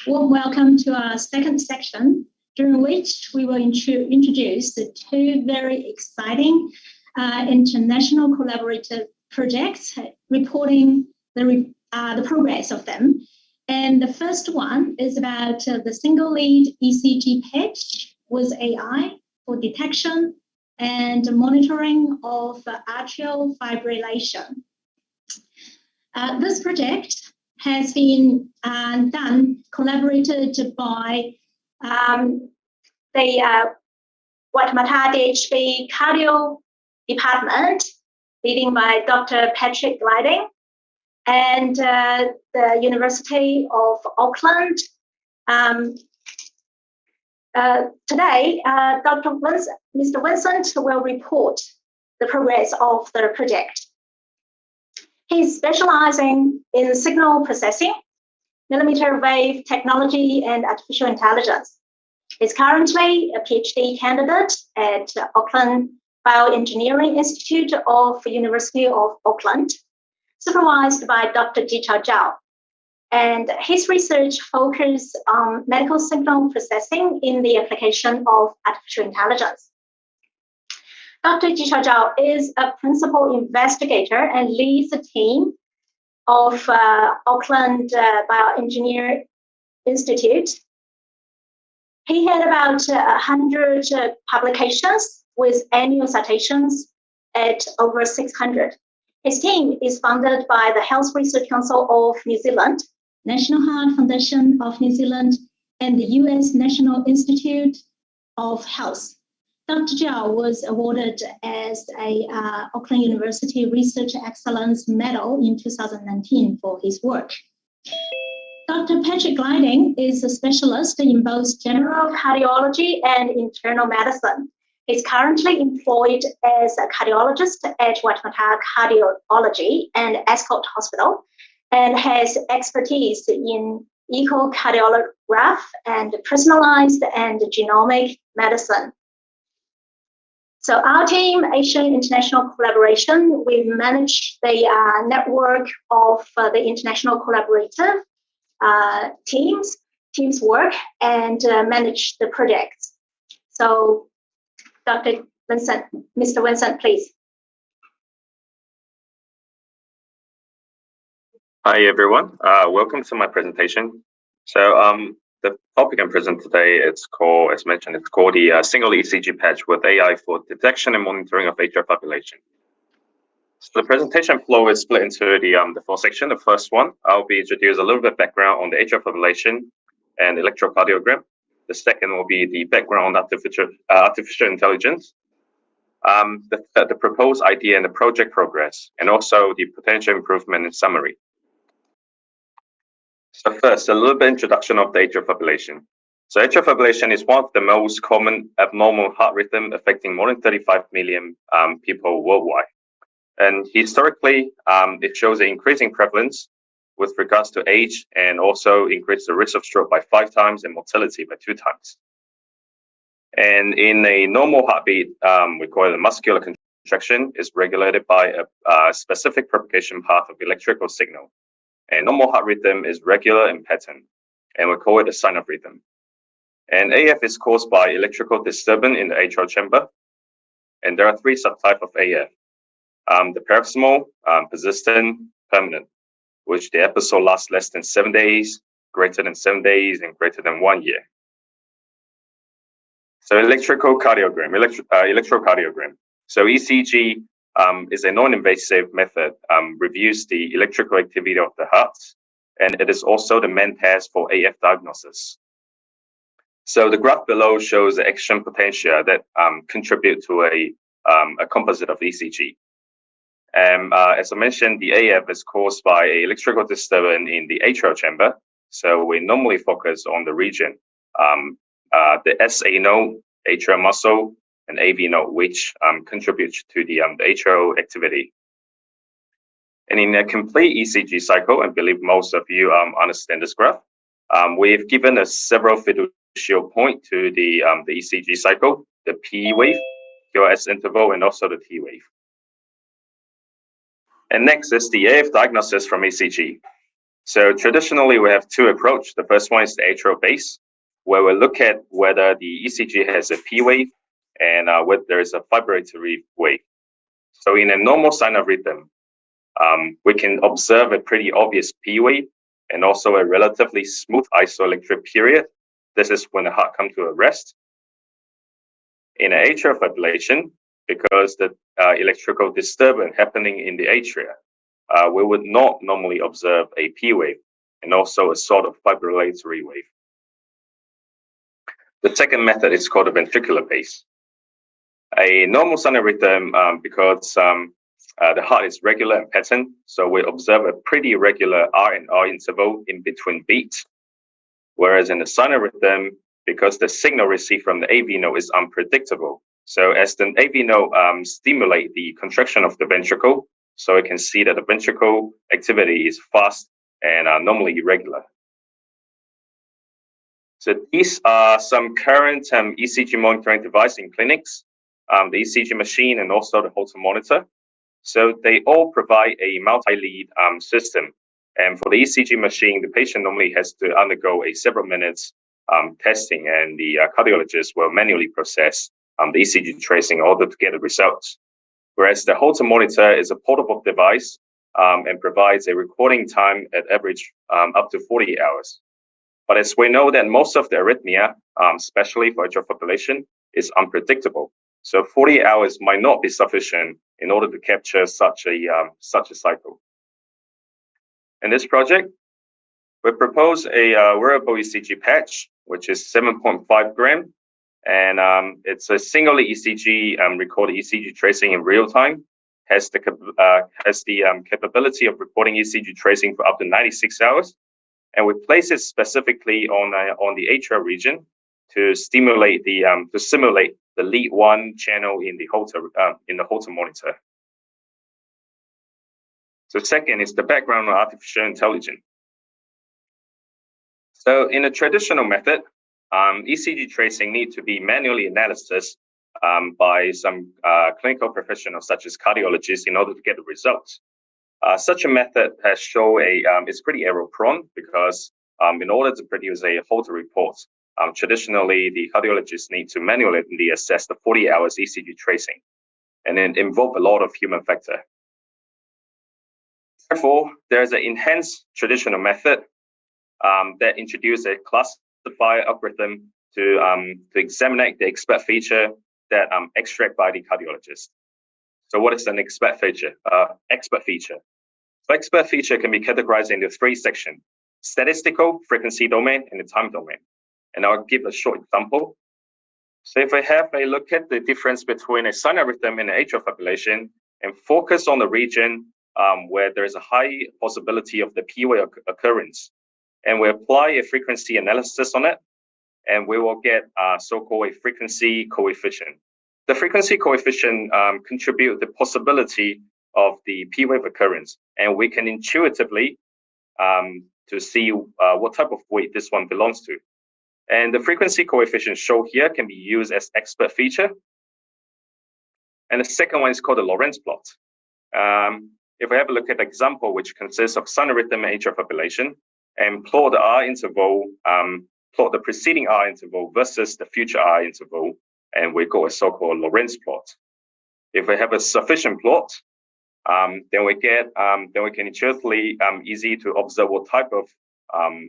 Warm welcome to our second section, during which we will introduce the two very exciting international collaborative projects, reporting the progress of them. And the first one is about the single lead ECG patch with AI for detection and monitoring of atrial fibrillation. This project has been collaborated by the Waitemata DHB Cardio Department, leading by Dr. Patrick Gliding, and the University of Auckland. Today, Mr. Vincent will report the progress of the project. He's specializing in signal processing, millimeter wave technology, and artificial intelligence. He's currently a PhD candidate at Auckland Bioengineering Institute of University of Auckland, supervised by Dr. Jichao Zhao. And his research focuses on medical signal processing in the application of artificial intelligence. Dr. Jichao Zhao is a principal investigator and leads a team of Auckland Bioengineering Institute. He had about 100 publications with annual citations at over 600. His team is funded by the Health Research Council of New Zealand, National Heart Foundation of New Zealand, and the US National Institute of Health. Dr. Zhao was awarded as a Auckland University Research Excellence Medal in 2019 for his work. Dr. Patrick Gliding is a specialist in both general cardiology and internal medicine. He's currently employed as a cardiologist at Waitemata Cardiology and Ascot Hospital, and has expertise in echocardiograph and personalized and genomic medicine. So our team, Asian International Collaboration, we manage the network of the international collaborative teams work and manage the projects. So Dr. Vincent, Mr. Vincent, please. Hi everyone, welcome to my presentation. So the topic I'm presenting today, it's called, as mentioned, it's called the single ECG patch with AI for detection and monitoring of atrial fibrillation. So the presentation flow is split into the four sections. The first one, I'll be introducing a little bit of background on the atrial fibrillation and electrocardiogram. The second will be the background on artificial intelligence, the proposed idea and the project progress, and also the potential improvement in summary. So first, a little bit introduction of the atrial fibrillation. So atrial fibrillation is one of the most common abnormal heart rhythm affecting more than 35 million people worldwide. And historically, it shows an increasing prevalence with regards to age, and also increase the risk of stroke by 5 times and mortality by 2 times. And in a normal heartbeat, we call it a muscular contraction, is regulated by a specific propagation path of electrical signal. And normal heart rhythm is regular in pattern, and we call it a sign of rhythm. And AF is caused by electrical disturbance in the atrial chamber. And there are 3 subtypes of AF. The paroxysmal, persistent, permanent, which the episode lasts less than 7 days, greater than 7 days, and greater than 1 year. So electrocardiogram. So ECG is a non-invasive method, reviews the electrical activity of the heart, and it is also the main test for AF diagnosis. So the graph below shows the action potential that contribute to a composite of ECG. As I mentioned, the AF is caused by electrical disturbance in the atrial chamber. So we normally focus on the region, the SA node, atrial muscle, and AV node, which contributes to the atrial activity. And in a complete ECG cycle, I believe most of you understand this graph, we've given a several fiducial points to the ECG cycle, the P wave, QRS interval, and also the T wave. And next is the AF diagnosis from ECG. So traditionally, we have two approaches. The first one is the atrial base, where we look at whether the ECG has a P wave and whether there is a fibrillatory wave. So in a normal sign of rhythm, we can observe a pretty obvious P wave and also a relatively smooth isoelectric period. This is when the heart comes to a rest. In an atrial fibrillation, because the electrical disturbance happening in the atria, we would not normally observe a P wave and also a sort of fibrillatory wave. The second method is called a ventricular base. A normal sign of rhythm, because the heart is regular and pattern, so we observe a pretty regular R and R interval in between beats. Whereas in the sign of rhythm, because the signal received from the AV node is unpredictable, so as the AV node stimulate the contraction of the ventricle, so we can see that the ventricle activity is fast and normally irregular. So these are some current ECG monitoring device in clinics, the ECG machine and also the Holter monitor. So they all provide a multi-lead system. And for the ECG machine, the patient normally has to undergo a several minutes testing, and the cardiologist will manually process the ECG tracing in order to get the results. Whereas the Holter monitor is a portable device and provides a recording time at average up to 40 hours. But as we know that most of the arrhythmia, especially for atrial fibrillation, is unpredictable. So 40 hours might not be sufficient in order to capture such a cycle. In this project, we propose a wearable ECG patch, which is 7.5 gram, and it's a single ECG recorded ECG tracing in real time. Has the capability of recording ECG tracing for up to 96 hours, and we place it specifically on the atrial region to simulate the lead one channel in the Holter monitor. So second is the background of artificial intelligence. So in a traditional method, ECG tracing need to be manually analysis by some clinical professionals such as cardiologists in order to get the results. Such a method has shown it's pretty error prone because in order to produce a Holter report, traditionally the cardiologists need to manually assess the 40 hours ECG tracing, and then involve a lot of human factor. Therefore, there's an enhanced traditional method that introduces a classifier algorithm to examine the expert feature that extract by the cardiologist. So what is an expert feature? Expert feature. So expert feature can be categorized into three sections: statistical, frequency domain, and the time domain. And I'll give a short example. So if I have a look at the difference between a sinus rhythm and an atrial fibrillation and focus on the region where there is a high possibility of the P wave occurrence, and we apply a frequency analysis on it, and we will get so-called a frequency coefficient. The frequency coefficient contributes the possibility of the P wave occurrence, and we can intuitively to see what type of weight this one belongs to. And the frequency coefficient shown here can be used as expert feature. And the second one is called the Lorenz plot. If we have a look at the example, which consists of sinus rhythm and atrial fibrillation, and plot the R interval, plot the preceding R interval versus the future R interval, and we go a so-called Lorenz plot. If we have a sufficient plot, then we can intuitively easy to observe what type of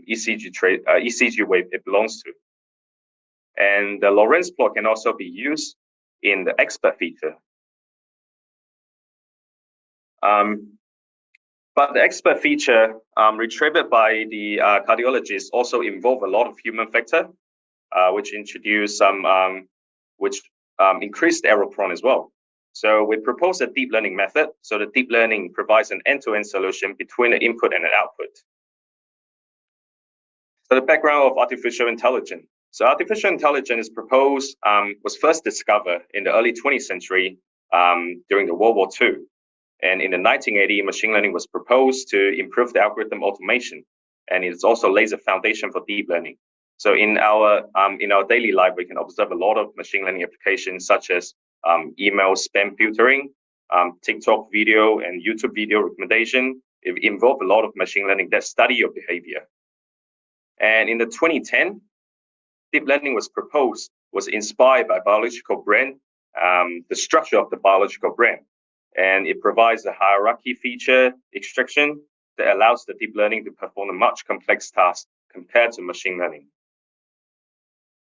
ECG wave it belongs to. And the Lorenz plot can also be used in the expert feature. But the expert feature retrieved by the cardiologist also involve a lot of human factor, which introduce some, increased error prone as well. So we propose a deep learning method. So the deep learning provides an end-to-end solution between the input and the output. So the background of artificial intelligence. So artificial intelligence is proposed, was first discovered in the early 20th century during the World War II. And in the 1980s, machine learning was proposed to improve the algorithm automation, and it's also lays a foundation for deep learning. So in our daily life, we can observe a lot of machine learning applications such as email spam filtering, TikTok video and YouTube video recommendation, It involved a lot of machine learning that study your behavior. And in the 2010, deep learning was inspired by biological brain, the structure of the biological brain. And it provides a hierarchy feature extraction that allows the deep learning to perform a much complex task compared to machine learning.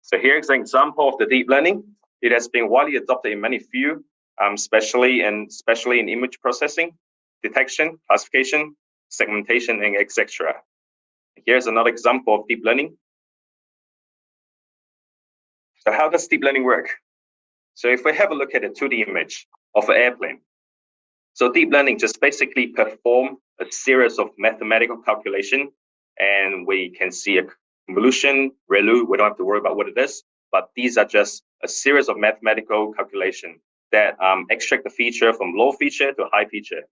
So here's an example of the deep learning. It has been widely adopted in many fields, especially in image processing, detection, classification, segmentation, and etc. Here's another example of deep learning. So how does deep learning work? So if we have a look at a 2D image of an airplane, so deep learning just basically perform a series of mathematical calculation, and we can see a convolution, ReLU, we don't have to worry about what it is, but these are just a series of mathematical calculation that extract the feature from low feature to high feature,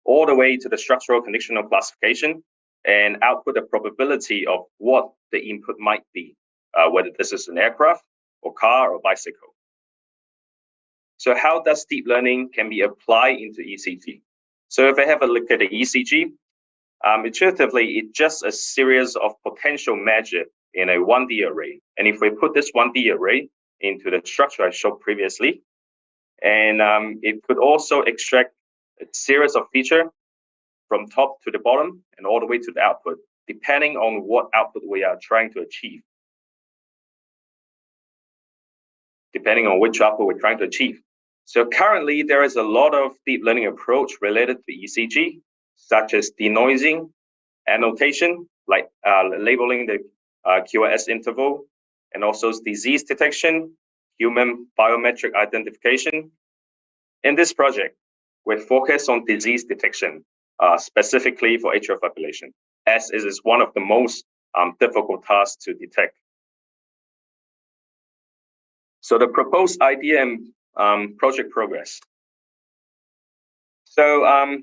all the way to the structural conditional classification and output the probability of what the input might be, whether this is an aircraft or car or bicycle. So how does deep learning can be applied into ECG? So if I have a look at the ECG, intuitively, it's just a series of potential measures in a 1D array. And if we put this 1D array into the structure I showed previously, and it could also extract a series of features from top to the bottom and all the way to the output, depending on what output we are trying to achieve. Depending on which output we're trying to achieve. So currently, there is a lot of deep learning approach related to ECG, such as denoising, annotation, like labeling the QRS interval, and also disease detection, human biometric identification. In this project, we focus on disease detection, specifically for atrial fibrillation, as it is one of the most difficult tasks to detect. So the proposed idea and project progress. So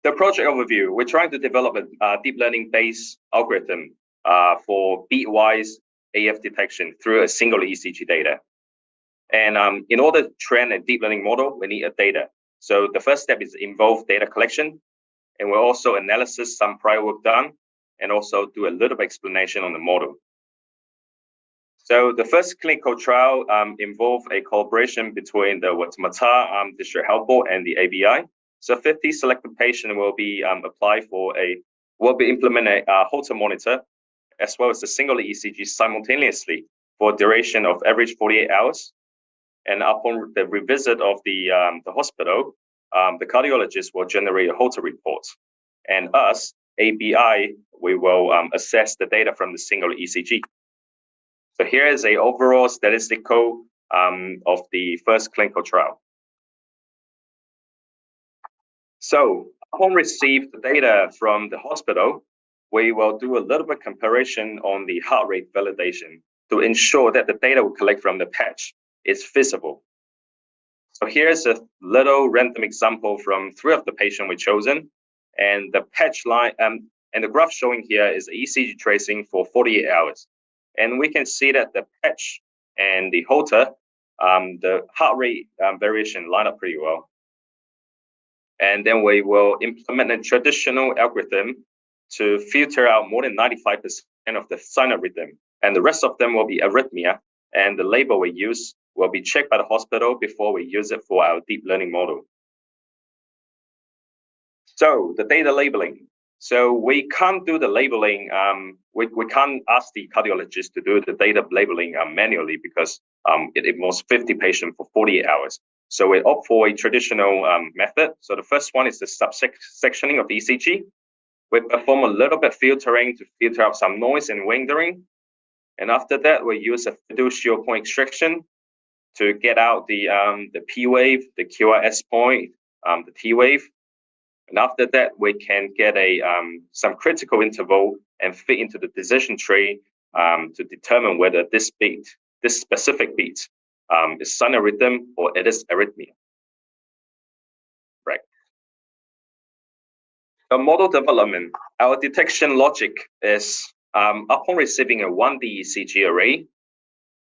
the project overview, we're trying to develop a deep learning based algorithm for beatwise AF detection through a single ECG data. And in order to train a deep learning model, we need a data. So the first step is involve data collection, and we'll also analysis some prior work done, and also do a little bit explanation on the model. So the first clinical trial involved a collaboration between the Waitemata District Health Board and the ABI. So 50 selected patients will be implemented a Holter monitor, as well as a single ECG simultaneously for a duration of average 48 hours. And upon the revisit of the hospital, the cardiologist will generate a Holter report. And us, ABI, we will assess the data from the single ECG. So here is an overall statistical of the first clinical trial. So upon receive the data from the hospital, we will do a little bit comparison on the heart rate validation to ensure that the data we collect from the patch is feasible. So here's a little random example from 3 of the patients we chosen, and the patch line and the graph showing here is ECG tracing for 48 hours. And we can see that the patch and the Holter, the heart rate variation line up pretty well. And then we will implement a traditional algorithm to filter out more than 95% of the sinus rhythm. And the rest of them will be arrhythmia. And the label we use will be checked by the hospital before we use it for our deep learning model. So the data labeling. So we can't do the labeling, we can't ask the cardiologist to do the data labeling manually because it involves 50 patients for 48 hours. So we opt for a traditional method. So the first one is the subsectioning of the ECG. We perform a little bit filtering to filter out some noise and wandering. And after that, we use a fiducial point extraction to get out the P wave, the QRS point, the T wave. And after that, we can get some critical interval and fit into the decision tree to determine whether this specific beat is sinus rhythm or it is arrhythmia. Right. The model development, our detection logic is upon receiving a 1D ECG array,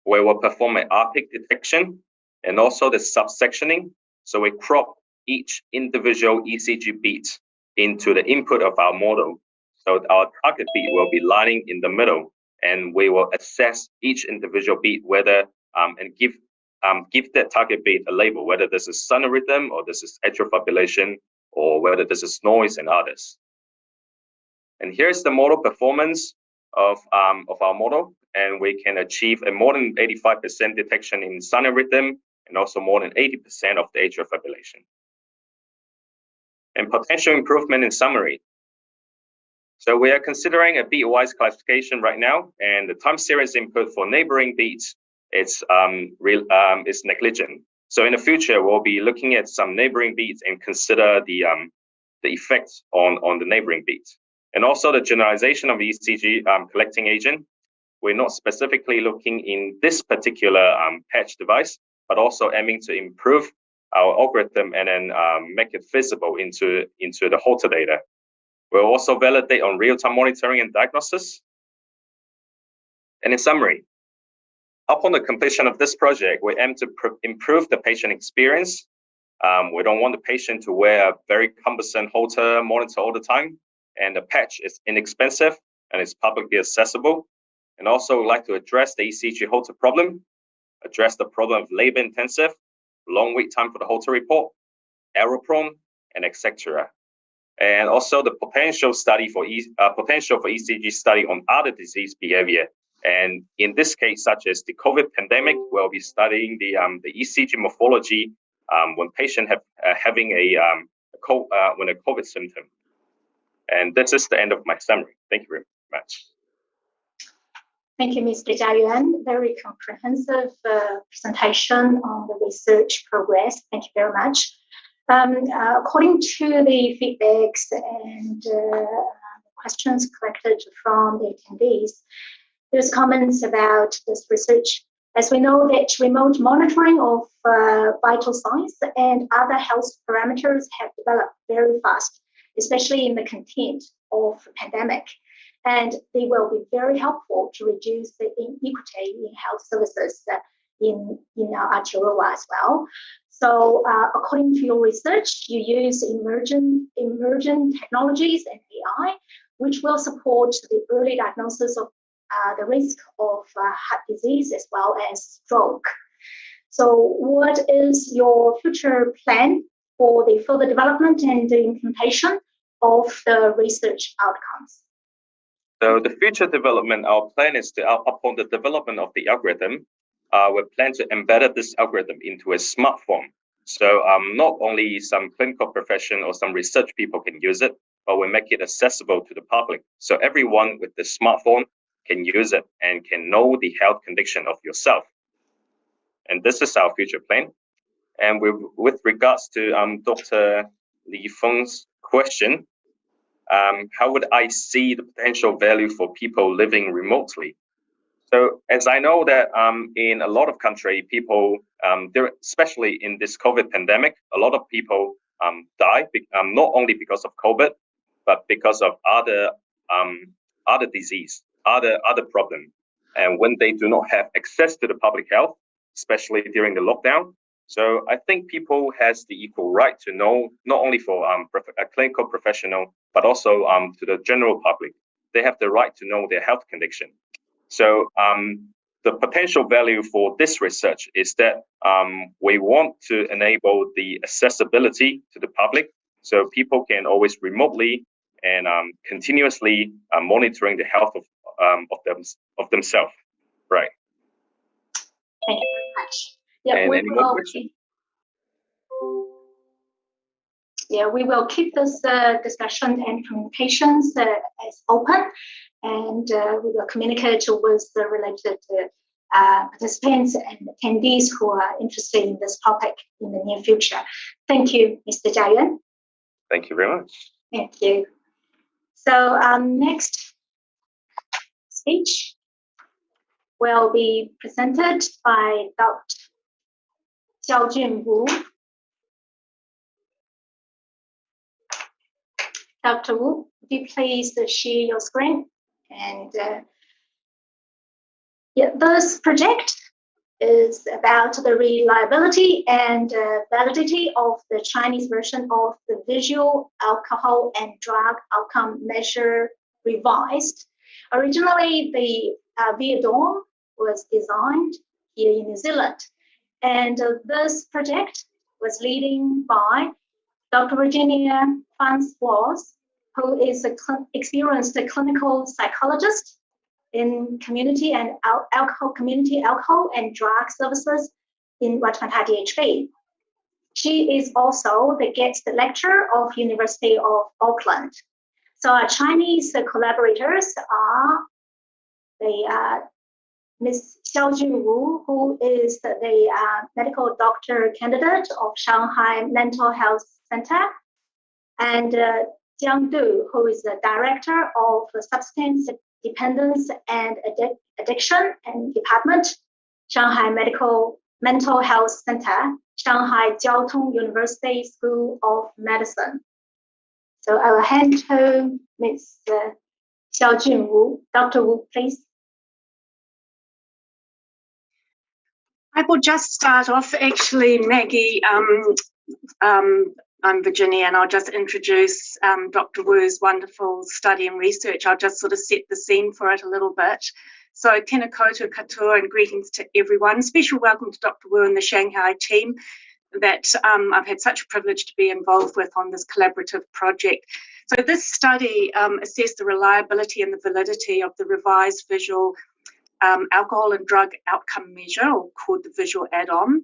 we will perform an R-peak detection and also the subsectioning. So we crop each individual ECG beat into the input of our model. So our target beat will be lying in the middle, and we will assess each individual beat whether and give that target beat a label, whether this is sun rhythm or this is atrial fibrillation or whether this is noise and others. And here's the model performance of our model, and we can achieve a more than 85% detection in sun rhythm and also more than 80% of the atrial fibrillation. And potential improvement in summary. So we are considering a beat-wise classification right now, and the time series input for neighboring beats is negligent. So in the future, we'll be looking at some neighboring beats and consider the effects on the neighboring beats. And also the generalization of ECG collecting agent. We're not specifically looking in this particular patch device, but also aiming to improve our algorithm and then make it visible into the Holter data. We'll also validate on real-time monitoring and diagnosis. And in summary, upon the completion of this project, we aim to improve the patient experience. We don't want the patient to wear a very cumbersome Holter monitor all the time, and the patch is inexpensive and it's publicly accessible. And also, we'd like to address the ECG Holter problem, address the problem of labor-intensive, long wait time for the Holter report, error-prone, and etc. And also the potential for ECG study on other disease behavior. And in this case, such as the COVID pandemic, we'll be studying the ECG morphology when patients having a COVID symptom. And this is the end of my summary. Thank you very much. Thank you, Mr. Jia Yuan. Very comprehensive presentation on the research progress. Thank you very much. According to the feedbacks and questions collected from the attendees, there's comments about this research. As we know that remote monitoring of vital signs and other health parameters have developed very fast, especially in the content of the pandemic. And they will be very helpful to reduce the inequity in health services in our Aotearoa as well. So according to your research, you use emergent technologies and AI, which will support the early diagnosis of the risk of heart disease as well as stroke. So what is your future plan for the further development and the implementation of the research outcomes? So the future development, our plan is to, upon the development of the algorithm, we plan to embed this algorithm into a smartphone. So not only some clinical profession or some research people can use it, but we make it accessible to the public. So everyone with the smartphone can use it and can know the health condition of yourself. And this is our future plan. And with regards to Dr. Li Feng's question, how would I see the potential value for people living remotely? So as I know that in a lot of countries, people, especially in this COVID pandemic, a lot of people die, not only because of COVID, but because of other disease, other problem. And when they do not have access to the public health, especially during the lockdown. So I think people has the equal right to know, not only for a clinical professional, but also to the general public. They have the right to know their health condition. So the potential value for this research is that we want to enable the accessibility to the public, so people can always remotely and continuously monitoring the health of themselves. Right. Thank you very much. Yeah, and any more questions? Yeah, we will keep this discussion and communications as open, and we will communicate with the related participants and attendees who are interested in this topic in the near future. Thank you, Mr. Jia Yuan. Thank you very much. Thank you. So next speech will be presented by Dr. Xiaojun Wu. Dr. Wu, would you please share your screen? And yeah, this project is about the reliability and validity of the Chinese version of the Visual Alcohol and Drug Outcome Measure revised. Originally, the VADOM was designed here in New Zealand, and this project was leading by Dr. Virginia Farnsworth, who is an experienced clinical psychologist in community and community alcohol and drug services in Waitemata DHB. She is also the guest lecturer of University of Auckland. So our Chinese collaborators are the Ms. Xiaojun Wu, who is the medical doctor candidate of Shanghai Mental Health Center, and Jiang Du, who is the director of Substance Dependence and Addiction and Department, Shanghai Mental Health Center, Shanghai Jiao Tong University School of Medicine. So I will hand to Ms. Xiaojun Wu. Dr. Wu, please. I will just start off, actually, Maggie. I'm Virginia, and I'll just introduce Dr. Wu's wonderful study and research. I'll just sort of set the scene for it a little bit. So, tēnā koutou katoa and greetings to everyone. Special welcome to Dr. Wu and the Shanghai team that I've had such a privilege to be involved with on this collaborative project. So this study assessed the reliability and the validity of the revised visual alcohol and drug outcome measure, or called the visual add-on,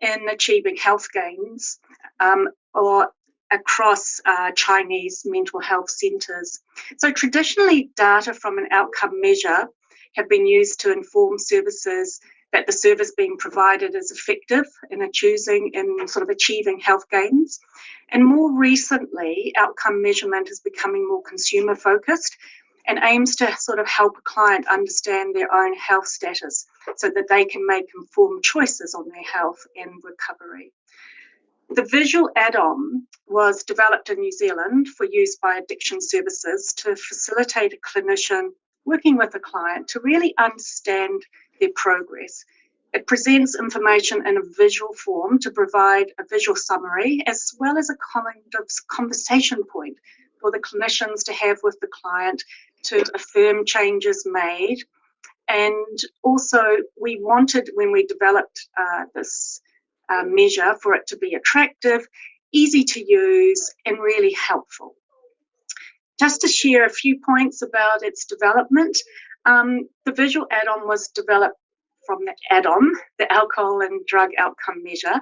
in achieving health gains or across Chinese mental health centres. So traditionally, data from an outcome measure have been used to inform services that the service being provided is effective in achieving health gains. And more recently, outcome measurement is becoming more consumer focused and aims to sort of help a client understand their own health status so that they can make informed choices on their health and recovery. The visual add-on was developed in New Zealand for use by addiction services to facilitate a clinician working with a client to really understand their progress. It presents information in a visual form to provide a visual summary as well as a kind of conversation point for the clinicians to have with the client to affirm changes made. And also we wanted, when we developed this measure, for it to be attractive, easy to use and really helpful. Just to share a few points about its development, the visual add-on was developed from the add-on, the alcohol and drug outcome measure,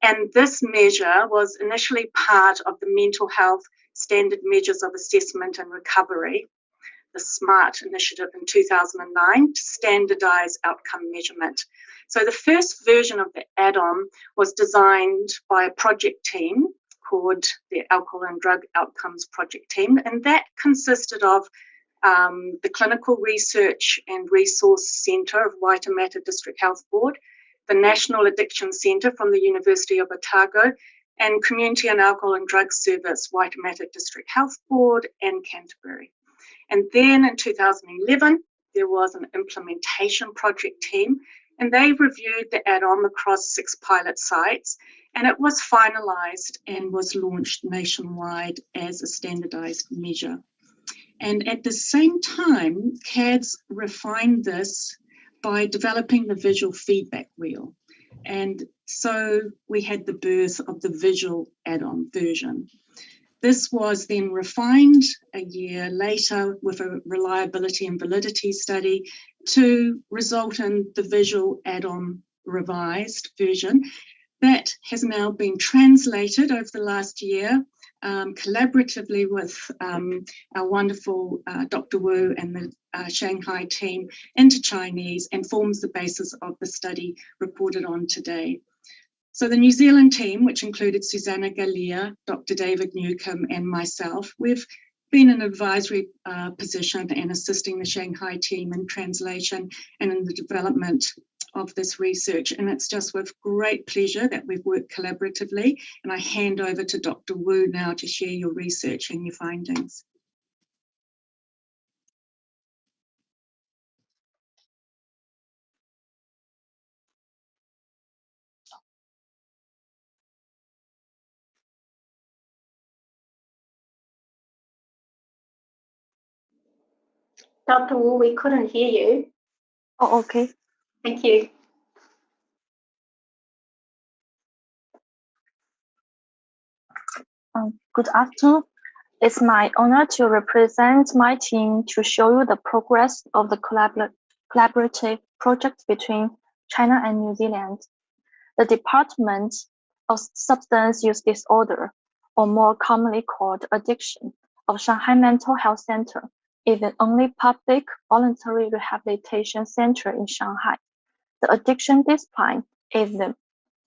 and this measure was initially part of the mental health standard measures of assessment and recovery, the SMART initiative in 2009 to standardise outcome measurement. So the first version of the add-on was designed by a project team called the Alcohol and Drug Outcomes Project Team, and that consisted of the Clinical Research and Resource Centre of Waitemata District Health Board, the National Addiction Centre from the University of Otago, and Community and Alcohol and Drug Service, Waitemata District Health Board, and Canterbury. And then in 2011, there was an implementation project team, and they reviewed the add-on across 6 pilot sites, and it was finalised and was launched nationwide as a standardised measure. And at the same time, CADS refined this by developing the visual feedback wheel. And so we had the birth of the visual add-on version. This was then refined a year later with a reliability and validity study to result in the visual add-on revised version that has now been translated over the last year collaboratively with our wonderful Dr. Wu and the Shanghai team into Chinese, and forms the basis of the study reported on today. So the New Zealand team, which included Susanna Galea, Dr. David Newcomb and myself, we've been in an advisory position and assisting the Shanghai team in translation and in the development of this research. And it's just with great pleasure that we've worked collaboratively. And I hand over to Dr. Wu now to share your research and your findings. Dr. Wu, we couldn't hear you. Oh, okay. Thank you. Good afternoon. It's my honor to represent my team to show you the progress of the collaborative project between China and New Zealand. The Department of Substance Use Disorder, or more commonly called addiction, of Shanghai Mental Health Center is the only public voluntary rehabilitation center in Shanghai. The addiction discipline is the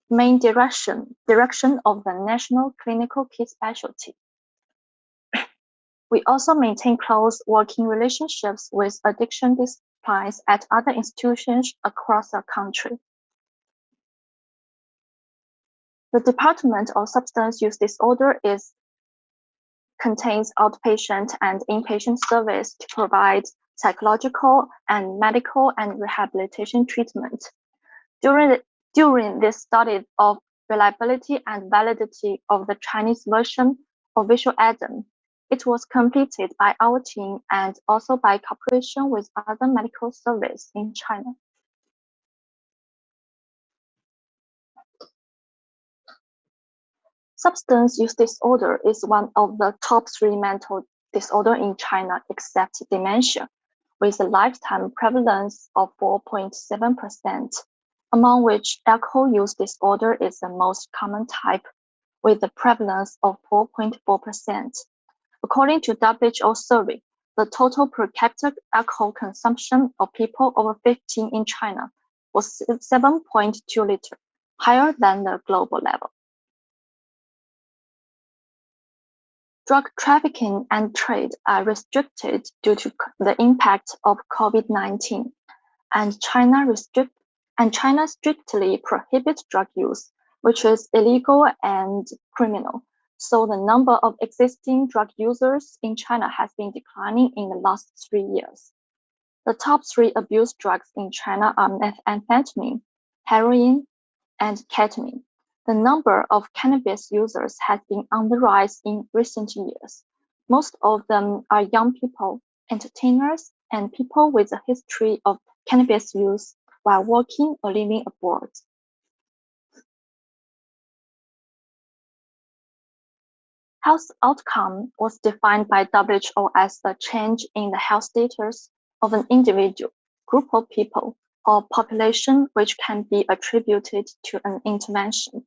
main direction of the national clinical key specialty. We also maintain close working relationships with addiction disciplines at other institutions across the country. The Department of Substance Use Disorder contains outpatient and inpatient service to provide psychological and medical and rehabilitation treatment. During this study of reliability and validity of the Chinese version of Visual Adam, it was completed by our team and also by cooperation with other medical services in China. Substance use disorder is one of the top 3 mental disorders in China except dementia, with a lifetime prevalence of 4.7%, among which alcohol use disorder is the most common type, with a prevalence of 4.4%. According to WHO survey, the total per capita alcohol consumption of people over 15 in China was 7.2 liters, higher than the global level. Drug trafficking and trade are restricted due to the impact of COVID-19, and China strictly prohibits drug use, which is illegal and criminal. So the number of existing drug users in China has been declining in the last 3 years. The top 3 abuse drugs in China are methamphetamine, heroin, and ketamine. The number of cannabis users has been on the rise in recent years. Most of them are young people, entertainers, and people with a history of cannabis use while working or living abroad. Health outcome was defined by WHO as the change in the health status of an individual, group of people, or population which can be attributed to an intervention.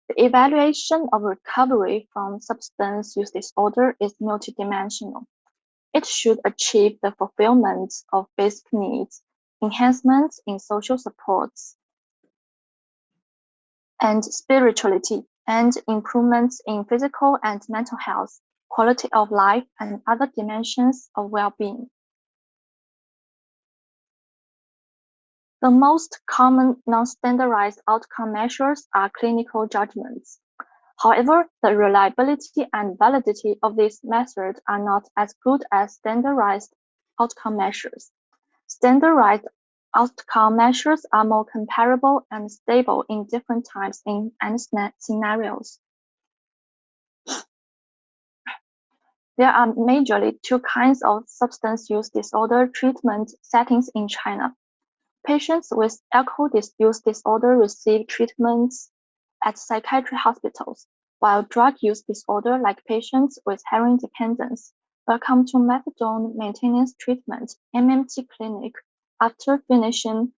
The evaluation of recovery from substance use disorder is multidimensional. It should achieve the fulfillment of basic needs, enhancements in social supports and spirituality, and improvements in physical and mental health, quality of life, and other dimensions of well-being. The most common non-standardized outcome measures are clinical judgments. However, the reliability and validity of these methods are not as good as standardized outcome measures. Standardized outcome measures are more comparable and stable in different times and scenarios. There are majorly 2 kinds of substance use disorder treatment settings in China. Patients with alcohol use disorder receive treatments at psychiatric hospitals, while drug use disorder, like patients with heroin dependence, welcome to methadone maintenance treatment (MMT) clinic after finishing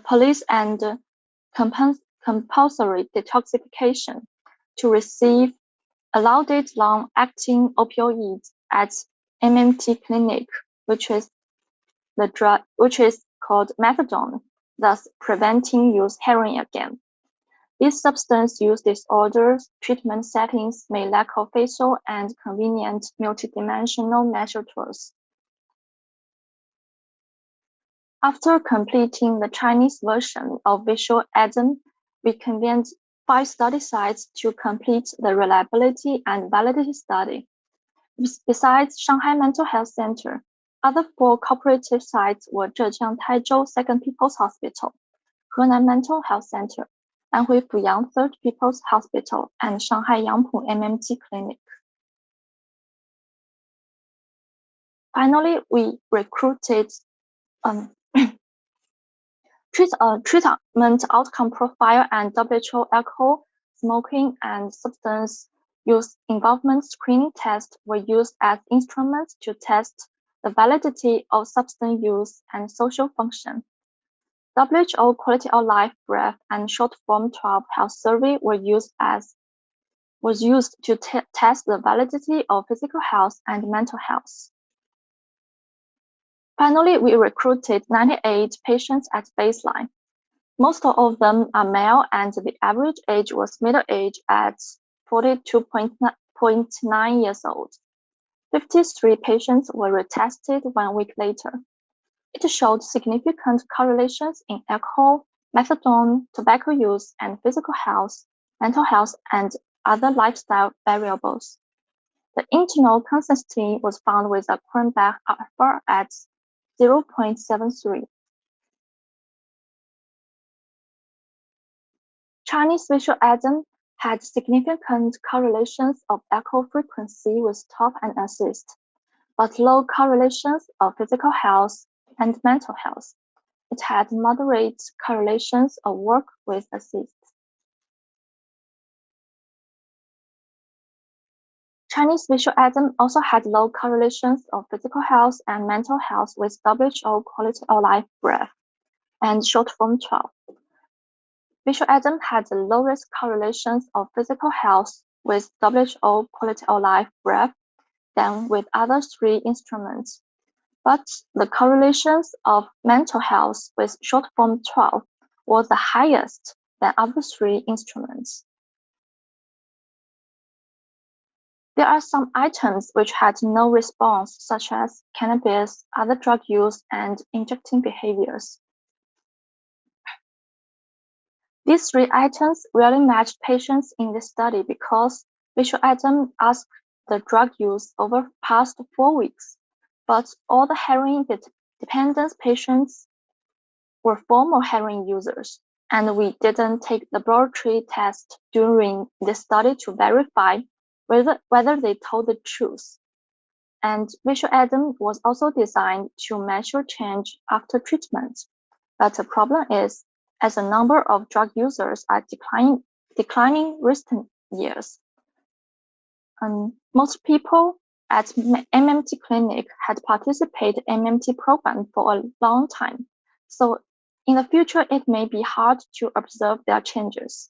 police and compulsory detoxification to receive allowed long-acting opioids at MMT clinic, which is called methadone, thus preventing use heroin again. These substance use disorders treatment settings may lack of facial and convenient multidimensional measure tools. After completing the Chinese version of Visual Adam, we convened 5 study sites to complete the reliability and validity study. Besides Shanghai Mental Health Center, other 4 cooperative sites were Zhejiang Taizhou Second People's Hospital, Henan Mental Health Center, Anhui Fuyang Third People's Hospital, and Shanghai Yangpu MMT Clinic. Finally, we recruited treatment outcome profile and WHO alcohol, smoking, and substance use involvement screening tests were used as instruments to test the validity of substance use and social function. WHO Quality of Life Breath and Short Form 12 Health Survey was used to test the validity of physical health and mental health. Finally, we recruited 98 patients at baseline. Most of them are male, and the average age was middle age at 42.9 years old. 53 patients were retested 1 week later. It showed significant correlations in alcohol, methadone, tobacco use, and physical health, mental health, and other lifestyle variables. The internal consistency was found with a Cronbach alpha at 0.73. Chinese visual atom had significant correlations of alcohol frequency with stop and assist, but low correlations of physical health and mental health. It had moderate correlations of work with assist. Chinese visual atom also had low correlations of physical health and mental health with WHO Quality of Life Breath and Short Form 12. Visual atom had the lowest correlations of physical health with WHO Quality of Life Breath than with other three instruments, but the correlations of mental health with Short Form 12 was the highest than other three instruments. There are some items which had no response, such as cannabis, other drug use, and injecting behaviors. These three items really matched patients in this study because visual atom asked the drug use over past 4 weeks, but all the heroin dependence patients were former heroin users, and we didn't take the laboratory test during this study to verify whether they told the truth. And visual atom was also designed to measure change after treatment. But the problem is, as a number of drug users are declining recent years, most people at MMT clinic had participated in MMT program for a long time. So in the future, it may be hard to observe their changes.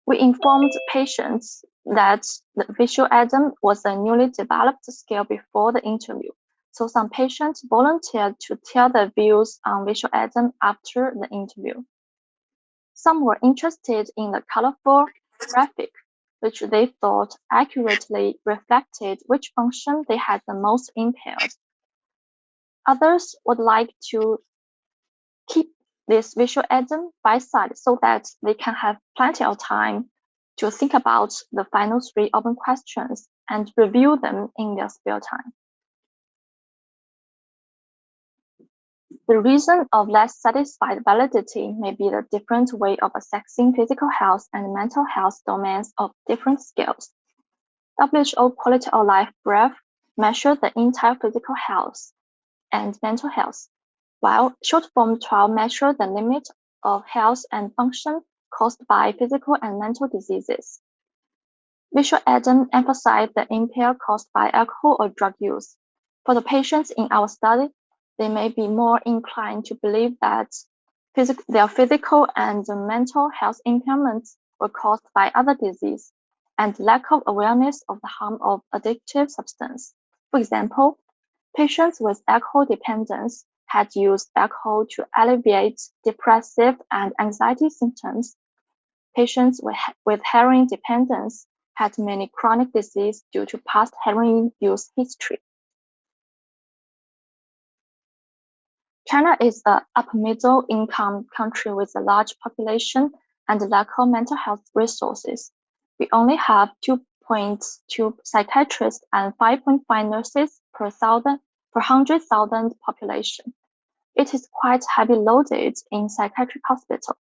We informed patients that the visual atom was a newly developed scale before the interview. So some patients volunteered to tell their views on visual atom after the interview. Some were interested in the colorful graphic, which they thought accurately reflected which function they had the most impaired. Others would like to keep this visual atom by side so that they can have plenty of time to think about the final 3 open questions and review them in their spare time. The reason of less satisfied validity may be the different way of assessing physical health and mental health domains of different scales. WHO Quality of Life Breath measured the entire physical health and mental health, while Short Form 12 measured the limit of health and function caused by physical and mental diseases. Visual atom emphasized the impairment caused by alcohol or drug use. For the patients in our study, they may be more inclined to believe that their physical and mental health impairments were caused by other disease and lack of awareness of the harm of addictive substance. For example, patients with alcohol dependence had used alcohol to alleviate depressive and anxiety symptoms. Patients with heroin dependence had many chronic disease due to past heroin use history. China is an upper-middle income country with a large population and lack of mental health resources. We only have 2.2 psychiatrists and 5.5 nurses per 100,000 population. It is quite heavily loaded in psychiatric hospital.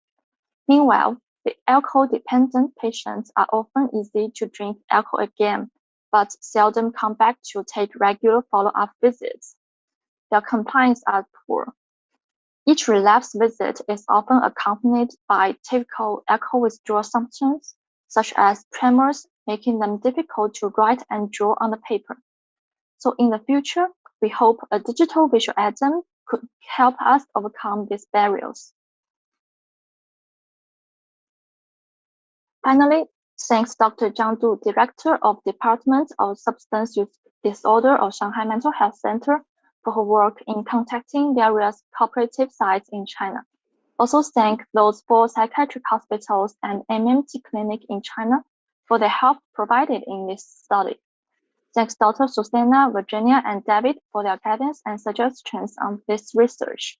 Meanwhile, the alcohol-dependent patients are often easy to drink alcohol again, but seldom come back to take regular follow-up visits. Their compliance are poor. Each relapse visit is often accompanied by typical echo withdrawal symptoms, such as tremors, making them difficult to write and draw on the paper. So in the future, we hope a digital visual exam could help us overcome these barriers. Finally, thanks Dr. Zhang Du, Director of Department of Substance Use Disorder of Shanghai Mental Health Center, for her work in contacting various cooperative sites in China. Also thank those 4 psychiatric hospitals and MMT clinic in China for the help provided in this study. Thanks Dr. Susanna, Virginia, and David for their guidance and suggestions on this research.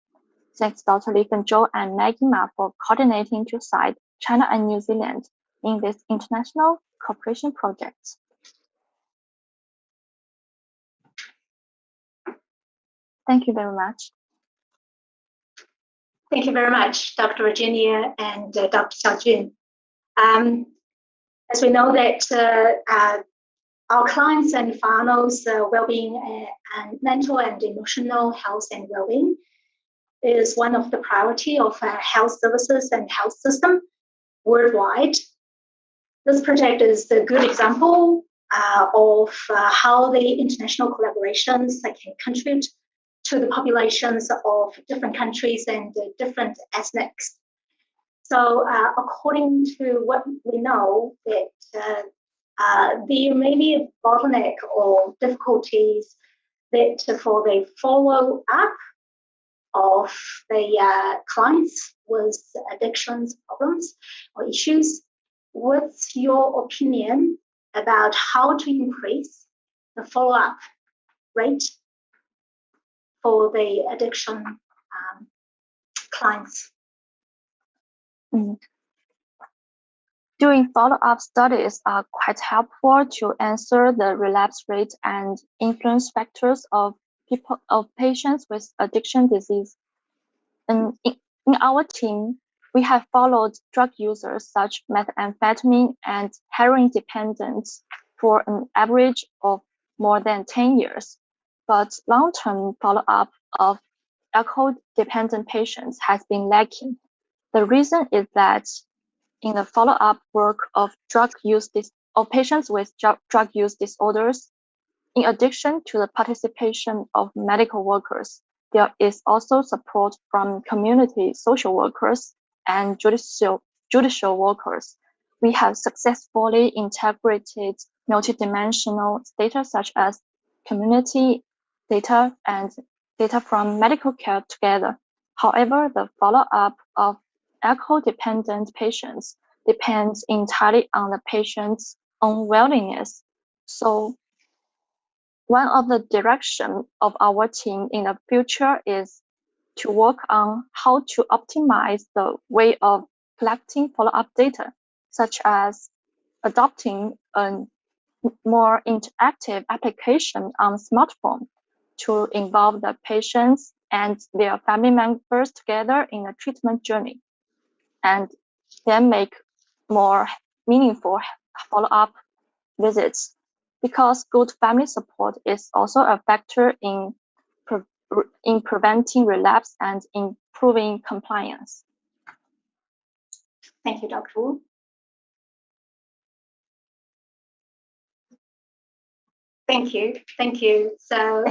Thanks Dr. Li Fenzhou and Maggie Ma for coordinating 2 sites, China and New Zealand, in this international cooperation project. Thank you very much. Thank you very much, Dr. Virginia and Dr. Xiaojun. As we know that our clients and farmers' well-being and mental and emotional health and well-being is one of the priority of health services and health system worldwide. This project is a good example of how the international collaborations can contribute to the populations of different countries and different ethnics. So according to what we know, that there may be a bottleneck or difficulties that for the follow-up of the clients with addictions problems or issues. What's your opinion about how to increase the follow-up rate for the addiction clients? Doing follow-up studies are quite helpful to answer the relapse rate and influence factors of patients with addiction disease. And in our team, we have followed drug users such methamphetamine and heroin dependents for an average of more than 10 years. But long-term follow-up of alcohol-dependent patients has been lacking. The reason is that in the follow-up work of patients with drug use disorders, in addition to the participation of medical workers, there is also support from community social workers and judicial workers. We have successfully integrated multidimensional data such as community data and data from medical care together. However, the follow-up of alcohol-dependent patients depends entirely on the patient's own willingness. So one of the directions of our team in the future is to work on how to optimize the way of collecting follow-up data, such as adopting a more interactive application on smartphone to involve the patients and their family members together in the treatment journey, and then make more meaningful follow-up visits, because good family support is also a factor in preventing relapse and improving compliance. Thank you, Dr. Wu. Thank you. So,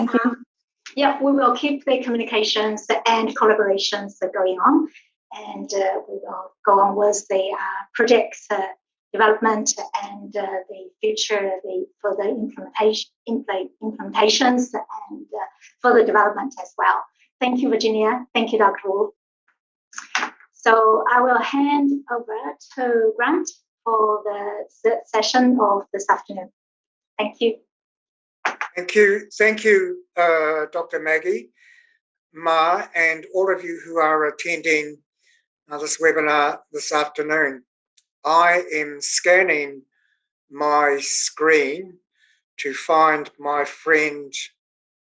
yeah, we will keep the communications and collaborations going on, and we will go on with the projects development and the future for the implementations and further development as well. Thank you, Virginia. Thank you, Dr. Wu. So I will hand over to Grant for the session of this afternoon. Thank you. Thank you, Dr. Maggie, Ma, and all of you who are attending this webinar this afternoon. I am scanning my screen to find my friend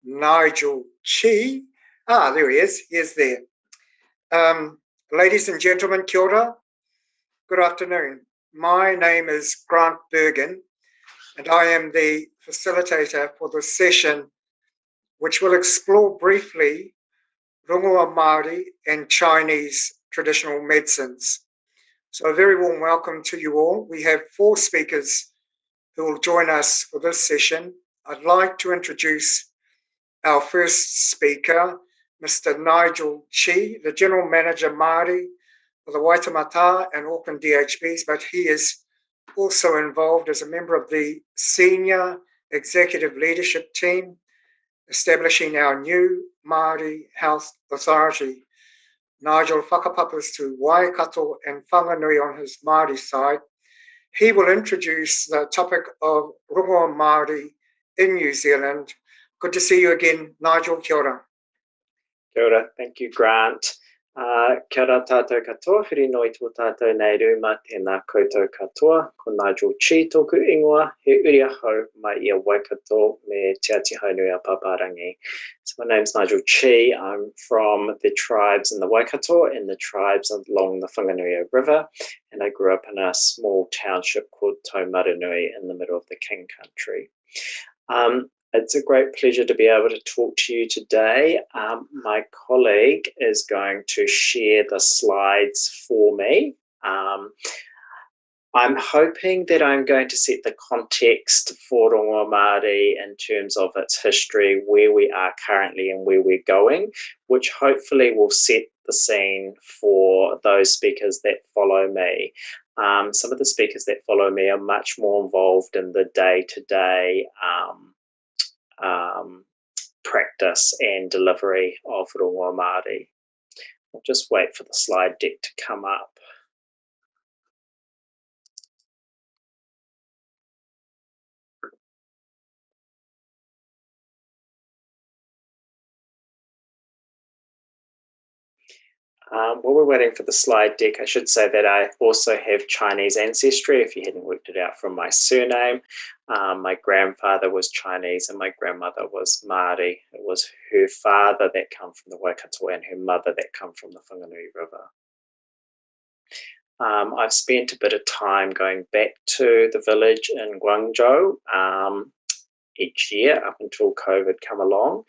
Nigel Chi. Ah, there he is. He is there. Ladies and gentlemen, kia ora. Good afternoon. My name is Grant Bergen, and I am the facilitator for this session, which will explore briefly Rongoa Māori and Chinese traditional medicines. So a very warm welcome to you all. We have 4 speakers who will join us for this session. I'd like to introduce our first speaker, Mr. Nigel Chi, the General Manager Māori for the Waitemata and Auckland DHBs, but he is also involved as a member of the senior executive leadership team, establishing our new Māori Health Authority. Nigel whakapapas to Waikato and Whanganui on his Māori side. He will introduce the topic of Rongoa Māori in New Zealand. Good to see you again, Nigel. Kia ora. Kia ora. Thank you, Grant. Kia ora tātou katoa, whiri noi tō tātou nei rūma tēnā koutou katoa, ko Nigel Chi tōku ingoa, he uri ahau mai ia Waikato me Te Ati Haunui a Paparangi. So my name's Nigel Chi. I'm from the tribes in the Waikato and the tribes along the Whanganui River, and I grew up in a small township called Taumarunui in the middle of the King Country. It's a great pleasure to be able to talk to you today. My colleague is going to share the slides for me. I'm hoping that I'm going to set the context for Rongoa Māori in terms of its history, where we are currently and where we're going, which hopefully will set the scene for those speakers that follow me. Some of the speakers that follow me are much more involved in the day-to-day practice and delivery of Rongoa Māori. I'll just wait for the slide deck to come up. While we're waiting for the slide deck, I should say that I also have Chinese ancestry, if you hadn't worked it out from my surname. My grandfather was Chinese and my grandmother was Māori. It was her father that came from the Waikato and her mother that came from the Whanganui River. I've spent a bit of time going back to the village in Guangzhou each year up until COVID come along.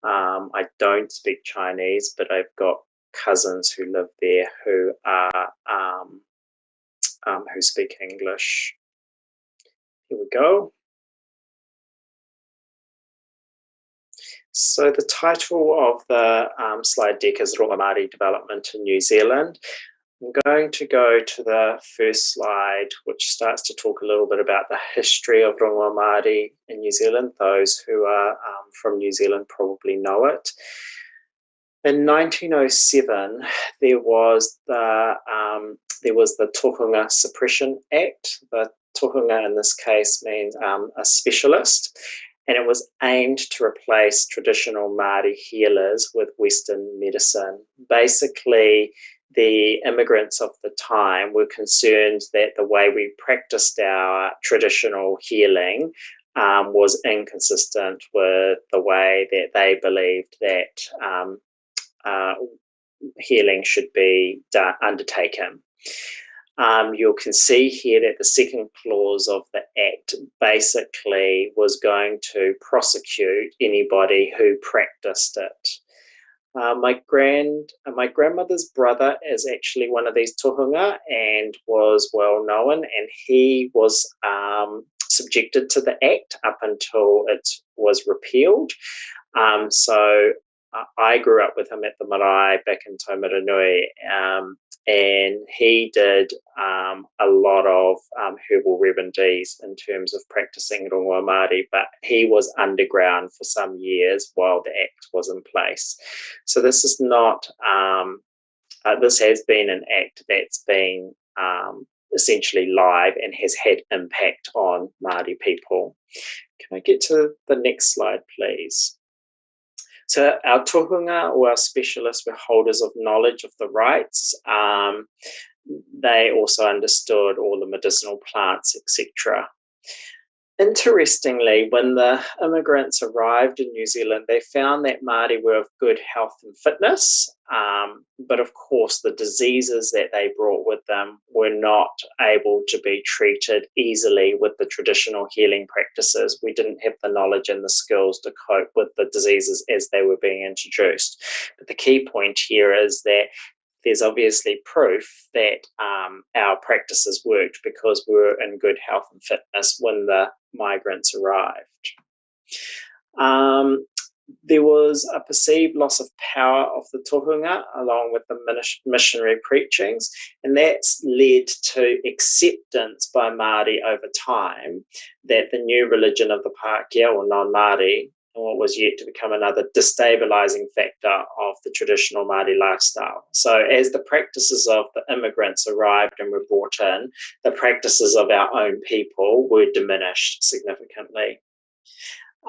I don't speak Chinese, but I've got cousins who live there who are who speak English. Here we go. So the title of the slide deck is Rongoa Māori Development in New Zealand. I'm going to go to the first slide, which starts to talk a little bit about the history of Rongoa Māori in New Zealand. Those who are from New Zealand probably know it. In 1907, there was the Tohunga Suppression Act. The Tohunga in this case means a specialist, and it was aimed to replace traditional Māori healers with Western medicine. Basically, the immigrants of the time were concerned that the way we practiced our traditional healing was inconsistent with the way that they believed that healing should be undertaken. You can see here that the second clause of the Act basically was going to prosecute anybody who practiced it. My grandmother's brother is actually one of these tohunga and was well known, and he was subjected to the Act up until it was repealed. So I grew up with him at the marae back in Taumarunui, and he did a lot of herbal remedies in terms of practicing Rongoa Māori, but he was underground for some years while the Act was in place. So this is not, this has been an Act that's been essentially live and has had impact on Māori people. Can I get to the next slide, please? So our tohunga, or our specialists, were holders of knowledge of the rights. They also understood all the medicinal plants, etc. Interestingly, when the immigrants arrived in New Zealand, they found that Māori were of good health and fitness, but of course the diseases that they brought with them were not able to be treated easily with the traditional healing practices. We didn't have the knowledge and the skills to cope with the diseases as they were being introduced. But the key point here is that there's obviously proof that our practices worked because we were in good health and fitness when the migrants arrived. There was a perceived loss of power of the tohunga along with the missionary preachings, and that's led to acceptance by Māori over time that the new religion of the Pākehā or non-Māori what was yet to become another destabilizing factor of the traditional Māori lifestyle. So as the practices of the immigrants arrived and were brought in, the practices of our own people were diminished significantly.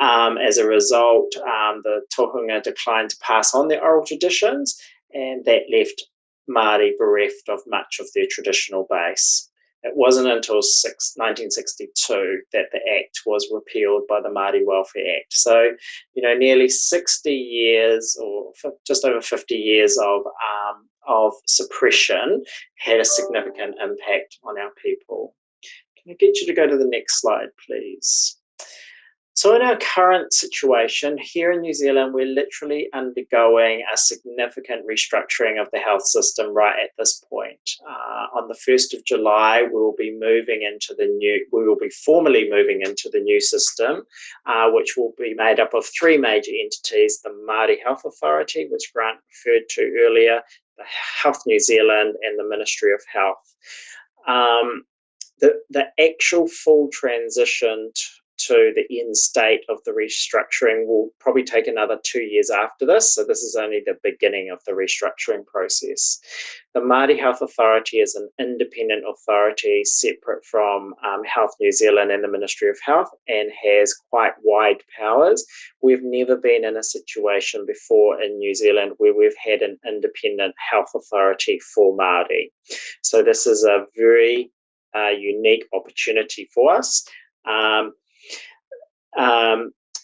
As a result, the tohunga declined to pass on their oral traditions, and that left Māori bereft of much of their traditional base. It wasn't until 1962 that the Act was repealed by the Māori Welfare Act. So, you know, nearly 60 years or just over 50 years of suppression had a significant impact on our people. Can I get you to go to the next slide, please? So in our current situation here in New Zealand, we're literally undergoing a significant restructuring of the health system right at this point. On the 1st of July, we will be formally moving into the new system, which will be made up of 3 major entities: the Māori Health Authority, which Grant referred to earlier, the Health New Zealand, and the Ministry of Health. The actual full transition to the end state of the restructuring will probably take another 2 years after this. So this is only the beginning of the restructuring process. The Māori Health Authority is an independent authority separate from Health New Zealand and the Ministry of Health and has quite wide powers. We've never been in a situation before in New Zealand where we've had an independent health authority for Māori. So this is a very unique opportunity for us.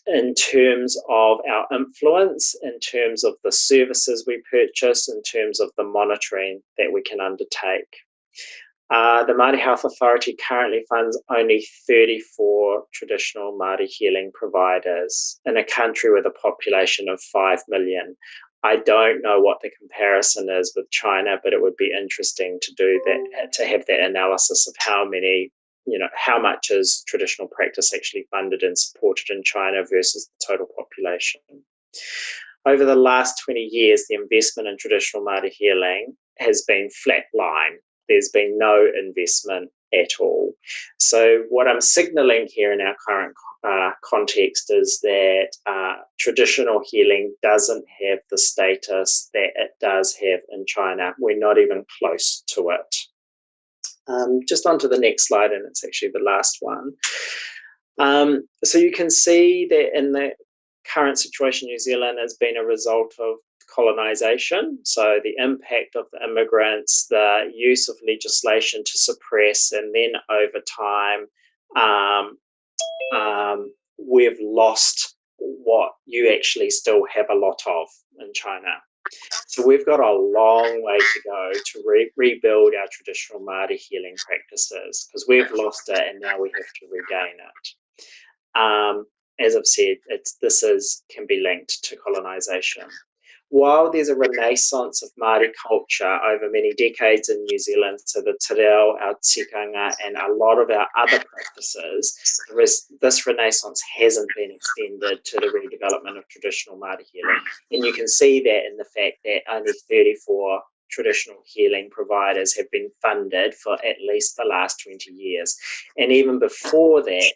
In terms of our influence, in terms of the services we purchase, in terms of the monitoring that we can undertake. The Māori Health Authority currently funds only 34 traditional Māori healing providers in a country with a population of 5 million. I don't know what the comparison is with China, but it would be interesting to do that, to have that analysis of how many, how much is traditional practice actually funded and supported in China versus the total population. Over the last 20 years, the investment in traditional Māori healing has been flatline. There's been no investment at all. So what I'm signalling here in our current context is that traditional healing doesn't have the status that it does have in China. We're not even close to it. Just onto the next slide, and it's actually the last one. So you can see that in the current situation, New Zealand has been a result of colonisation. So the impact of the immigrants, the use of legislation to suppress, and then over time, we've lost what you actually still have a lot of in China. So we've got a long way to go to rebuild our traditional Māori healing practices, because we've lost it and now we have to regain it. As I've said, this can be linked to colonisation. While there's a renaissance of Māori culture over many decades in New Zealand, so the te reo, our tikanga, and a lot of our other practices, this renaissance hasn't been extended to the redevelopment of traditional Māori healing. And you can see that in the fact that only 34 traditional healing providers have been funded for at least the last 20 years. And even before that,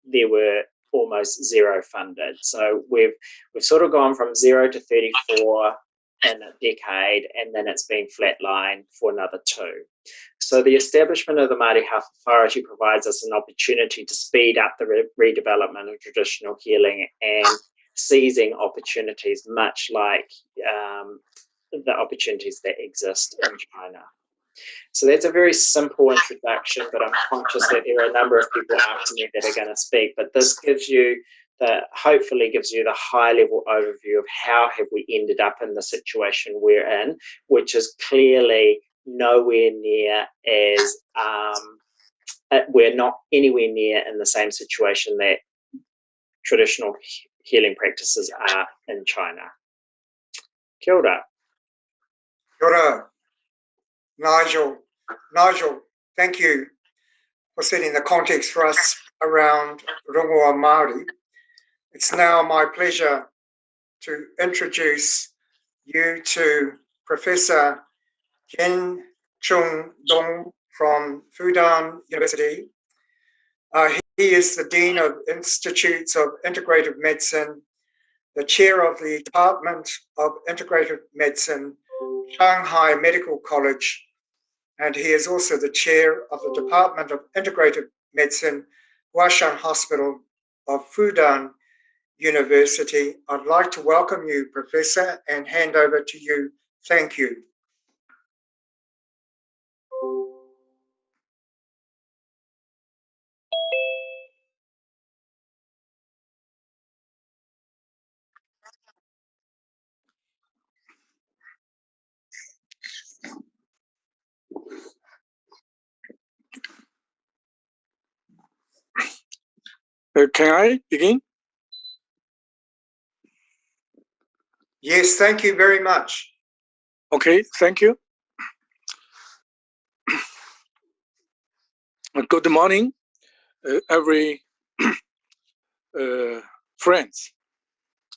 there were almost 0 funded. So we've sort of gone from 0 to 34 in a decade, and then it's been flatlined for another 2. So the establishment of the Māori Health Authority provides us an opportunity to speed up the redevelopment of traditional healing and seizing opportunities, much like the opportunities that exist in China. So that's a very simple introduction, but I'm conscious that there are a number of people after me that are going to speak. But this gives you hopefully gives you the high level overview of how have we ended up in the situation we're in, which is clearly nowhere near as we're not anywhere near in the same situation that traditional healing practices are in China. Kia ora. Kia ora. Nigel, thank you for setting the context for us around Rongoa Māori. It's now my pleasure to introduce you to Professor Jen Chung Dong from Fudan University. He is the Dean of Institutes of Integrative Medicine, the Chair of the Department of Integrative Medicine, Shanghai Medical College, and he is also the Chair of the Department of Integrative Medicine, Huashan Hospital of Fudan University. I'd like to welcome you, Professor, and hand over to you. Thank you. Can I begin? Yes, thank you very much. Okay, thank you. Good morning, every friends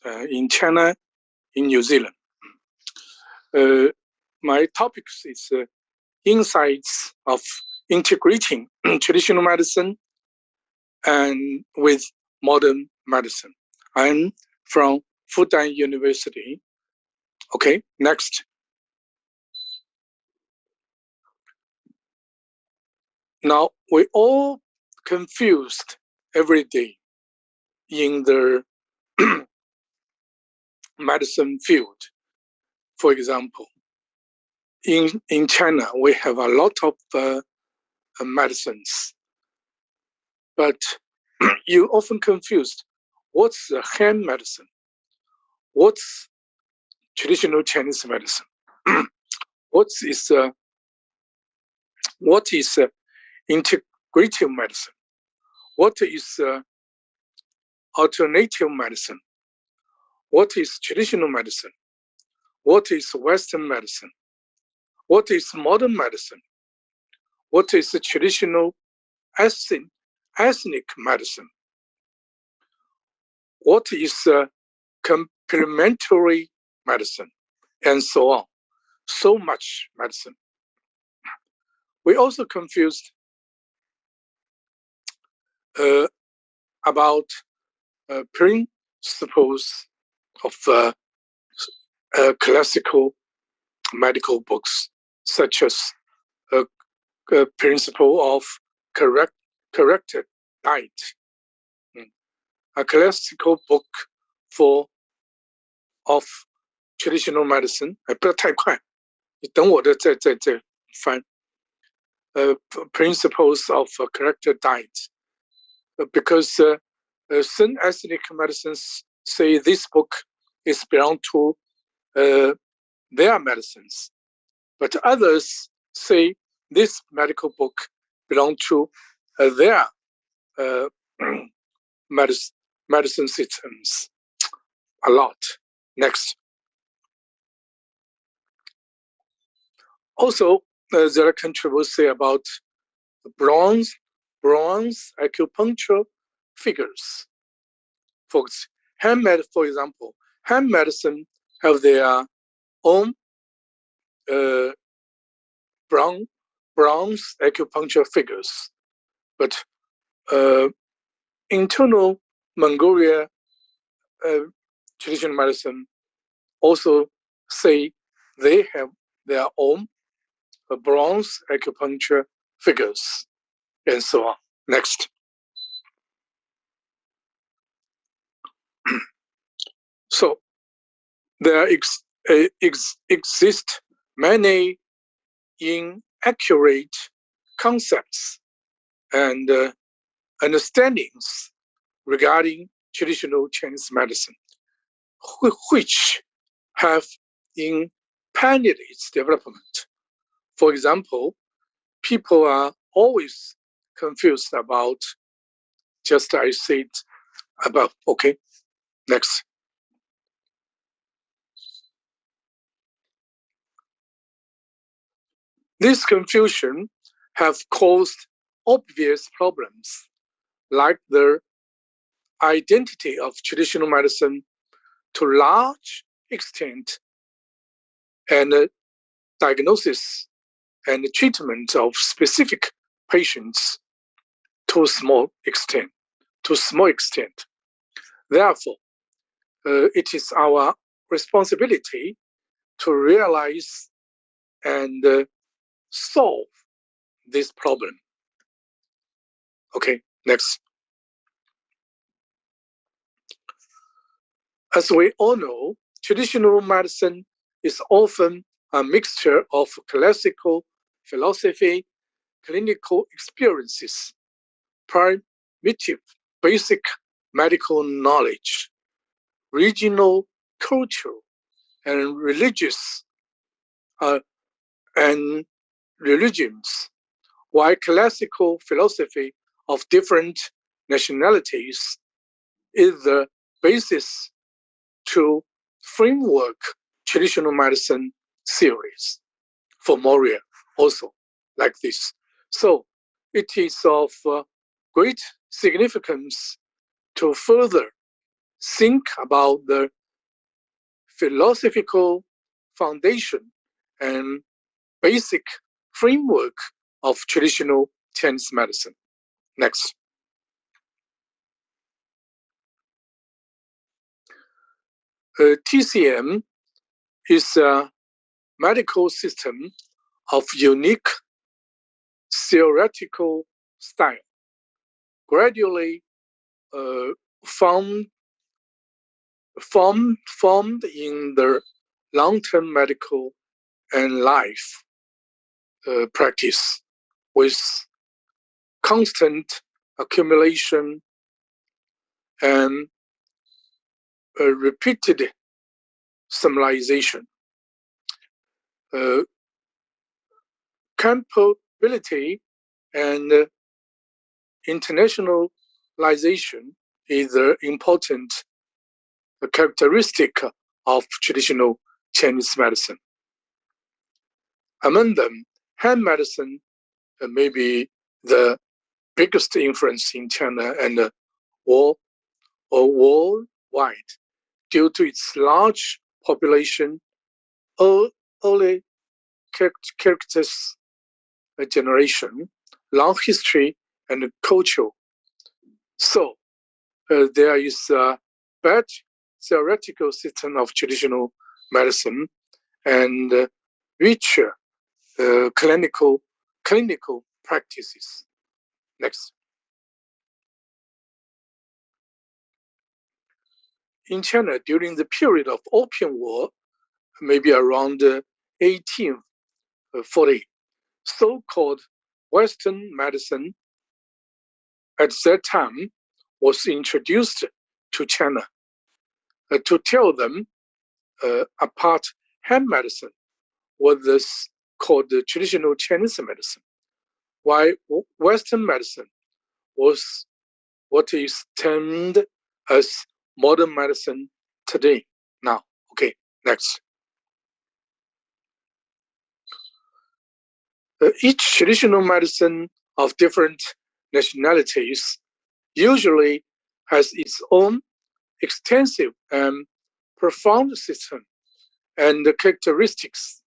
in China, in New Zealand. My topic is insights of integrating traditional medicine and with modern medicine. I'm from Fudan University. Okay, next. Now, we all confused every day in the medicine field. For example, in China, we have a lot of medicines, but you often confused what's the hand medicine, what's traditional Chinese medicine, what is integrative medicine, what is alternative medicine, what is traditional medicine, what is Western medicine, what is modern medicine, what is the traditional ethnic medicine, what is complementary medicine, and so on. So much medicine. We also confused about principles of classical medical books, such as a principle of corrected diet. A classical book of traditional medicine， 不要太快，你等我的再翻。Principles of corrected diet, because some ethnic medicines say this book is belong to their medicines, but others say this medical book belong to their medicine systems. A lot. Next. Also, there are controversy about bronze acupuncture figures. For example, hand medicine have their own bronze acupuncture figures, but internal Mongolia traditional medicine also say they have their own bronze acupuncture figures, and so on. Next. So there exist many yin accurate concepts and understandings regarding traditional Chinese medicine, which have impeded its development. For example, people are always confused about, just I said above. Okay, next. This confusion have caused obvious problems, like the identity of traditional medicine to large extent and diagnosis and treatment of specific patients to small extent. Therefore, it is our responsibility to realize and solve this problem. Okay, next. As we all know, traditional medicine is often a mixture of classical philosophy, clinical experiences, primitive basic medical knowledge, regional culture, and religions, while classical philosophy of different nationalities is the basis to framework traditional medicine theories for Moria also like this. So it is of great significance to further think about the philosophical foundation and basic framework of traditional Chinese medicine. Next. TCM is a medical system of unique theoretical style, gradually formed in the long-term medical and life practice with constant accumulation and repeated summarization. Capability and internationalization is an important characteristic of traditional Chinese medicine. Among them, hand medicine may be the biggest influence in China and worldwide due to its large population, early characters generation, long history, and culture. So there is a bad theoretical system of traditional medicine and richer clinical practices. Next. In China, during the period of Opium War, maybe around 1840, so-called Western medicine at that time was introduced to China. To tell them apart, hand medicine was called the traditional Chinese medicine, while Western medicine was what is termed as modern medicine today. Now, okay, next. Each traditional medicine of different nationalities usually has its own extensive and profound system and characteristics.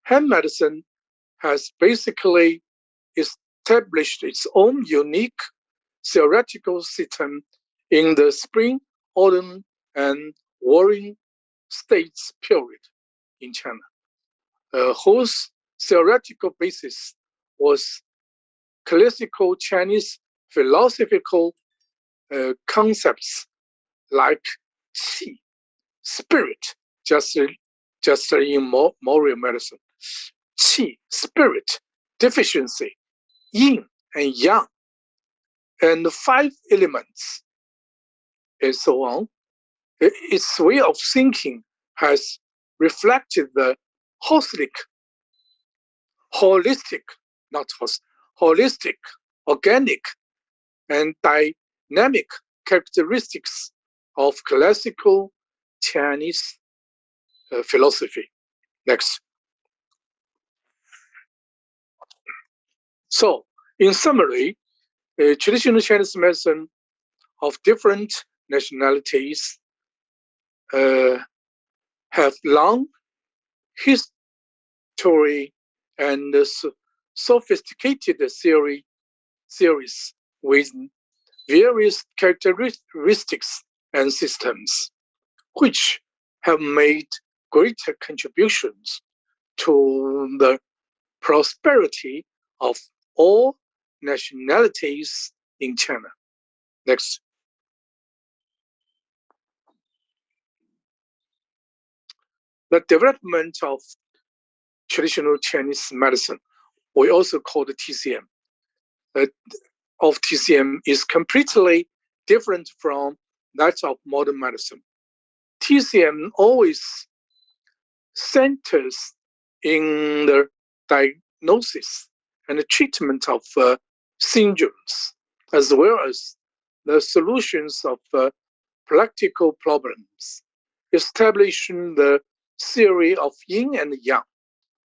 Hand medicine has basically established its own unique theoretical system in the Spring, Autumn, and Warring States period in China, whose theoretical basis was classical Chinese philosophical concepts like qi, spirit, just in Moria medicine, qi, spirit, deficiency, yin and yang, and 5 elements, and so on. Its way of thinking has reflected the holistic, organic, and dynamic characteristics of classical Chinese philosophy. Next. So, in summary, traditional Chinese medicine of different nationalities have long history and sophisticated theories with various characteristics and systems, which have made greater contributions to the prosperity of all nationalities in China. Next. The development of traditional Chinese medicine, we also call the TCM, of TCM is completely different from that of modern medicine. TCM always centers in the diagnosis and the treatment of syndromes, as well as the solutions of practical problems, establishing the theory of yin and yang,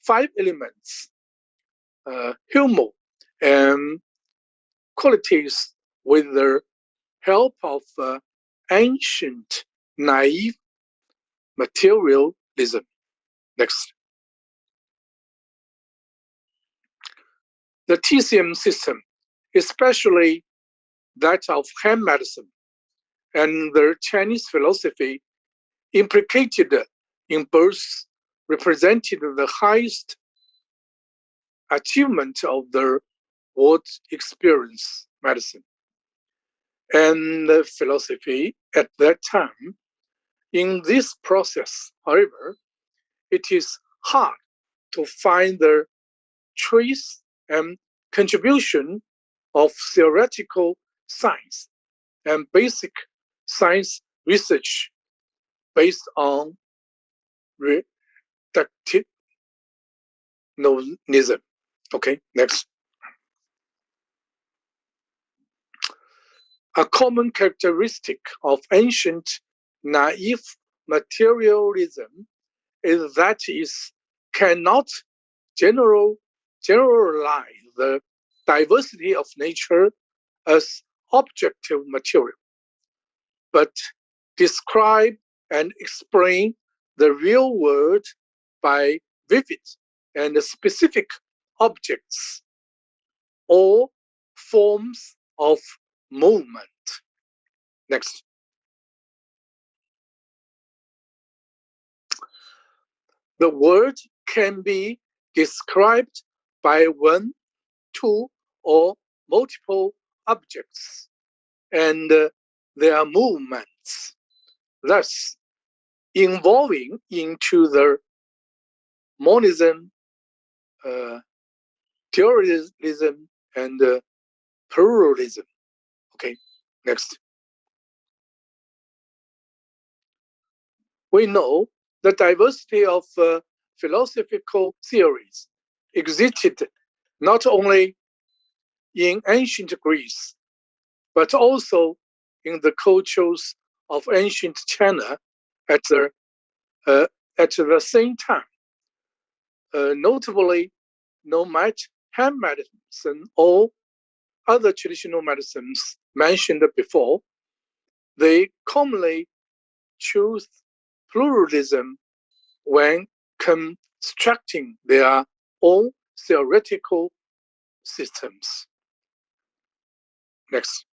5 elements, humor, and qualities with the help of ancient naive materialism. Next. The TCM system, especially that of Han medicine and the Chinese philosophy, implicated in both represented the highest achievement of the world experience medicine and the philosophy at that time. In this process, however, it is hard to find the trace and contribution of theoretical science and basic science research based on reductionism. Okay, next. A common characteristic of ancient naive materialism is that it cannot generalize the diversity of nature as objective material, but describe and explain the real world by vivid and specific objects or forms of movement. Next. The world can be described by 1, 2, or multiple objects and their movements, thus evolving into the monism, dualism, and pluralism. Okay, next. We know the diversity of philosophical theories existed not only in ancient Greece, but also in the cultures of ancient China at the same time. Notably, no matter Han medicine or other traditional medicines mentioned before, they commonly choose pluralism when constructing their own theoretical systems. Next.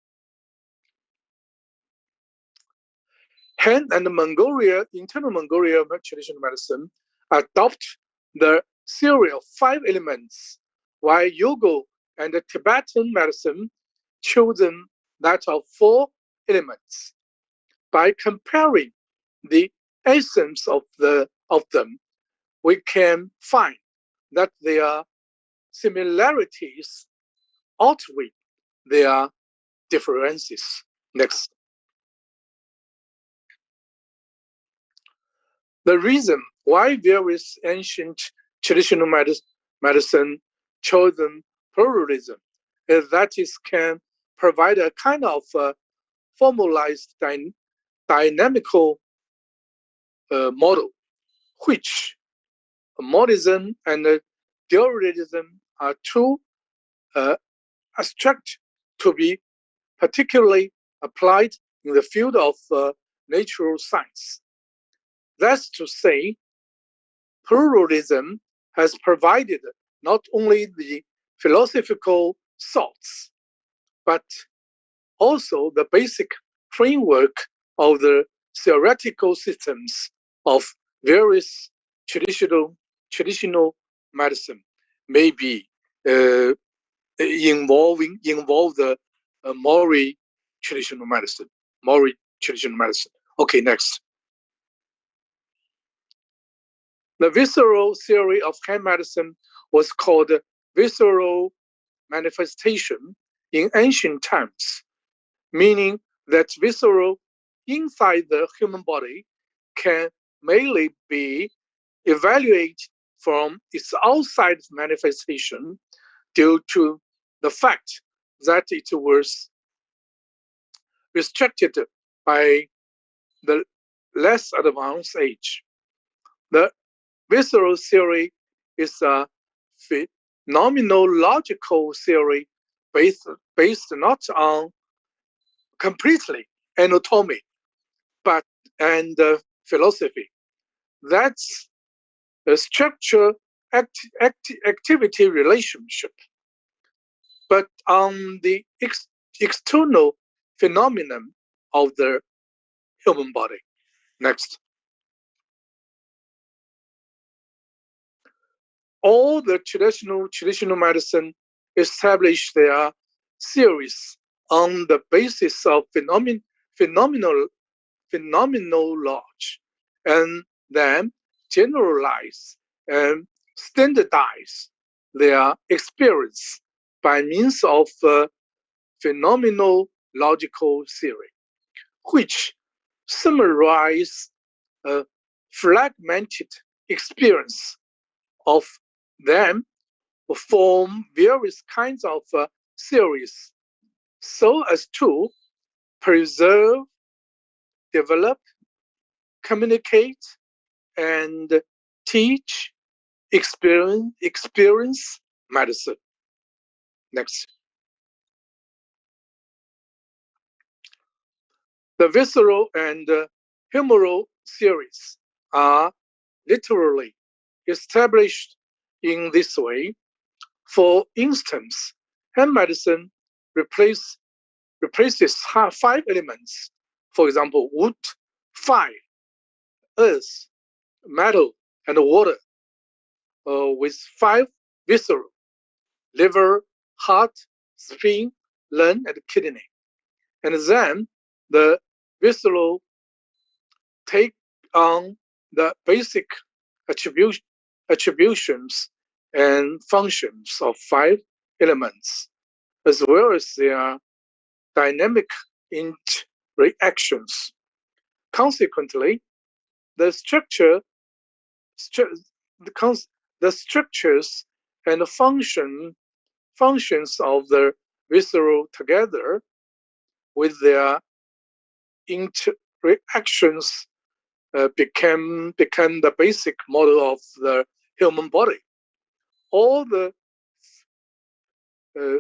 Han and Mongolia, internal Mongolia traditional medicine adopt the theory of 5 elements, while Yogo and the Tibetan medicine chosen that of 4 elements. By comparing the essence of them, we can find that they are similarities outweigh their differences. Next. The reason why various ancient traditional medicine chosen pluralism is that it can provide a kind of formalized dynamical model, which monism and dualism are too abstract to be particularly applied in the field of natural science. That's to say, pluralism has provided not only the philosophical thoughts, but also the basic framework of the theoretical systems of various traditional medicine, maybe involve the Maori traditional medicine. Okay, next. The visceral theory of hand medicine was called visceral manifestation in ancient times, meaning that visceral inside the human body can mainly be evaluated from its outside manifestation due to the fact that it was restricted by the less advanced age. The visceral theory is a phenomenological theory based not on completely anatomy, but and philosophy. That's a structure activity relationship, but on the external phenomenon of the human body. Next. All the traditional medicine establish their theories on the basis of phenomenology, and then generalize and standardize their experience by means of phenomenological theory, which summarize a fragmented experience of them, form various kinds of theories so as to preserve, develop, communicate, and teach experience medicine. Next. The visceral and humoral theories are literally established in this way. For instance, hand medicine replaces 5 elements. For example, wood, fire, earth, metal, and water, with 5 visceral: liver, heart, spleen, lung, and kidney. And then the visceral take on the basic attributions and functions of 5 elements, as well as their dynamic interactions. Consequently, the structures and functions of the visceral together with their interactions became the basic model of the human body. All the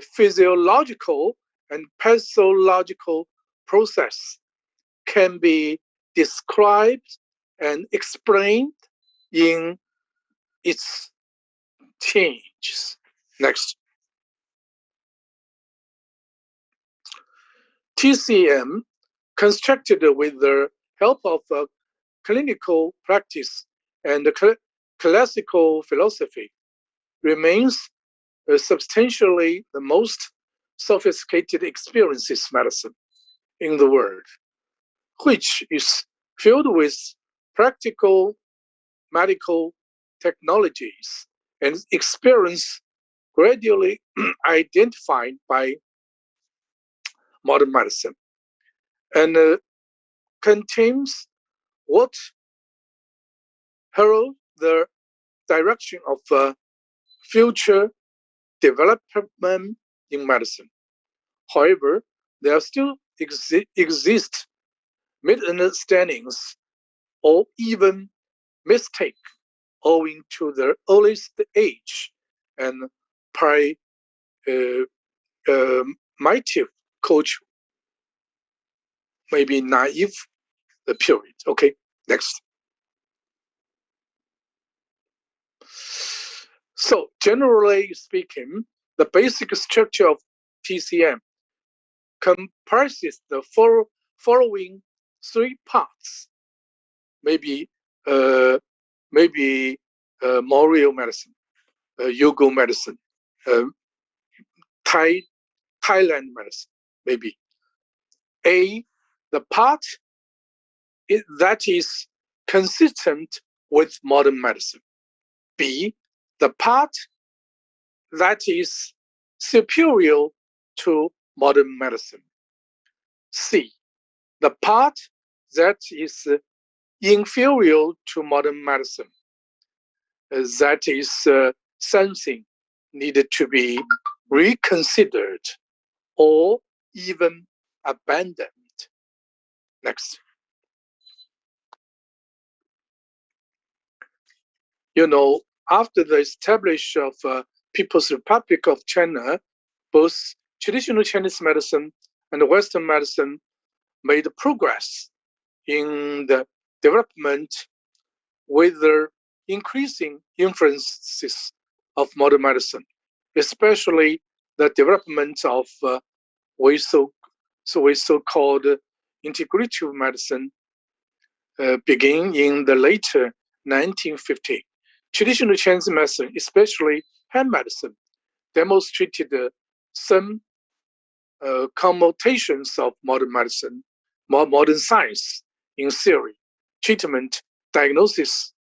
physiological and pathological process can be described and explained in its changes. Next. TCM, constructed with the help of clinical practice and classical philosophy, remains substantially the most sophisticated experiences medicine in the world, which is filled with practical medical technologies and experience gradually identified by modern medicine, and contains what herald the direction of future development in medicine. However, there still exist misunderstandings or even mistake owing to the earliest age and primitive culture, maybe naive period. Okay, next. So generally speaking, the basic structure of TCM comprises the following three parts. Maybe Moriel medicine, Yogo medicine, Thailand medicine, maybe. A, the part that is consistent with modern medicine. B, the part that is superior to modern medicine. C, the part that is inferior to modern medicine. That is something needed to be reconsidered or even abandoned. Next. You know, after the establishment of People's Republic of China, both traditional Chinese medicine and Western medicine made progress in the development with the increasing influences of modern medicine, especially the development of we so-called integrative medicine began in the later 1950s. Traditional Chinese medicine, especially hand medicine, demonstrated some commutations of modern medicine, modern science in theory, treatment, diagnosis,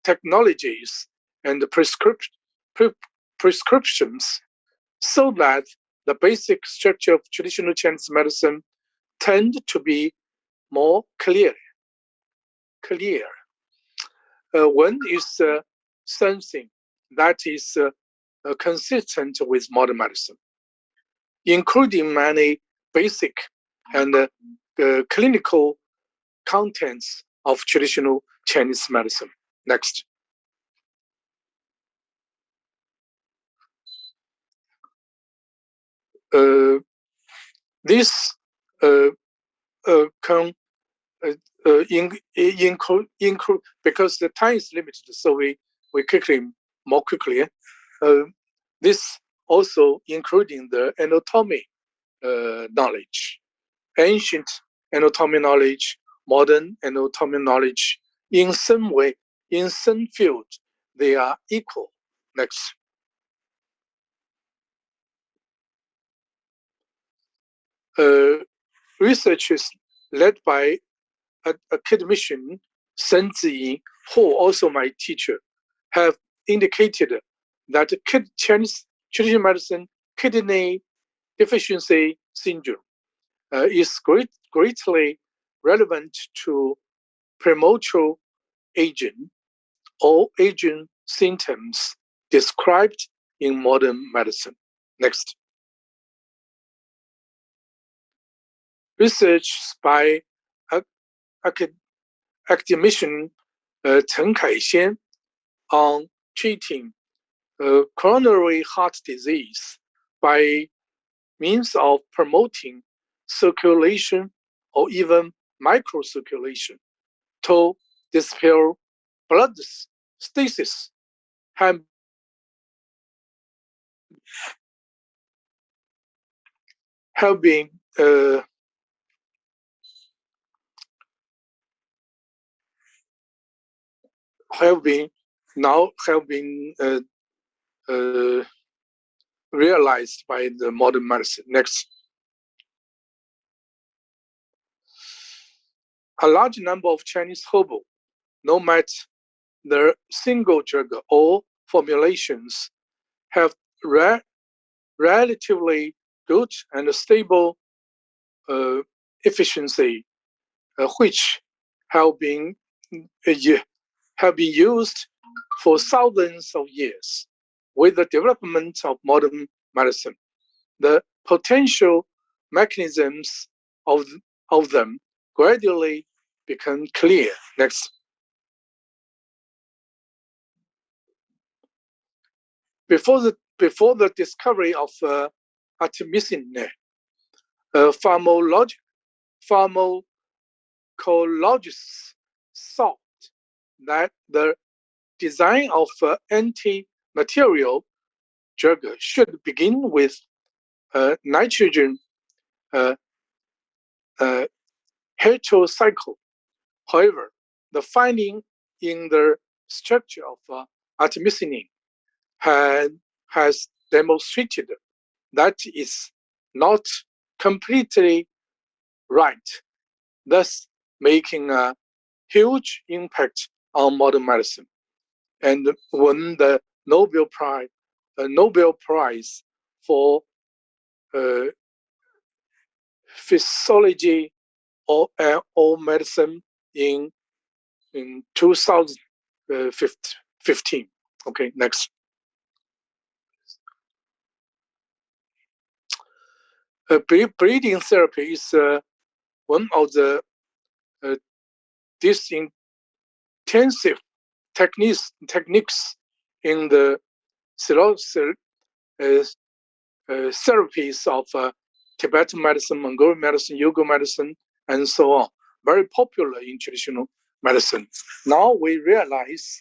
technologies, and prescriptions, so that the basic structure of traditional Chinese medicine tend to be more clear. One is something that is consistent with modern medicine, including many basic and clinical contents of traditional Chinese medicine. Next. This can include, because the time is limited, so we more quickly. This also including the anatomy knowledge, ancient anatomy knowledge, modern anatomy knowledge. In some way, in some field, they are equal. Next. Research is led by academician Sun Ziyi, who also my teacher, have indicated that Chinese traditional medicine kidney deficiency syndrome is greatly relevant to premature aging or aging symptoms described in modern medicine. Next. Research by academician Chen Kaixian on treating coronary heart disease by means of promoting circulation or even microcirculation to dispel blood stasis have been realized by the modern medicine. Next. A large number of Chinese herbal, no matter the single drug or formulations have relatively good and stable efficiency, which have been used for thousands of years. With the development of modern medicine, the potential mechanisms of them gradually become clear. Next. Before the discovery of artemisinin, pharmacologists thought that the design of anti-material drug should begin with nitrogen heterocycle. However, the finding in the structure of artemisinin has demonstrated that is not completely right, thus making a huge impact on modern medicine, and won the Nobel Prize for physiology or medicine in 2015. Okay, next. Breathing therapy is one of the intensive techniques in the therapies of Tibetan medicine, Mongolian medicine, yoga medicine, and so on. Very popular in traditional medicine. Now we realize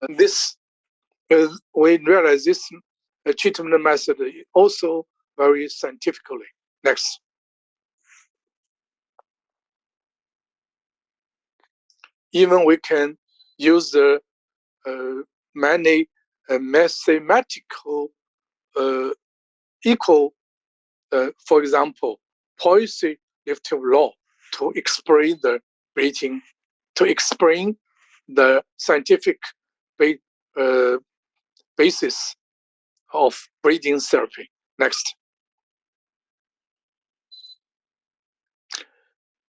this treatment method also very scientifically. Next. Even we can use the many mathematical equal, for example, Poisson-Lifton law to explain the breathing, to explain the scientific basis of breathing therapy. Next.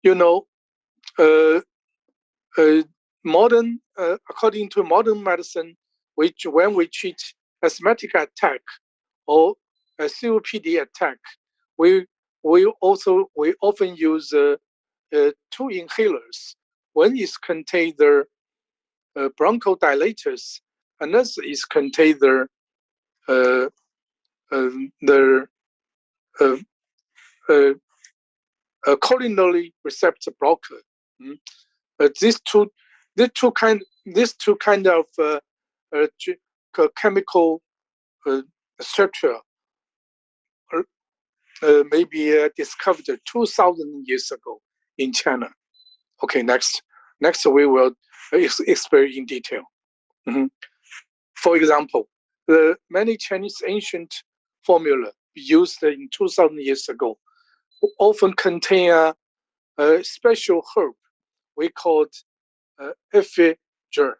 You know, according to modern medicine, when we treat asthmatic attack or a COPD attack, we often use two inhalers. One is contain the bronchodilators, another is contain the coronary receptor blocker. These two kind of chemical structure may be discovered 2,000 years ago in China. Okay, next we will explain in detail. For example, the many Chinese ancient formula used in 2,000 years ago often contain a special herb we called effiger.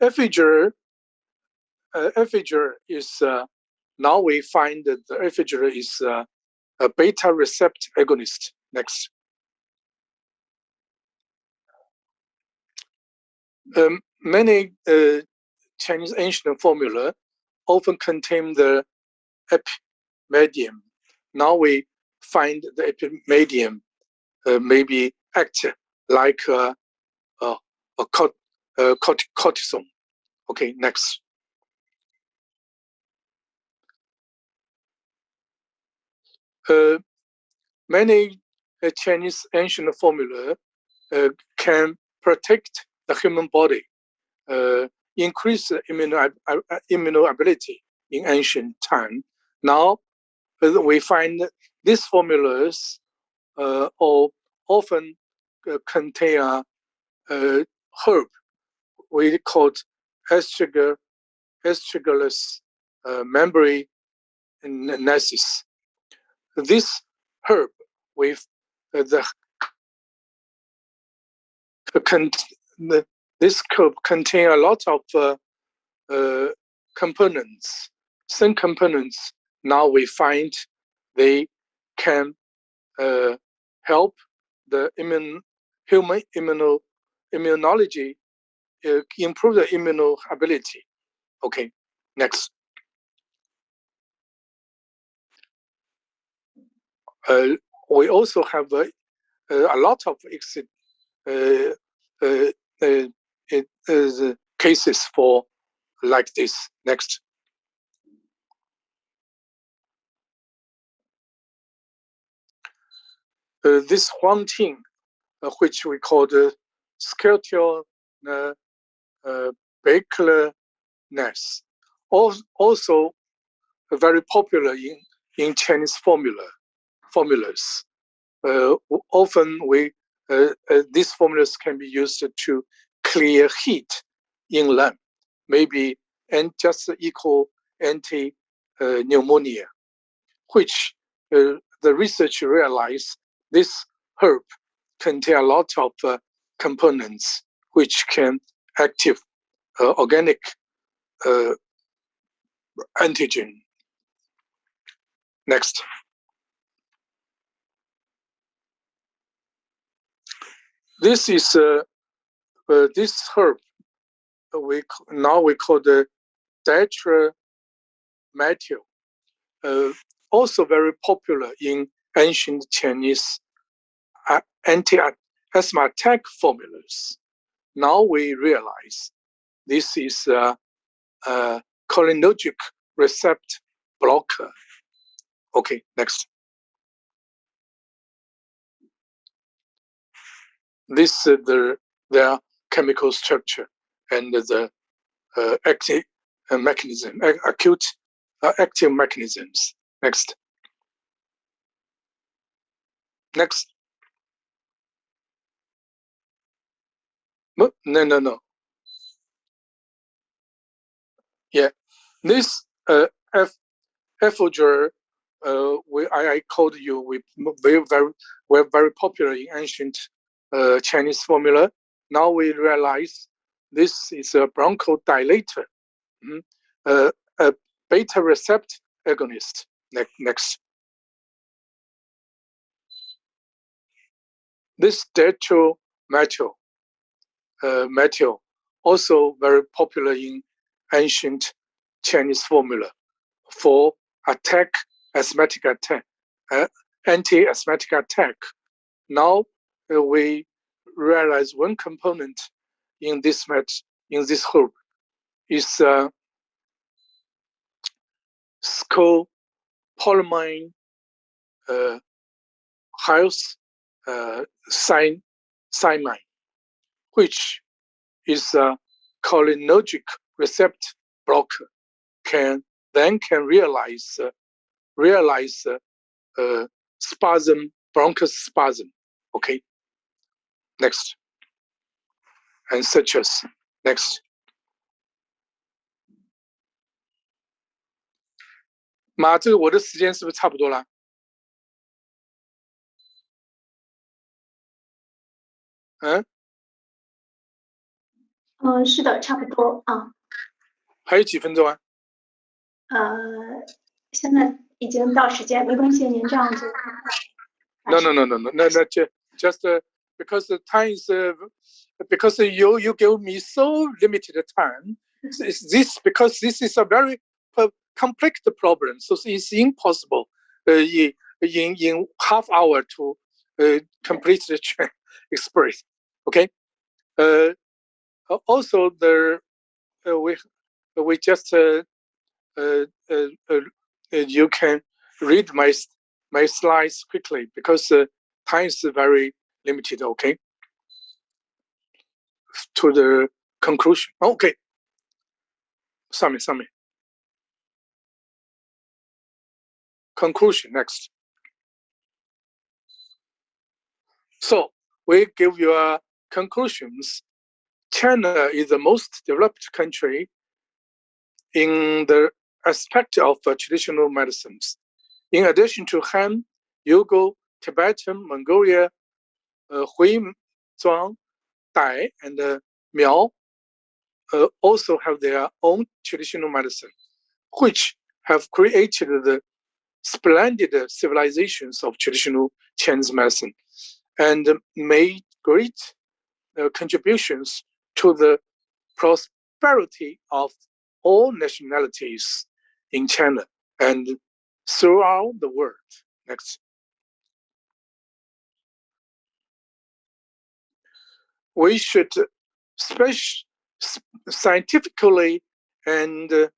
Effiger is now we find that the effiger is a beta receptor agonist. Next. Many Chinese ancient formula often contain the epimedium. Now we find the epimedium maybe act like a cortisone. Okay, next. Many Chinese ancient formula can protect the human body, increase immunoability in ancient time. Now we find these formulas often contain a herb we called astragalus membranensis. This herb with the This curve contains a lot of components, some components. Now we find they can help the human immunology, improve the immunoability. Okay, next. We also have a lot of cases for like this. Next. This haunting, which we call the skeletal Bakeless, also very popular in Chinese formulas. Often these formulas can be used to clear heat in lung, maybe and just equal anti-pneumonia, which the research realized this herb contain a lot of components which can active organic antigen. Next. This is this herb. We call the detrimethyl. Also very popular in ancient Chinese anti-asthma attack formulas. Now we realize this is a cholinergic receptor blocker. Okay, next. This is their chemical structure and the active mechanism, acute active mechanisms. Next. Next. No. Yeah, this Efudger, I called you. We're very popular in ancient Chinese formula. Now we realize this is a bronchodilator, a beta receptor agonist. Next. This detrimethyl methyl, also very popular in ancient Chinese formula for asthmatic attack, anti-asthmatic attack. Now we realize one component in this herb is scopolamine cyanide, which is a cholinergic receptor blocker, can realize spasm, bronchospasm. Okay, next. And such as next.马，这个我的时间是不是差不多了？是的，差不多啊。还有几分钟啊？现在已经到时间，没关系，您这样子。No. Just because the time is because you give me so limited time. Because this is a very complex problem, so it's impossible in half hour to complete the experience. Okay. Also, we just you can read my slides quickly because time is very limited. Okay. To the conclusion. Okay. Summary. Conclusion next. So we give you conclusions. China is the most developed country in the aspect of traditional medicines. In addition to Han, Uyghur, Tibetan, Mongolia, Hui, Zhuang, Dai, and Miao also have their own traditional medicine, which have created the splendid civilizations of traditional Chinese medicine and made great contributions to the prosperity of all nationalities in China and throughout the world. Next. We should scientifically and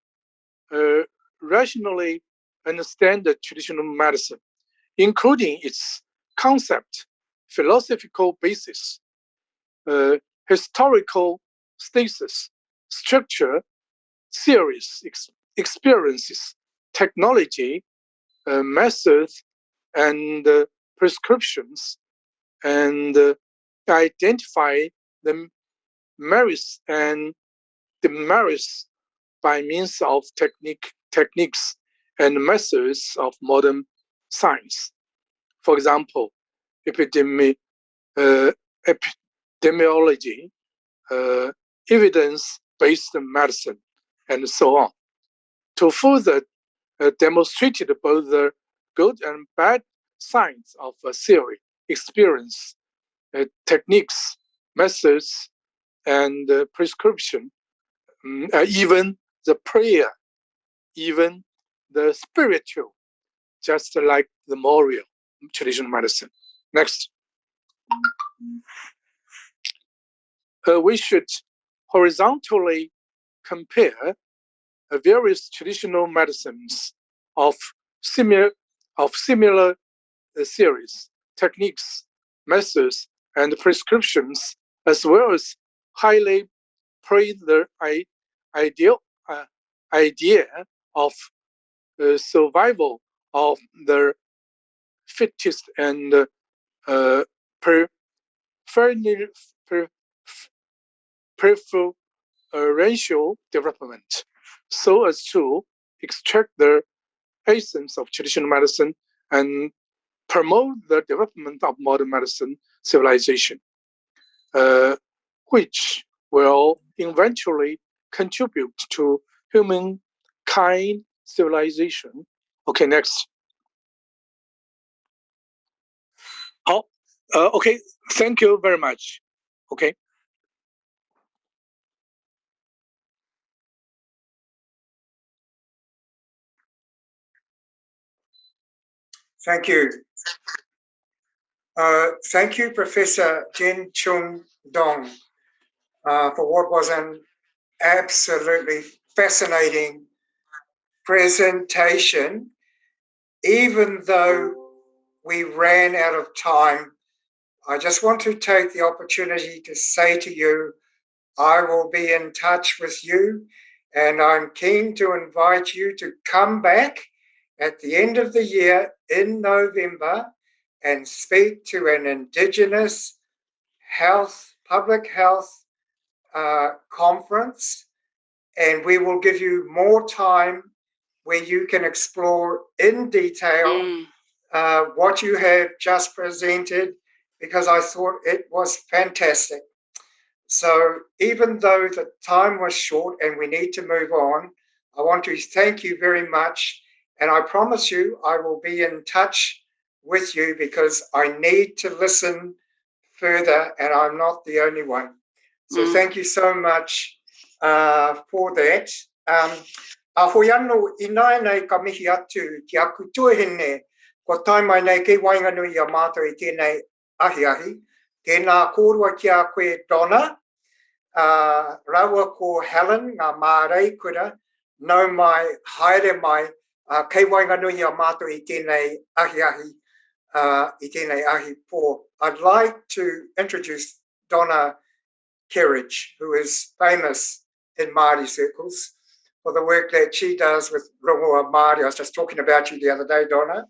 rationally understand the traditional medicine, including its concept, philosophical basis, historical status, structure, theories, experiences, technology, methods, and prescriptions, and identify the merits and demerits by means of techniques and methods of modern science. For example, epidemiology, evidence-based medicine, and so on. To further demonstrate both the good and bad sides of a theory, experience, techniques, methods, and prescription, even the prayer, even the spiritual, just like the moral traditional medicine. Next. We should horizontally compare various traditional medicines of similar theories, techniques, methods, and prescriptions, as well as highly praise the idea of survival of the fittest and preferential development, so as to extract the essence of traditional medicine and promote the development of modern medicine civilization, which will eventually contribute to humankind civilization. Okay, next. Okay, thank you very much. Okay. Thank you. Thank you, Professor Jen Chung Dong, for what was an absolutely fascinating presentation. Even though we ran out of time, I just want to take the opportunity to say to you, I will be in touch with you, and I'm keen to invite you to come back at the end of the year in November and speak to an Indigenous public health conference, and we will give you more time where you can explore in detail what you have just presented, because I thought it was fantastic. So even though the time was short and we need to move on, I want to thank you very much. And I promise you, I will be in touch with you because I need to listen further, and I'm not the only one. So thank you so much for that. Hoi anō I nai nei ka mihi atu ki aku tuahine, ko tai mai nei ke wainga nui a mātou I tēnei ahi. Tēnā kōrua ki a koe Donna, rawa ko Helen, ngā mārei kura, nau mai, haere mai, kei wainga nui a mātou I tēnei ahi pō. I'd like to introduce Donna Kerridge, who is famous in Māori circles for the work that she does with rongoa Māori. I was just talking about you the other day, Donna.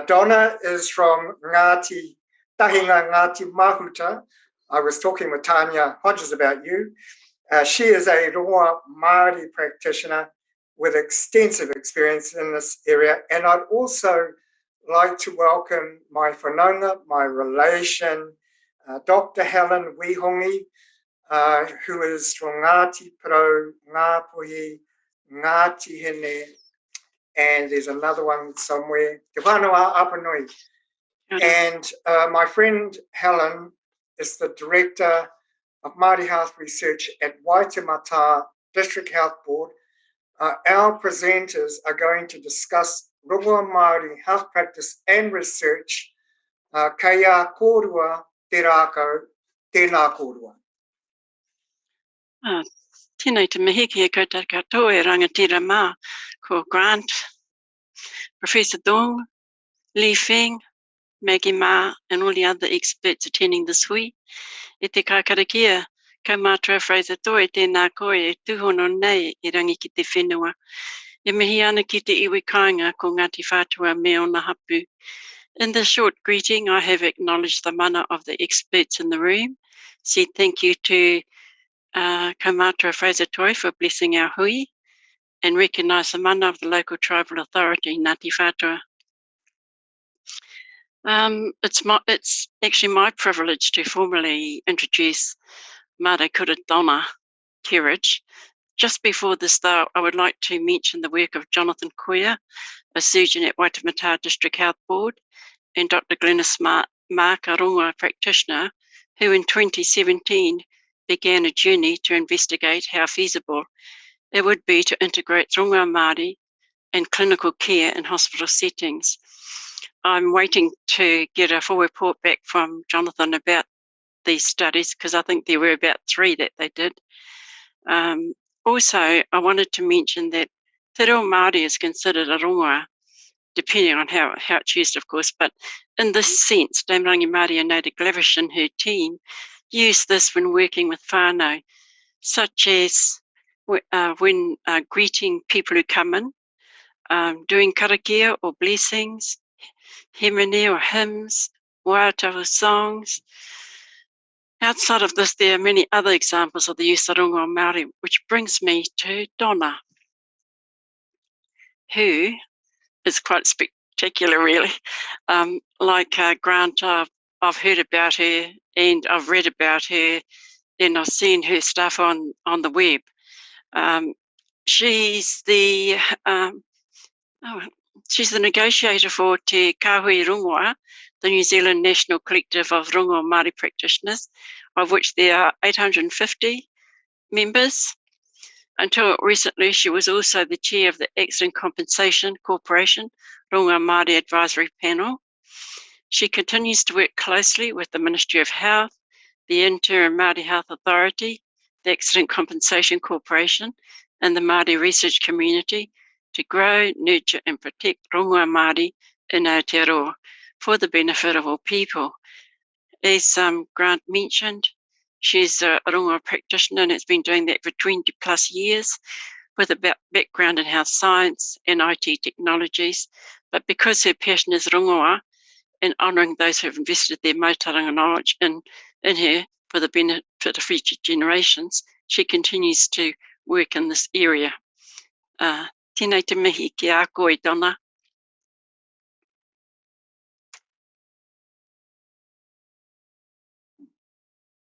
Donna is from Tahinga Ngāti Mahuta. I was talking with Tanya Hodges about you. She is a rongoa Māori practitioner with extensive experience in this area. And I'd also like to welcome my whanaunga, my relation, Dr. Helen Wihongi, who is from Ngāti Pro, Ngāpuhi, Ngāti Hene, and there's another one somewhere, Te Whanua Apanui. And my friend Helen is the director of Māori Health Research at Waitemata District Health Board. Our presenters are going to discuss Rongoa Māori health practice and research. Kaya kōrua te rākau, tēnā kōrua. Tēnei te mihi ki e koutou katoa e rangatira mā, ko Grant, Professor Dong, Lee Feng, Maggie Ma, and all the other experts attending this hui. E te kākarakia, kaumātua Fraser Toi, tēnā koe e tūhono nei I rangi ki te whenua. E mihi ana ki te iwi kāinga ko Ngāti Whātua me ona hapu. In this short greeting, I have acknowledged the mana of the experts in the room, said thank you to kaumātua Fraser Toi for blessing our hui, and recognise the mana of the local tribal authority, Ngāti Whātua. It's actually my privilege to formally introduce Mare Kura Donna Kerridge. Just before the start, I would like to mention the work of Jonathan Koia, a surgeon at Waitemata District Health Board, and Dr. Glenys Mark, a rongoa practitioner, who in 2017 began a journey to investigate how feasible it would be to integrate rongoa Māori and clinical care in hospital settings. I'm waiting to get a full report back from Jonathan about these studies, because I think there were about 3 that they did. Also, I wanted to mention that Te Reo Māori is considered a rongoa, depending on how it's used, of course, but in this sense, Dame Rangi Māori Anota Glavish and her team use this when working with whānau, such as when greeting people who come in, doing karakia or blessings, hemene or hymns, waiatawa songs. Outside of this, there are many other examples of the use of rongoa Māori, which brings me to Donna, who is quite spectacular, really. Like Grant, I've heard about her and I've read about her, and I've seen her stuff on the web. She's the negotiator for Te Kāhui Rongoa, the New Zealand National Collective of Rongoa Māori practitioners, of which there are 850 members. Until recently, she was also the chair of the Accident Compensation Corporation Rongoa Māori Advisory Panel. She continues to work closely with the Ministry of Health, the Interim Māori Health Authority, the Accident Compensation Corporation, and the Māori research community to grow, nurture, and protect rongoa Māori in Aotearoa for the benefit of all people. As Grant mentioned, she's a rongoa practitioner and has been doing that for 20 plus years with a background in health science and IT technologies. But because her passion is rongoa and honouring those who have invested their mautauranga knowledge in her for the benefit of future generations, she continues to work in this area. Tēnei te mihi ki a koe, Donna.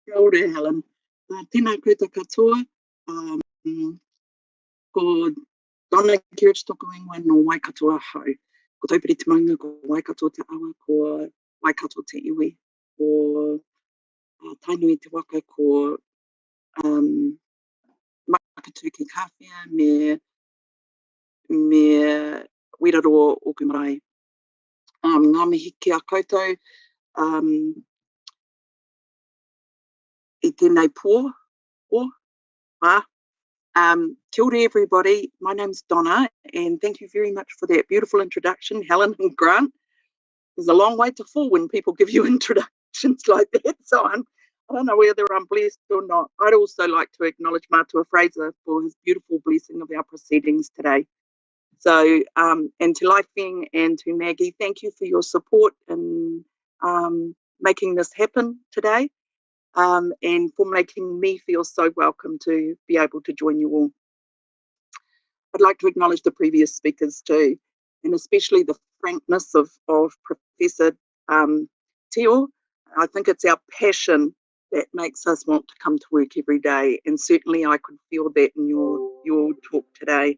Kia ora, Helen. Tēnā koutou katoa. Ko Donna Kerridge toku ingoa no Waikato ahau. Ko taupiri te maunga ko Waikato te awa, ko Waikato te iwi, ko tainui te waka ko makatu ki kawhia me wiraro o ku marae. Ngā mihi ki a koutou. I tēnei pō. Kia ora everybody, my name's Donna, and thank you very much for that beautiful introduction, Helen and Grant. There's a long way to fall when people give you introductions like that, so I don't know whether I'm blessed or not. I'd also like to acknowledge Matua Fraser for his beautiful blessing of our proceedings today. So, and to Lai Feng and to Maggie, thank you for your support in making this happen today. And for making me feel so welcome to be able to join you all. I'd like to acknowledge the previous speakers too, and especially the frankness of Professor Teo. I think it's our passion that makes us want to come to work every day. And certainly I could feel that in your talk today.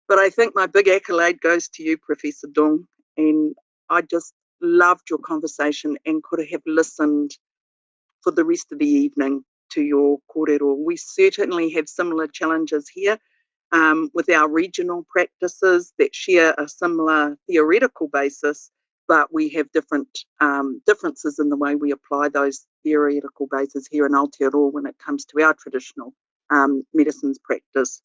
But I think my big accolade goes to you, Professor Dong, and I just loved your conversation and could have listened for the rest of the evening to your kōrero. We certainly have similar challenges here with our regional practices that share a similar theoretical basis, but we have different differences in the way we apply those theoretical bases here in Aotearoa when it comes to our traditional medicines practice.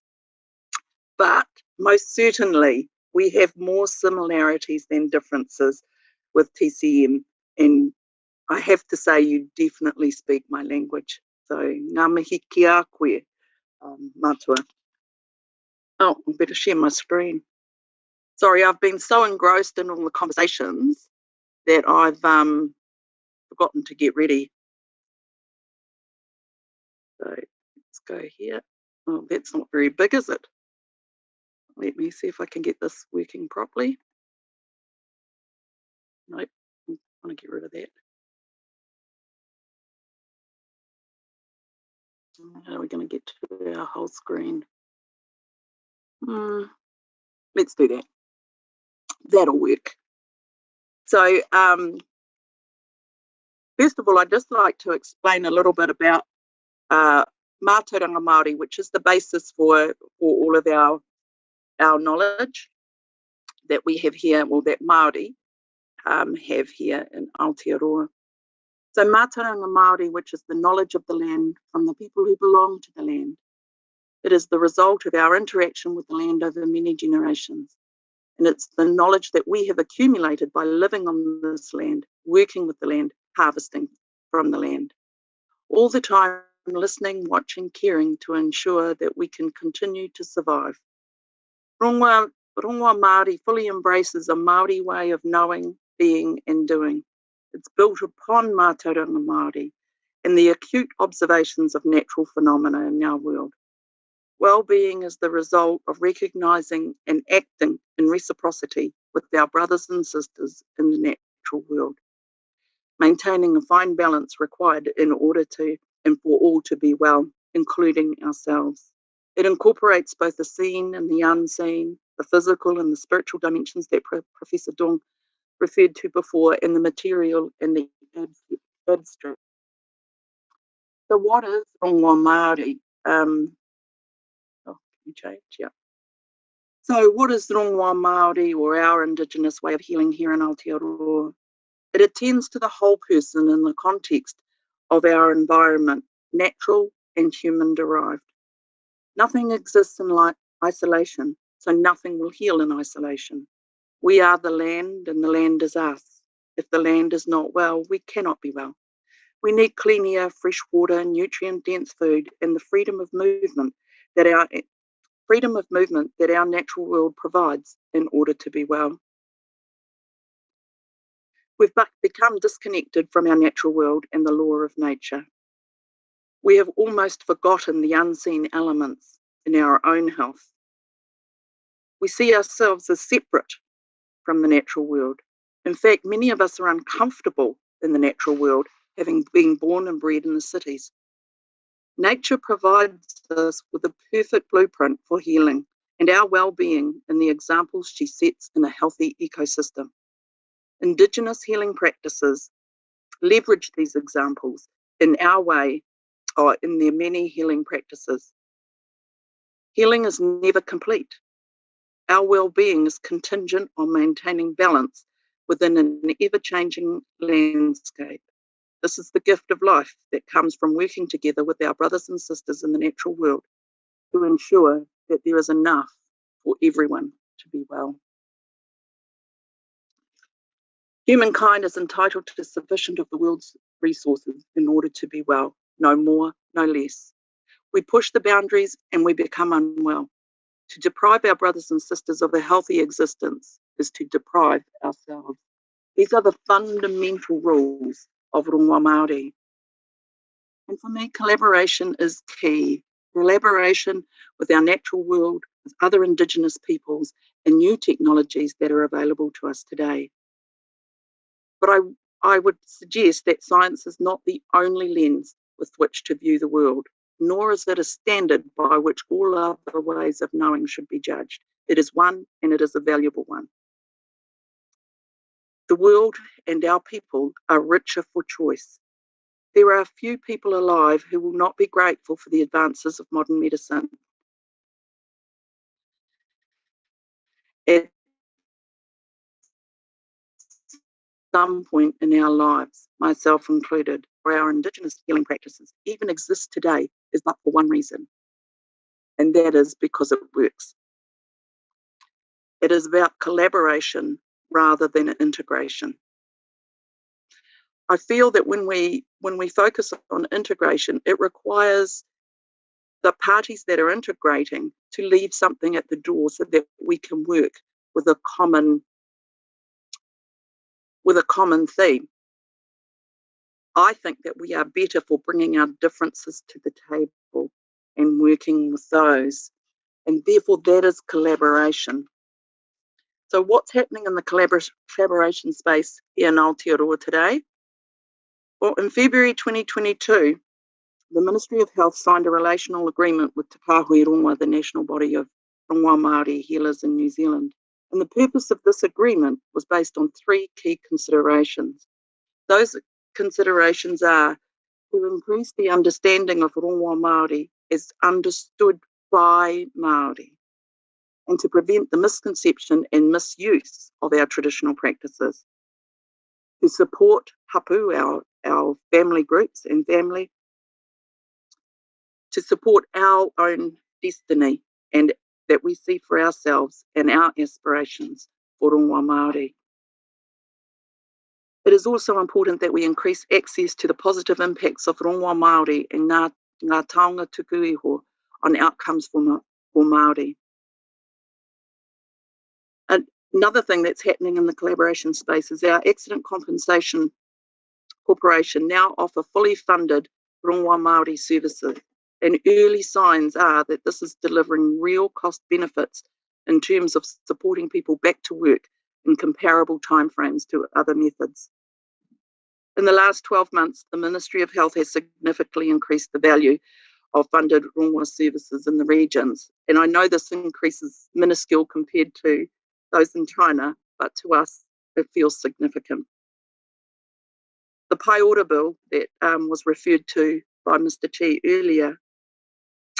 But most certainly, we have more similarities than differences with TCM, and I have to say you definitely speak my language. So, ngā mihi ki a koe, mātua. Oh, I better share my screen. Sorry, I've been so engrossed in all the conversations that I've forgotten to get ready. So let's go here. Oh, that's not very big, is it? Let me see if I can get this working properly. Nope, I want to get rid of that. How are we going to get to our whole screen? Let's do that. That'll work. So first of all, I'd just like to explain a little bit about mātauranga Māori, which is the basis for all of our knowledge that we have here, or that Māori have here in Aotearoa. So mātauranga Māori, which is the knowledge of the land from the people who belong to the land. It is the result of our interaction with the land over many generations. And it's the knowledge that we have accumulated by living on this land, working with the land, harvesting from the land. All the time listening, watching, caring to ensure that we can continue to survive. Rongoa Māori fully embraces a Māori way of knowing, being and doing. It's built upon mātauranga Māori and the acute observations of natural phenomena in our world. Well-being is the result of recognising and acting in reciprocity with our brothers and sisters in the natural world, maintaining a fine balance required in order to and for all to be well, including ourselves. It incorporates both the seen and the unseen, the physical and the spiritual dimensions that Professor Dong referred to before, and the material and the abstract. So what is Rongoa Māori? Yeah. So what is Rongoa Māori, or our Indigenous way of healing here in Aotearoa? It attends to the whole person in the context of our environment, natural and human derived. Nothing exists in isolation, so nothing will heal in isolation. We are the land and the land is us. If the land is not well, we cannot be well. We need clean air, fresh water, nutrient-dense food, and the freedom of movement that our natural world provides in order to be well. We've become disconnected from our natural world and the law of nature. We have almost forgotten the unseen elements in our own health. We see ourselves as separate from the natural world. In fact, many of us are uncomfortable in the natural world, having been born and bred in the cities. Nature provides us with a perfect blueprint for healing and our well-being in the examples she sets in a healthy ecosystem. Indigenous healing practices leverage these examples in our way, or in their many healing practices. Healing is never complete. Our well-being is contingent on maintaining balance within an ever-changing landscape. This is the gift of life that comes from working together with our brothers and sisters in the natural world to ensure that there is enough for everyone to be well. Humankind is entitled to sufficient of the world's resources in order to be well, no more, no less. We push the boundaries and we become unwell. To deprive our brothers and sisters of a healthy existence is to deprive ourselves. These are the fundamental rules of Rongoa Māori. And for me, collaboration is key. Collaboration with our natural world, with other Indigenous peoples, and new technologies that are available to us today. But I would suggest that science is not the only lens with which to view the world, nor is it a standard by which all other ways of knowing should be judged. It is one, and it is a valuable one. The world and our people are richer for choice. There are few people alive who will not be grateful for the advances of modern medicine. At some point in our lives, myself included, where our Indigenous healing practices even exist today is but for one reason, and that is because it works. It is about collaboration rather than integration. I feel that when we focus on integration, it requires the parties that are integrating to leave something at the door so that we can work with a common theme. I think that we are better for bringing our differences to the table and working with those, and therefore that is collaboration. So what's happening in the collaboration space here in Aotearoa today? Well, in February 2022, the Ministry of Health signed a relational agreement with Te Kahui Rongoa, the national body of Rongoa Māori healers in New Zealand. And the purpose of this agreement was based on three key considerations. Those considerations are to increase the understanding of Rongoa Māori as understood by Māori, and to prevent the misconception and misuse of our traditional practices, to support hapu, our family groups and family, to support our own destiny and that we see for ourselves and our aspirations for Rongoa Māori. It is also important that we increase access to the positive impacts of Rongoa Māori and ngā taonga tuku iho on outcomes for Māori. Another thing that's happening in the collaboration space is our Accident Compensation Corporation now offer fully funded Rongoa Māori services, and early signs are that this is delivering real cost benefits in terms of supporting people back to work in comparable timeframes to other methods. In the last 12 months, the Ministry of Health has significantly increased the value of funded Rongoa services in the regions, and I know this increase is minuscule compared to those in China, but to us it feels significant. The Pai Ora Bill that was referred to by Mr. Chi earlier,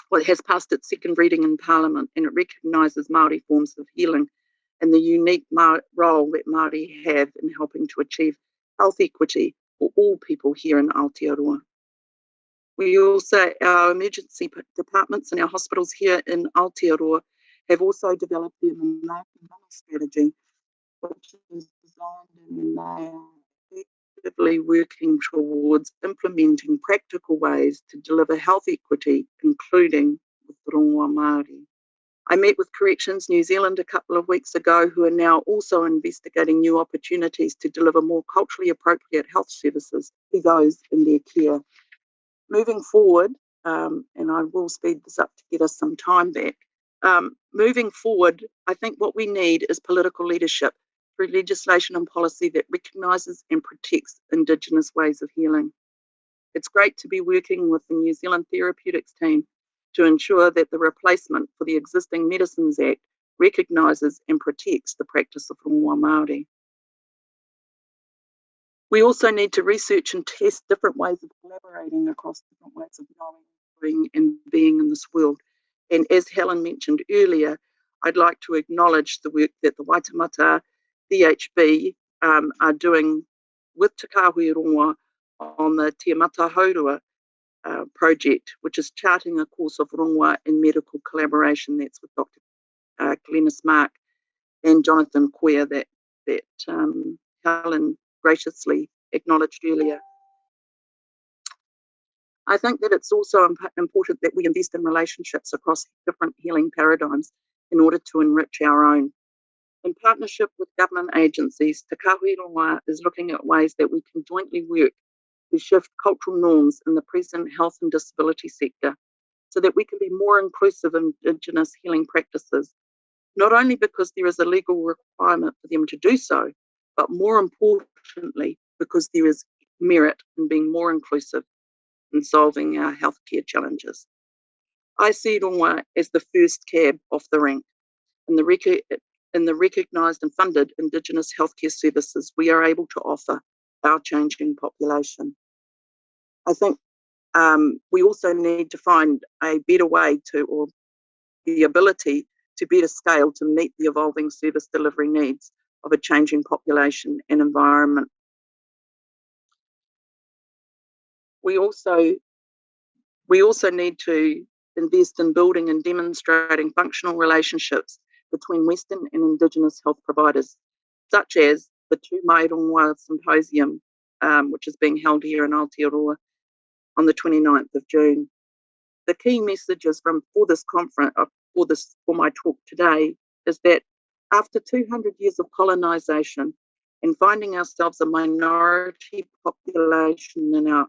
well, it has passed its second reading in Parliament, and it recognises Māori forms of healing and the unique role that Māori have in helping to achieve health equity for all people here in Aotearoa. We also, our emergency departments and our hospitals here in Aotearoa have also developed the American strategy, which is designed and they are actively working towards implementing practical ways to deliver health equity, including with Rongoa Māori. I met with Corrections New Zealand a couple of weeks ago, who are now also investigating new opportunities to deliver more culturally appropriate health services to those in their care. Moving forward, and I will speed this up to get us some time back, moving forward, I think what we need is political leadership through legislation and policy that recognises and protects Indigenous ways of healing. It's great to be working with the New Zealand Therapeutics team to ensure that the replacement for the existing Medicines Act recognises and protects the practice of Rongoa Māori. We also need to research and test different ways of collaborating across different ways of knowing, doing and being in this world. And as Helen mentioned earlier, I'd like to acknowledge the work that the Waitemata DHB are doing with Te Kahui Rongoa on the Te Mata Haurua project, which is charting a course of Rongoa in medical collaboration. That's with Dr. Glenys Mark and Jonathan Queer that Helen graciously acknowledged earlier. I think that it's also important that we invest in relationships across different healing paradigms in order to enrich our own. In partnership with government agencies, Te Kahui Rongoa is looking at ways that we can jointly work to shift cultural norms in the present health and disability sector so that we can be more inclusive of Indigenous healing practices, not only because there is a legal requirement for them to do so, but more importantly, because there is merit in being more inclusive in solving our healthcare challenges. I see Rongoa as the first cab off the rank in the recognised and funded Indigenous healthcare services we are able to offer our changing population. I think we also need to find a better way to, or the ability to better scale to meet the evolving service delivery needs of a changing population and environment. We also need to invest in building and demonstrating functional relationships between Western and Indigenous health providers, such as the Tū Mai Rongoa Symposium, which is being held here in Aotearoa on the 29th of June. The key messages for this conference, for my talk today, is that after 200 years of colonisation and finding ourselves a minority population in our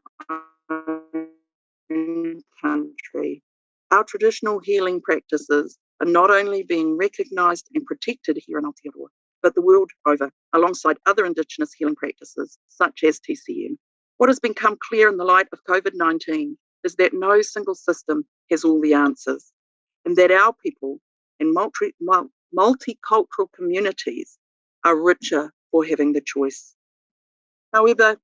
own country, our traditional healing practices are not only being recognised and protected here in Aotearoa, but the world over, alongside other Indigenous healing practices, such as TCM. What has become clear in the light of COVID-19 is that no single system has all the answers, and that our people and multicultural communities are richer for having the choice. However,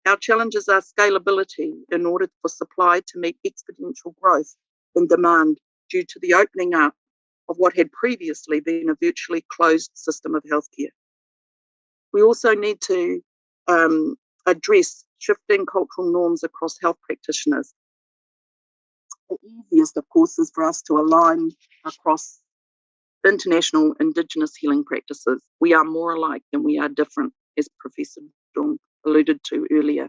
our challenges are scalability in order for supply to meet exponential growth in demand due to the opening up of what had previously been a virtually closed system of healthcare. We also need to address shifting cultural norms across health practitioners. The easiest, of course, is for us to align across international Indigenous healing practices. We are more alike than we are different, as Professor Dawn alluded to earlier.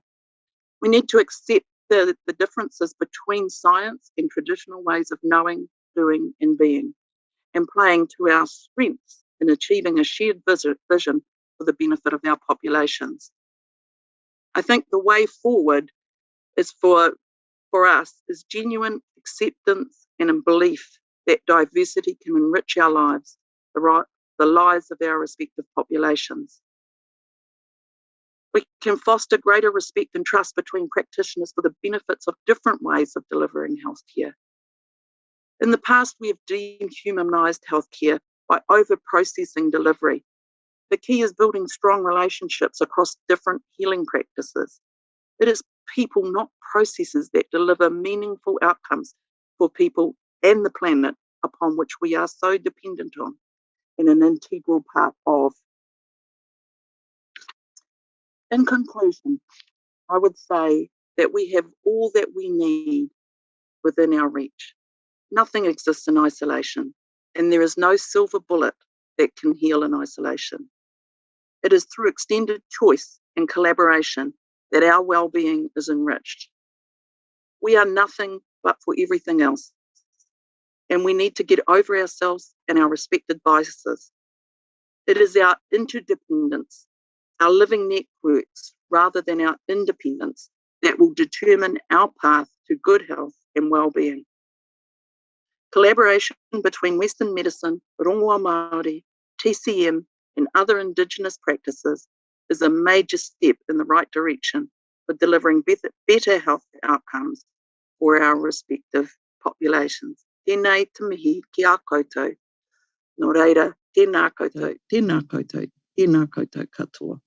We need to accept the differences between science and traditional ways of knowing, doing, and being, and playing to our strengths in achieving a shared vision for the benefit of our populations. I think the way forward is for us is genuine acceptance and a belief that diversity can enrich our lives, the lives of our respective populations. We can foster greater respect and trust between practitioners for the benefits of different ways of delivering healthcare. In the past, we have dehumanised healthcare by over-processing delivery. The key is building strong relationships across different healing practices. It is people, not processes, that deliver meaningful outcomes for people and the planet upon which we are so dependent on and an integral part of. In conclusion, I would say that we have all that we need within our reach. Nothing exists in isolation, and there is no silver bullet that can heal in isolation. It is through extended choice and collaboration that our well-being is enriched. We are nothing but for everything else, and we need to get over ourselves and our respected biases. It is our interdependence, our living networks, rather than our independence, that will determine our path to good health and well-being. Collaboration between Western medicine, Rongoa Māori, TCM, and other Indigenous practices is a major step in the right direction for delivering better health outcomes for our respective populations. Tēnei te mihi ki a koutou. Nō reira, tēnā koutou, tēnā koutou, tēnā koutou katoa.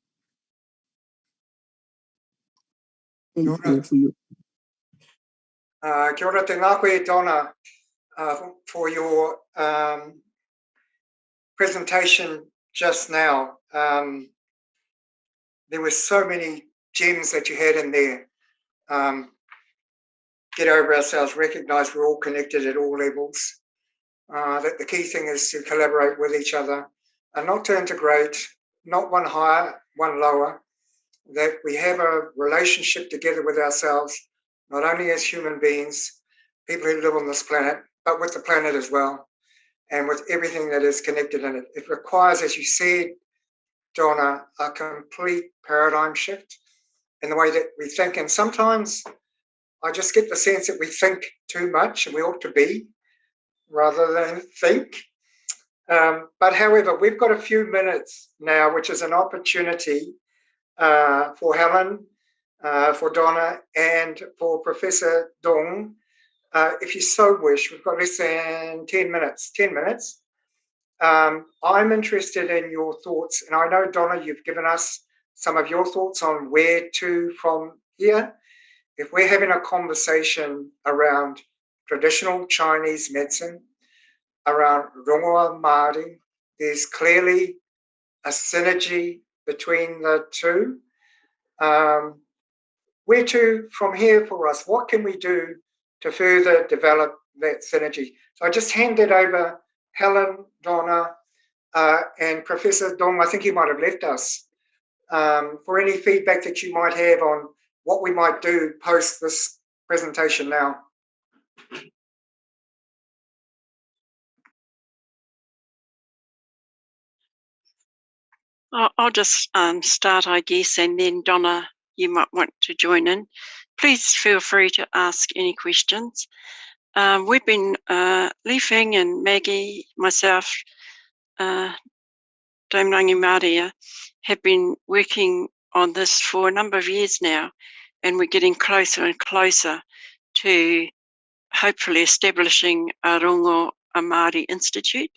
Thank you. Kia ora te ngā koe Donna for your presentation just now. There were so many gems that you had in there. Get over ourselves, recognise we're all connected at all levels. That the key thing is to collaborate with each other and not to integrate, not one higher, one lower. That we have a relationship together with ourselves, not only as human beings, people who live on this planet, but with the planet as well, and with everything that is connected in it. It requires, as you said, Donna, a complete paradigm shift in the way that we think. And sometimes I just get the sense that we think too much, and we ought to be, rather than think. But however, we've got a few minutes now, which is an opportunity for Helen, for Donna, and for Professor Dong. If you so wish, we've got less than 10 minutes. I'm interested in your thoughts, and I know, Donna, you've given us some of your thoughts on where to from here. If we're having a conversation around traditional Chinese medicine, around Rongoa Māori, there's clearly a synergy between the two. Where to from here for us? What can we do to further develop that synergy? So I just hand it over, Helen, Donna, and Professor Dong. I think he might have left us for any feedback that you might have on what we might do post this presentation now. I'll just start, I guess, and then Donna, you might want to join in. Please feel free to ask any questions. We've been, Li Feng and Maggie, myself, Tamanangi Māori, have been working on this for a number of years now, and we're getting closer and closer to hopefully establishing a Rongo Māori Institute.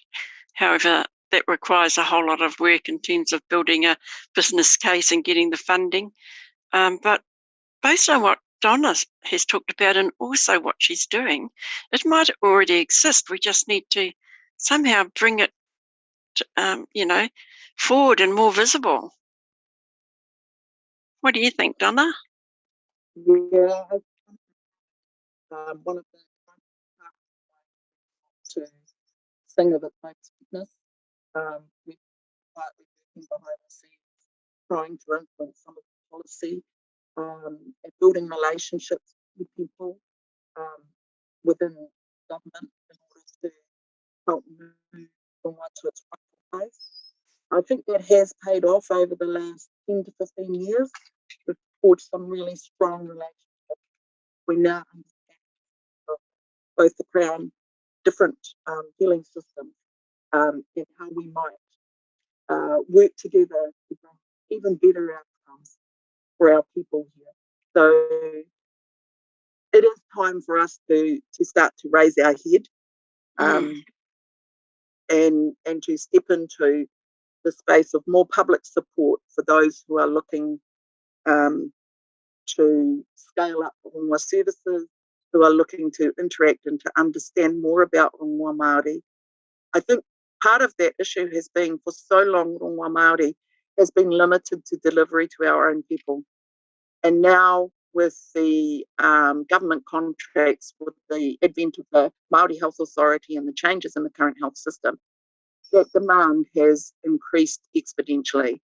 However, that requires a whole lot of work in terms of building a business case and getting the funding. But based on what Donna has talked about and also what she's doing, it might already exist. We just need to somehow bring it, forward and more visible. What do you think, Donna? Yeah, one of the to sing of its own sweetness. We're quietly working behind the scenes, trying to influence some of the policy, and building relationships with people within government in order to help move from one to its rightful place. I think that has paid off over the last 10 to 15 years. We've forged some really strong relationships. We now understand both the Crown, different healing systems, and how we might work together to bring even better outcomes for our people here. So it is time for us to start to raise our head and to step into the space of more public support for those who are looking to scale up Rongoa services, who are looking to interact and to understand more about Rongoa Māori. I think part of that issue has been, for so long, Rongoa Māori has been limited to delivery to our own people. And now with the government contracts, with the advent of the Māori Health Authority and the changes in the current health system, that demand has increased exponentially.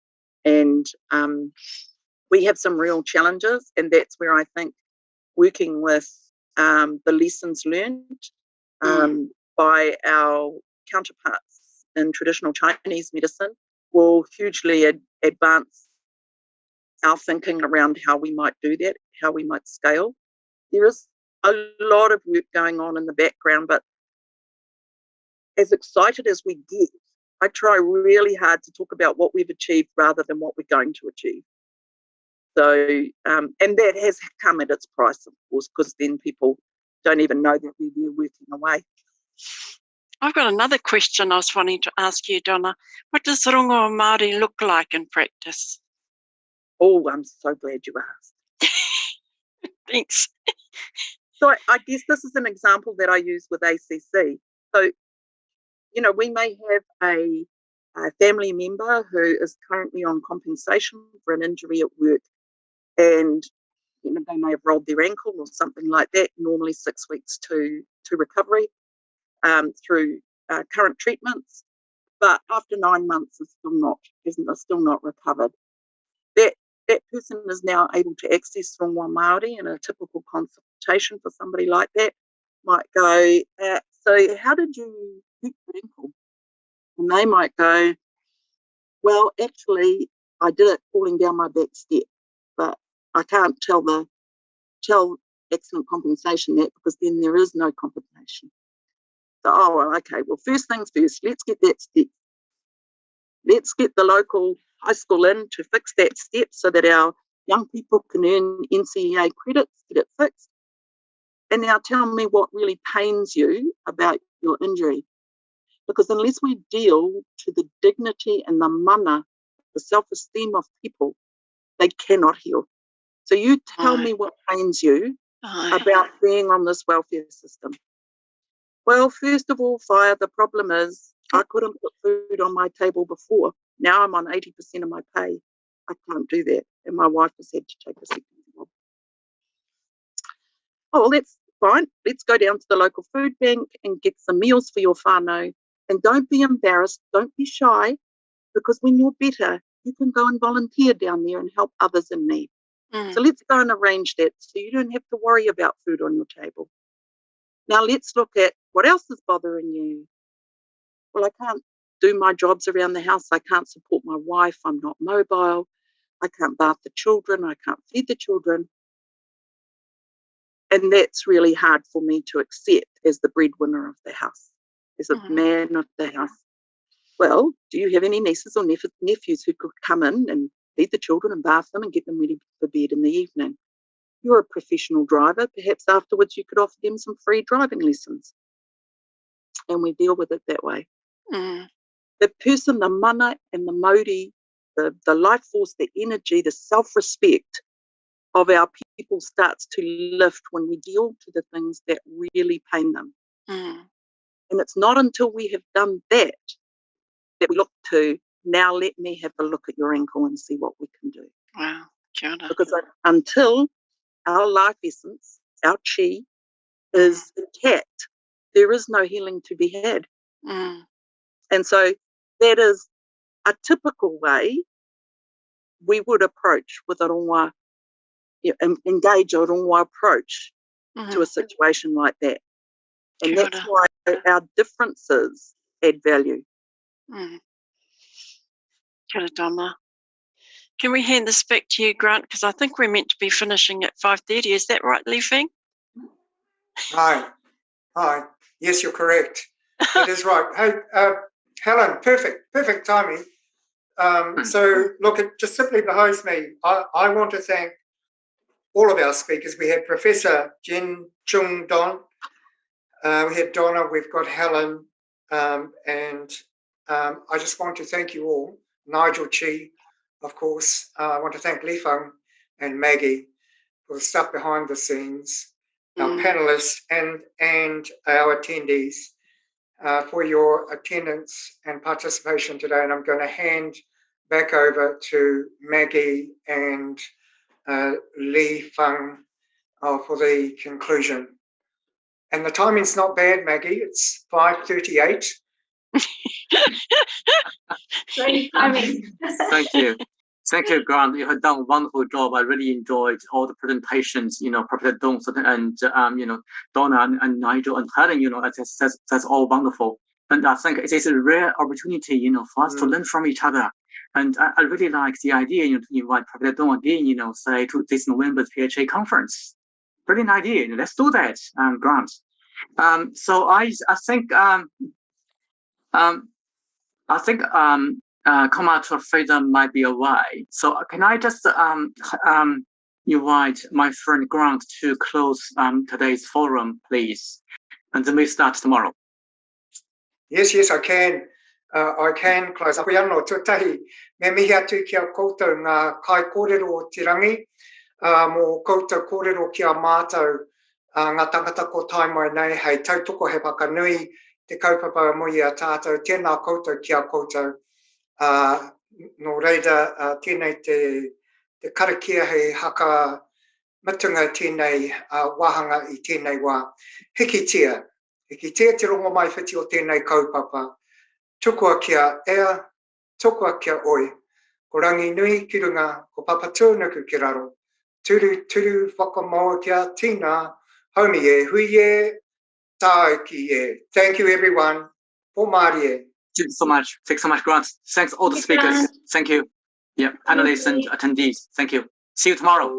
And we have some real challenges, and that's where I think working with the lessons learned by our counterparts in traditional Chinese medicine will hugely advance our thinking around how we might do that, how we might scale. There is a lot of work going on in the background, but as excited as we get, I try really hard to talk about what we've achieved rather than what we're going to achieve. So, and that has come at its price, of course, because then people don't even know that we're working away. I've got another question I was wanting to ask you, Donna. What does Rongoa Māori look like in practice? Oh, I'm so glad you asked. Thanks. So I guess this is an example that I use with ACC. So, you know, we may have a family member who is currently on compensation for an injury at work, and you know, they may have rolled their ankle or something like that, normally 6 weeks to recovery through current treatments, but after 9 months is still not recovered. That person is now able to access Rongoa Māori, and a typical consultation for somebody like that might go, so how did you hurt your ankle? And they might go, well, actually, I did it falling down my back step, but I can't tell accident compensation that, because then there is no compensation. So, oh, well, okay, well, first things first, let's get that step. Let's get the local high school in to fix that step so that our young people can earn NCEA credits, get it fixed. And now tell me what really pains you about your injury. Because unless we deal to the dignity and the mana, the self-esteem of people, they cannot heal. So you tell me what pains you about being on this welfare system. Well, first of all, Fire, the problem is I couldn't put food on my table before. Now I'm on 80% of my pay. I can't do that. And my wife has had to take a second job. Oh, well, that's fine. Let's go down to the local food bank and get some meals for your whānau. And don't be embarrassed. Don't be shy. Because when you're better, you can go and volunteer down there and help others in need. So let's go and arrange that so you don't have to worry about food on your table. Now let's look at what else is bothering you. Well, I can't do my jobs around the house. I can't support my wife. I'm not mobile. I can't bath the children. I can't feed the children. And that's really hard for me to accept as the breadwinner of the house, as a man of the house. Well, do you have any nieces or nephews who could come in and feed the children and bath them and get them ready for bed in the evening? You're a professional driver. Perhaps afterwards you could offer them some free driving lessons. And we deal with it that way. The person, the mana and the mauri, the life force, the energy, the self-respect of our people starts to lift when we deal to the things that really pain them. And it's not until we have done that we look to, now let me have a look at your ankle and see what we can do. Wow, kia ora. Because until our life essence, our chi, is intact, there is no healing to be had. And so that is a typical way we would approach with a rongoa, engage a rongoa approach to a situation like that. And Kia that's ora. why our differences add value. Kia ora, Donna. Can we hand this back to you, Grant? Because I think we're meant to be finishing at 5:30. Is that right, Li Feng? Hi. Yes, you're correct. It is right. Hey, Helen, perfect timing. So look, it just simply behoves me. I want to thank all of our speakers. We had Professor Jen Chung Don, we had Donna, we've got Helen, and I just want to thank you all. Nigel Chi, of course. I want to thank Li Feng and Maggie for the stuff behind the scenes, our panelists and our attendees for your attendance and participation today. And I'm going to hand back over to Maggie and Li Feng for the conclusion. And the timing's not bad, Maggie. It's 5:38. Great timing. Thank you, Grant. You have done a wonderful job. I really enjoyed all the presentations, Professor Dong and, Donna and Nigel and Helen, that's all wonderful. And I think it is a rare opportunity, for us to learn from each other. And I really like the idea, to invite Professor Dong again, say to this November's PHA conference. Brilliant idea. Let's do that, Grant. So I think Comma to freedom might be a way. So can I just invite my friend Grant to close today's forum, please, and then we start tomorrow. Yes, I can. I can close. Aku anō tūtahi, me mihi atu kia koutou ngā kai kōrero tirangi, mō koutou kōrero kia mātou ngā tangata ko tai mai nei, hei tautoko he whakanui, te kaupapa mui a tātou, tēnā koutou kia koutou. No reira, tēnei te karakia hei haka matunga tēnei wahanga i tēnei wā. Hiki tia te rongo mai whiti o tēnei kaupapa. Tukua kia ea, tukua kia oi. Ko rangi nui ki runga, ko papa tūnuku ki raro. Turu whakamaua kia tīna, haumi e, hui e, tāu ki e. Thank you everyone. Po Māori e. Thanks so much. Thanks so much, Grant. Thanks all the speakers. Thank you. Yeah, panelists and attendees. Thank you. See you tomorrow.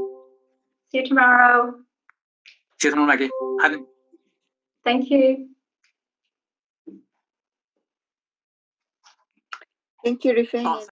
See you tomorrow. See you tomorrow, Maggie. Thank you. Thank you, Li Feng.